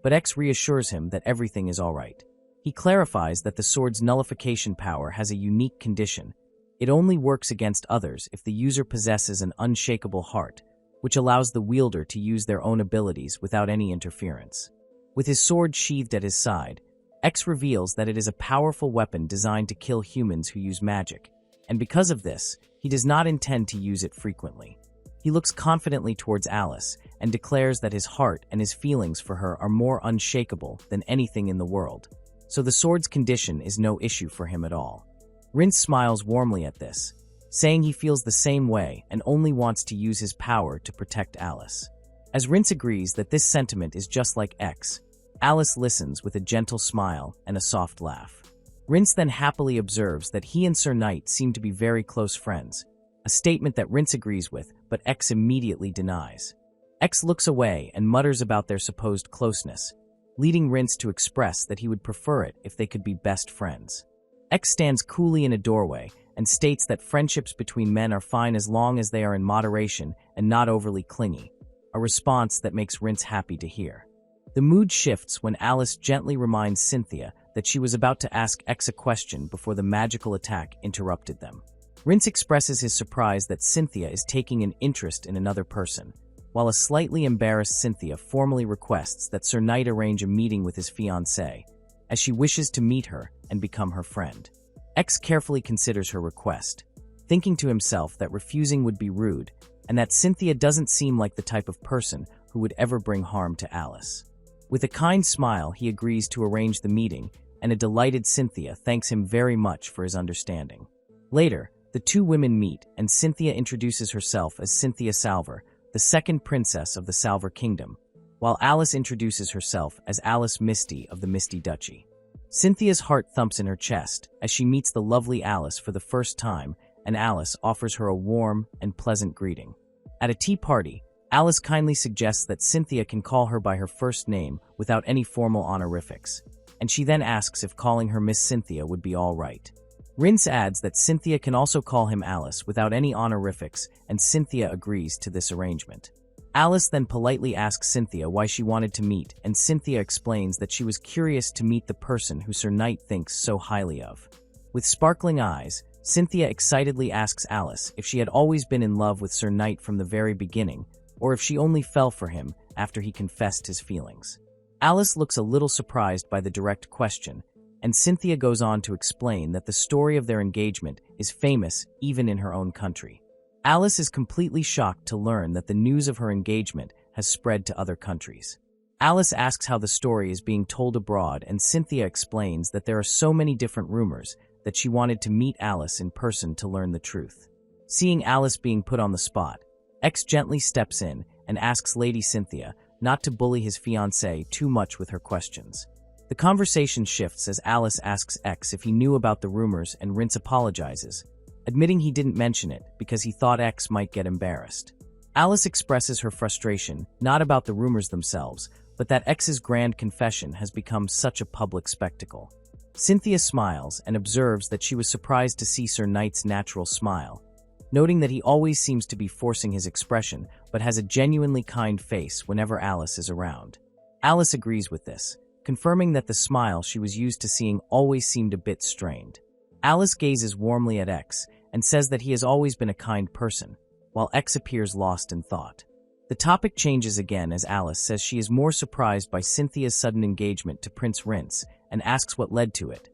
but X reassures him that everything is alright. He clarifies that the sword's nullification power has a unique condition. It only works against others if the user possesses an unshakable heart, which allows the wielder to use their own abilities without any interference. With his sword sheathed at his side, X reveals that it is a powerful weapon designed to kill humans who use magic, and because of this, he does not intend to use it frequently. He looks confidently towards Alice and declares that his heart and his feelings for her are more unshakable than anything in the world, so the sword's condition is no issue for him at all. Rince smiles warmly at this, saying he feels the same way and only wants to use his power to protect Alice. As Rince agrees that this sentiment is just like X, Alice listens with a gentle smile and a soft laugh. Rince then happily observes that he and Sir Knight seem to be very close friends, a statement that Rince agrees with, but X immediately denies. X looks away and mutters about their supposed closeness, leading Rince to express that he would prefer it if they could be best friends. X stands coolly in a doorway and states that friendships between men are fine as long as they are in moderation and not overly clingy, a response that makes Rince happy to hear. The mood shifts when Alice gently reminds Cynthia that she was about to ask X a question before the magical attack interrupted them. Rince expresses his surprise that Cynthia is taking an interest in another person, while a slightly embarrassed Cynthia formally requests that Sir Knight arrange a meeting with his fiancée, as she wishes to meet her and become her friend. X carefully considers her request, thinking to himself that refusing would be rude, and that Cynthia doesn't seem like the type of person who would ever bring harm to Alice. With a kind smile, he agrees to arrange the meeting, and a delighted Cynthia thanks him very much for his understanding. Later, the two women meet, and Cynthia introduces herself as Cynthia Salver, the second princess of the Salver Kingdom, while Alice introduces herself as Alice Misty of the Misty Duchy. Cynthia's heart thumps in her chest as she meets the lovely Alice for the first time, and Alice offers her a warm and pleasant greeting. At a tea party, Alice kindly suggests that Cynthia can call her by her first name without any formal honorifics, and she then asks if calling her Miss Cynthia would be all right. Rince adds that Cynthia can also call him Alice without any honorifics, and Cynthia agrees to this arrangement. Alice then politely asks Cynthia why she wanted to meet, and Cynthia explains that she was curious to meet the person who Sir Knight thinks so highly of. With sparkling eyes, Cynthia excitedly asks Alice if she had always been in love with Sir Knight from the very beginning, or if she only fell for him after he confessed his feelings. Alice looks a little surprised by the direct question, and Cynthia goes on to explain that the story of their engagement is famous even in her own country. Alice is completely shocked to learn that the news of her engagement has spread to other countries. Alice asks how the story is being told abroad, and Cynthia explains that there are so many different rumors that she wanted to meet Alice in person to learn the truth. Seeing Alice being put on the spot, X gently steps in and asks Lady Cynthia not to bully his fiancée too much with her questions. The conversation shifts as Alice asks X if he knew about the rumors and Rince apologizes, admitting he didn't mention it because he thought X might get embarrassed. Alice expresses her frustration not about the rumors themselves, but that X's grand confession has become such a public spectacle. Cynthia smiles and observes that she was surprised to see Sir Knight's natural smile, noting that he always seems to be forcing his expression but has a genuinely kind face whenever Alice is around. Alice agrees with this, confirming that the smile she was used to seeing always seemed a bit strained. Alice gazes warmly at X and says that he has always been a kind person, while X appears lost in thought. The topic changes again as Alice says she is more surprised by Cynthia's sudden engagement to Prince Rince and asks what led to it,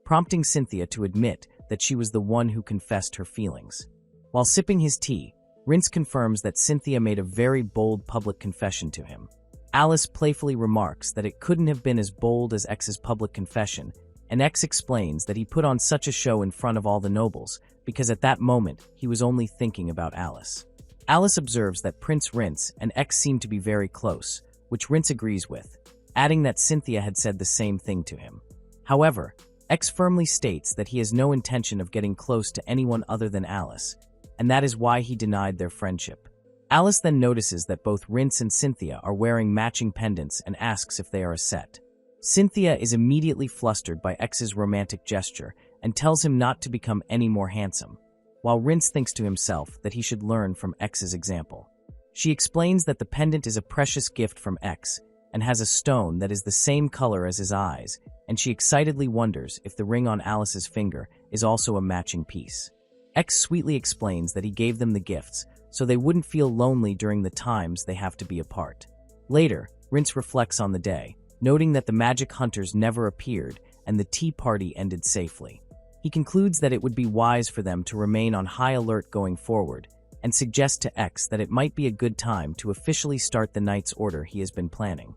prompting Cynthia to admit that she was the one who confessed her feelings. While sipping his tea, Rince confirms that Cynthia made a very bold public confession to him. Alice playfully remarks that it couldn't have been as bold as X's public confession, and X explains that he put on such a show in front of all the nobles because at that moment he was only thinking about Alice. Alice observes that Prince Rince and X seem to be very close, which Rince agrees with, adding that Cynthia had said the same thing to him. However, X firmly states that he has no intention of getting close to anyone other than Alice, and that is why he denied their friendship. Alice then notices that both Rince and Cynthia are wearing matching pendants and asks if they are a set. Cynthia is immediately flustered by X's romantic gesture and tells him not to become any more handsome, while Rince thinks to himself that he should learn from X's example. She explains that the pendant is a precious gift from X and has a stone that is the same color as his eyes, and she excitedly wonders if the ring on Alice's finger is also a matching piece. X sweetly explains that he gave them the gifts so they wouldn't feel lonely during the times they have to be apart. Later, Rince reflects on the day, noting that the magic hunters never appeared and the tea party ended safely. He concludes that it would be wise for them to remain on high alert going forward, and suggests to X that it might be a good time to officially start the Knight's Order he has been planning.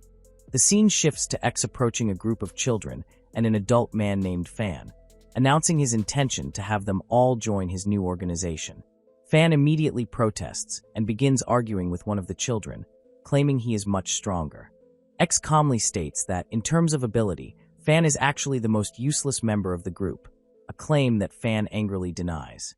The scene shifts to X approaching a group of children and an adult man named Fan, announcing his intention to have them all join his new organization. Fan immediately protests and begins arguing with one of the children, claiming he is much stronger. X calmly states that, in terms of ability, Fan is actually the most useless member of the group, a claim that Fan angrily denies.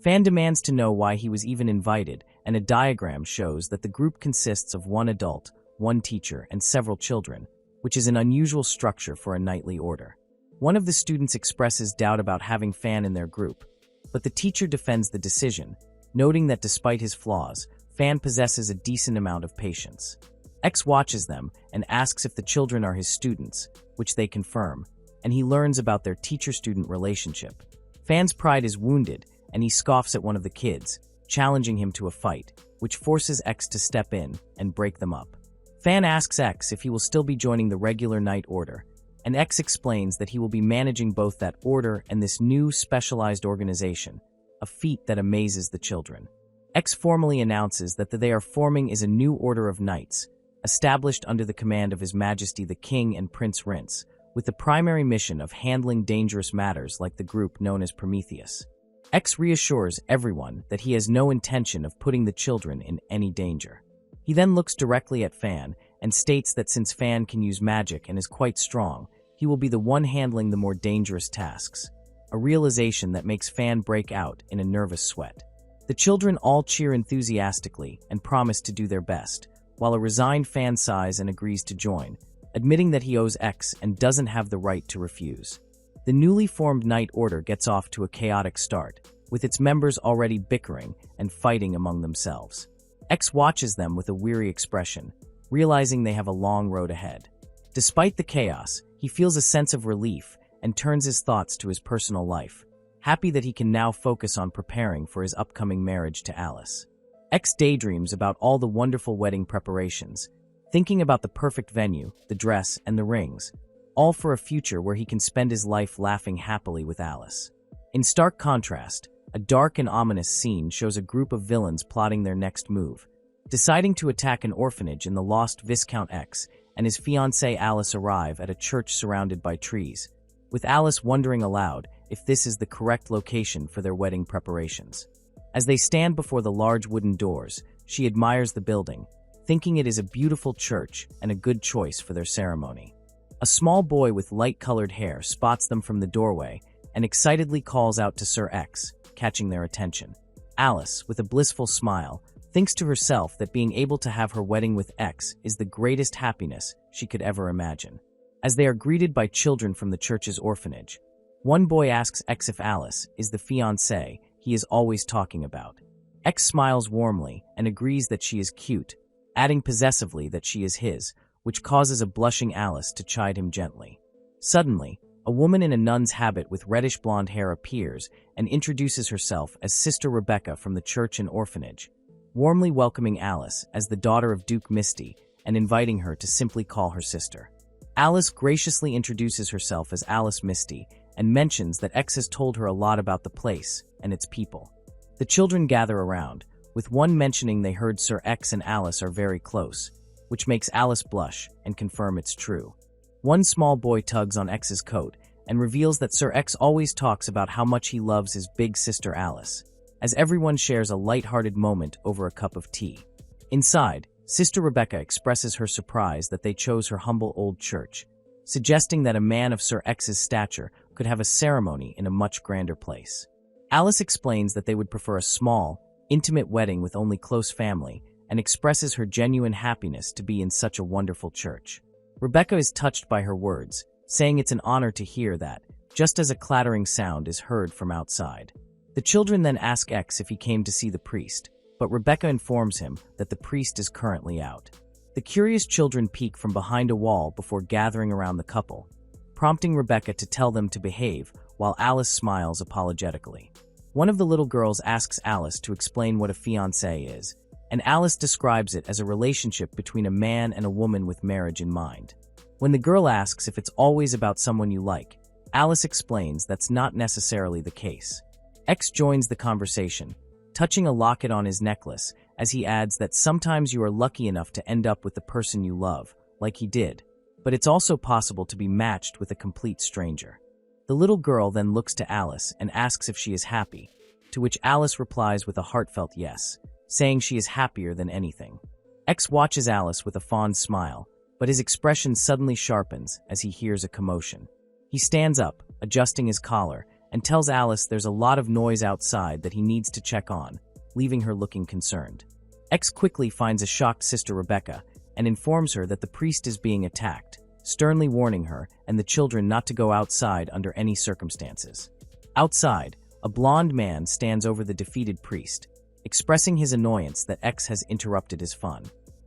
Fan demands to know why he was even invited, and a diagram shows that the group consists of one adult, one teacher, and several children, which is an unusual structure for a knightly order. One of the students expresses doubt about having Fan in their group, but the teacher defends the decision, noting that despite his flaws, Fan possesses a decent amount of patience. X watches them and asks if the children are his students, which they confirm, and he learns about their teacher-student relationship. Fan's pride is wounded, and he scoffs at one of the kids, challenging him to a fight, which forces X to step in and break them up. Fan asks X if he will still be joining the regular Knight Order, and X explains that he will be managing both that order and this new specialized organization, a feat that amazes the children. X formally announces that they are forming is a new order of knights, established under the command of His Majesty the King and Prince Rince, with the primary mission of handling dangerous matters like the group known as Prometheus. X reassures everyone that he has no intention of putting the children in any danger. He then looks directly at Fan and states that since Fan can use magic and is quite strong, he will be the one handling the more dangerous tasks, a realization that makes Fan break out in a nervous sweat. The children all cheer enthusiastically and promise to do their best, while a resigned Fan sighs and agrees to join, admitting that he owes X and doesn't have the right to refuse. The newly formed Knight Order gets off to a chaotic start, with its members already bickering and fighting among themselves. X watches them with a weary expression, realizing they have a long road ahead. Despite the chaos, he feels a sense of relief and turns his thoughts to his personal life, happy that he can now focus on preparing for his upcoming marriage to Alice. X daydreams about all the wonderful wedding preparations, thinking about the perfect venue, the dress, and the rings, all for a future where he can spend his life laughing happily with Alice. In stark contrast, a dark and ominous scene shows a group of villains plotting their next move, deciding to attack an orphanage in the lost Viscount X and his fiancée Alice arrive at a church surrounded by trees, with Alice wondering aloud if this is the correct location for their wedding preparations. As they stand before the large wooden doors, she admires the building, thinking it is a beautiful church and a good choice for their ceremony. A small boy with light-colored hair spots them from the doorway and excitedly calls out to Sir X, catching their attention. Alice, with a blissful smile, thinks to herself that being able to have her wedding with X is the greatest happiness she could ever imagine. As they are greeted by children from the church's orphanage, one boy asks X if Alice is the fiancée he is always talking about. X smiles warmly and agrees that she is cute, adding possessively that she is his, which causes a blushing Alice to chide him gently. Suddenly, a woman in a nun's habit with reddish blonde hair appears and introduces herself as Sister Rebecca from the church and orphanage, warmly welcoming Alice as the daughter of Duke Misty and inviting her to simply call her sister. Alice graciously introduces herself as Alice Misty and mentions that X has told her a lot about the place and its people. The children gather around, with one mentioning they heard Sir X and Alice are very close, which makes Alice blush and confirm it's true. One small boy tugs on X's coat and reveals that Sir X always talks about how much he loves his big sister Alice, as everyone shares a light-hearted moment over a cup of tea. Inside, Sister Rebecca expresses her surprise that they chose her humble old church, suggesting that a man of Sir X's stature could have a ceremony in a much grander place. Alice explains that they would prefer a small, intimate wedding with only close family and expresses her genuine happiness to be in such a wonderful church. Rebecca is touched by her words, saying it's an honor to hear that, just as a clattering sound is heard from outside. The children then ask X if he came to see the priest, but Rebecca informs him that the priest is currently out. The curious children peek from behind a wall before gathering around the couple, prompting Rebecca to tell them to behave while Alice smiles apologetically. One of the little girls asks Alice to explain what a fiancé is, and Alice describes it as a relationship between a man and a woman with marriage in mind. When the girl asks if it's always about someone you like, Alice explains that's not necessarily the case. X joins the conversation, touching a locket on his necklace, as he adds that sometimes you are lucky enough to end up with the person you love, like he did, but it's also possible to be matched with a complete stranger. The little girl then looks to Alice and asks if she is happy, to which Alice replies with a heartfelt yes, saying she is happier than anything. X watches Alice with a fond smile, but his expression suddenly sharpens as he hears a commotion. He stands up, adjusting his collar, and tells Alice there's a lot of noise outside that he needs to check on, leaving her looking concerned. X quickly finds a shocked Sister Rebecca and informs her that the priest is being attacked, sternly warning her and the children not to go outside under any circumstances. Outside, a blond man stands over the defeated priest, expressing his annoyance that X has interrupted his fun.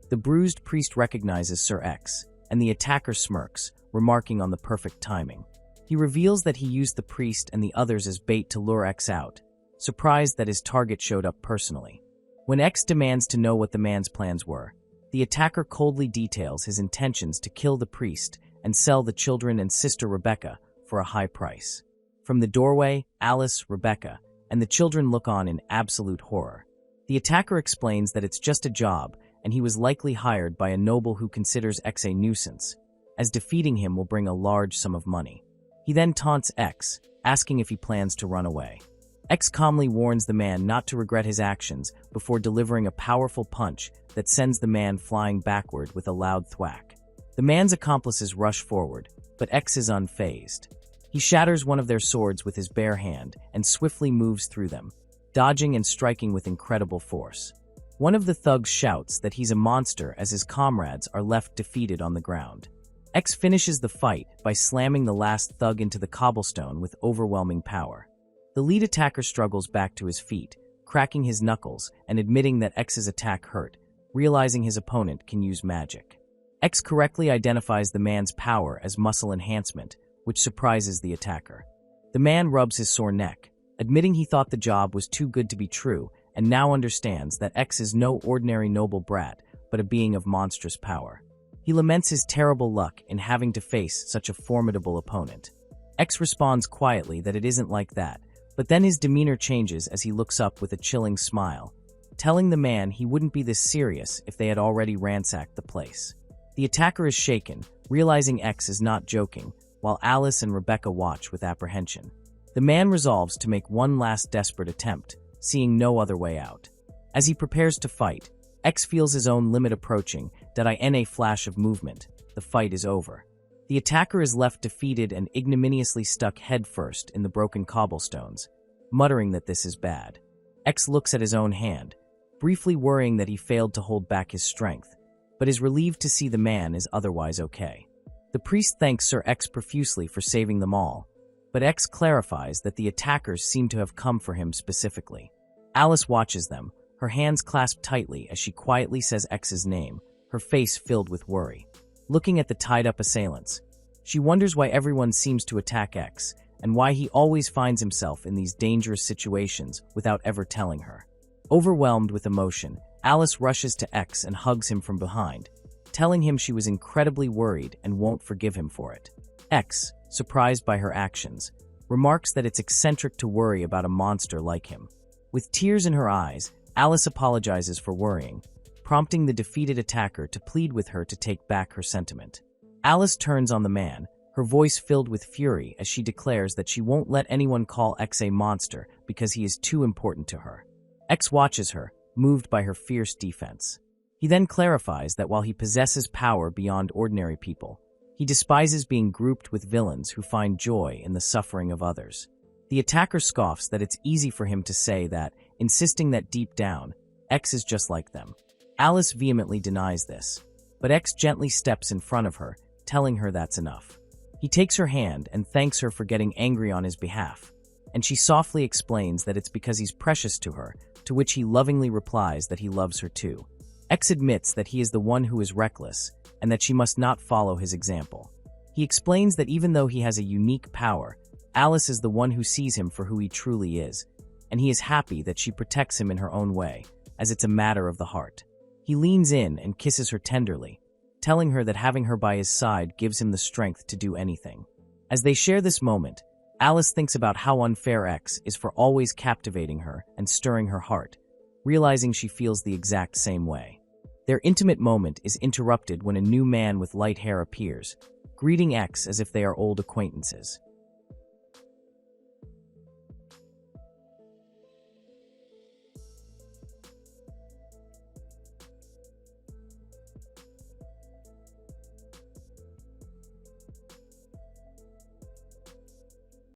The bruised priest recognizes Sir X, and the attacker smirks, remarking on the perfect timing. He reveals that he used the priest and the others as bait to lure X out, surprised that his target showed up personally. When X demands to know what the man's plans were, the attacker coldly details his intentions to kill the priest and sell the children and Sister Rebecca for a high price. From the doorway, Alice, Rebecca, and the children look on in absolute horror. The attacker explains that it's just a job and he was likely hired by a noble who considers X a nuisance, as defeating him will bring a large sum of money. He then taunts X, asking if he plans to run away. X calmly warns the man not to regret his actions before delivering a powerful punch that sends the man flying backward with a loud thwack. The man's accomplices rush forward, but X is unfazed. He shatters one of their swords with his bare hand and swiftly moves through them, dodging and striking with incredible force. One of the thugs shouts that he's a monster as his comrades are left defeated on the ground. X finishes the fight by slamming the last thug into the cobblestone with overwhelming power. The lead attacker struggles back to his feet, cracking his knuckles and admitting that X's attack hurt, realizing his opponent can use magic. X correctly identifies the man's power as muscle enhancement, which surprises the attacker. The man rubs his sore neck, admitting he thought the job was too good to be true and now understands that X is no ordinary noble brat, but a being of monstrous power. He laments his terrible luck in having to face such a formidable opponent. X responds quietly that it isn't like that, but then his demeanor changes as he looks up with a chilling smile, telling the man he wouldn't be this serious if they had already ransacked the place. The attacker is shaken, realizing X is not joking, while Alice and Rebecca watch with apprehension. The man resolves to make one last desperate attempt, seeing no other way out. As he prepares to fight, X feels his own limit approaching, that in a flash of movement. The fight is over. The attacker is left defeated and ignominiously stuck headfirst in the broken cobblestones, muttering that this is bad. X looks at his own hand, briefly worrying that he failed to hold back his strength, but is relieved to see the man is otherwise okay. The priest thanks Sir X profusely for saving them all, but X clarifies that the attackers seem to have come for him specifically. Alice watches them, her hands clasped tightly as she quietly says X's name, her face filled with worry. Looking at the tied-up assailants, she wonders why everyone seems to attack X, and why he always finds himself in these dangerous situations without ever telling her. Overwhelmed with emotion, Alice rushes to X and hugs him from behind, telling him she was incredibly worried and won't forgive him for it. X, surprised by her actions, remarks that it's eccentric to worry about a monster like him. With tears in her eyes, Alice apologizes for worrying, prompting the defeated attacker to plead with her to take back her sentiment. Alice turns on the man, her voice filled with fury as she declares that she won't let anyone call X a monster because he is too important to her. X watches her, moved by her fierce defense. He then clarifies that while he possesses power beyond ordinary people, he despises being grouped with villains who find joy in the suffering of others. The attacker scoffs that it's easy for him to say that, insisting that deep down, X is just like them. Alice vehemently denies this, but X gently steps in front of her, telling her that's enough. He takes her hand and thanks her for getting angry on his behalf, and she softly explains that it's because he's precious to her, to which he lovingly replies that he loves her too. X admits that he is the one who is reckless, and that she must not follow his example. He explains that even though he has a unique power, Alice is the one who sees him for who he truly is, and he is happy that she protects him in her own way, as it's a matter of the heart. He leans in and kisses her tenderly, telling her that having her by his side gives him the strength to do anything. As they share this moment, Alice thinks about how unfair X is for always captivating her and stirring her heart, realizing she feels the exact same way. Their intimate moment is interrupted when a new man with light hair appears, greeting X as if they are old acquaintances.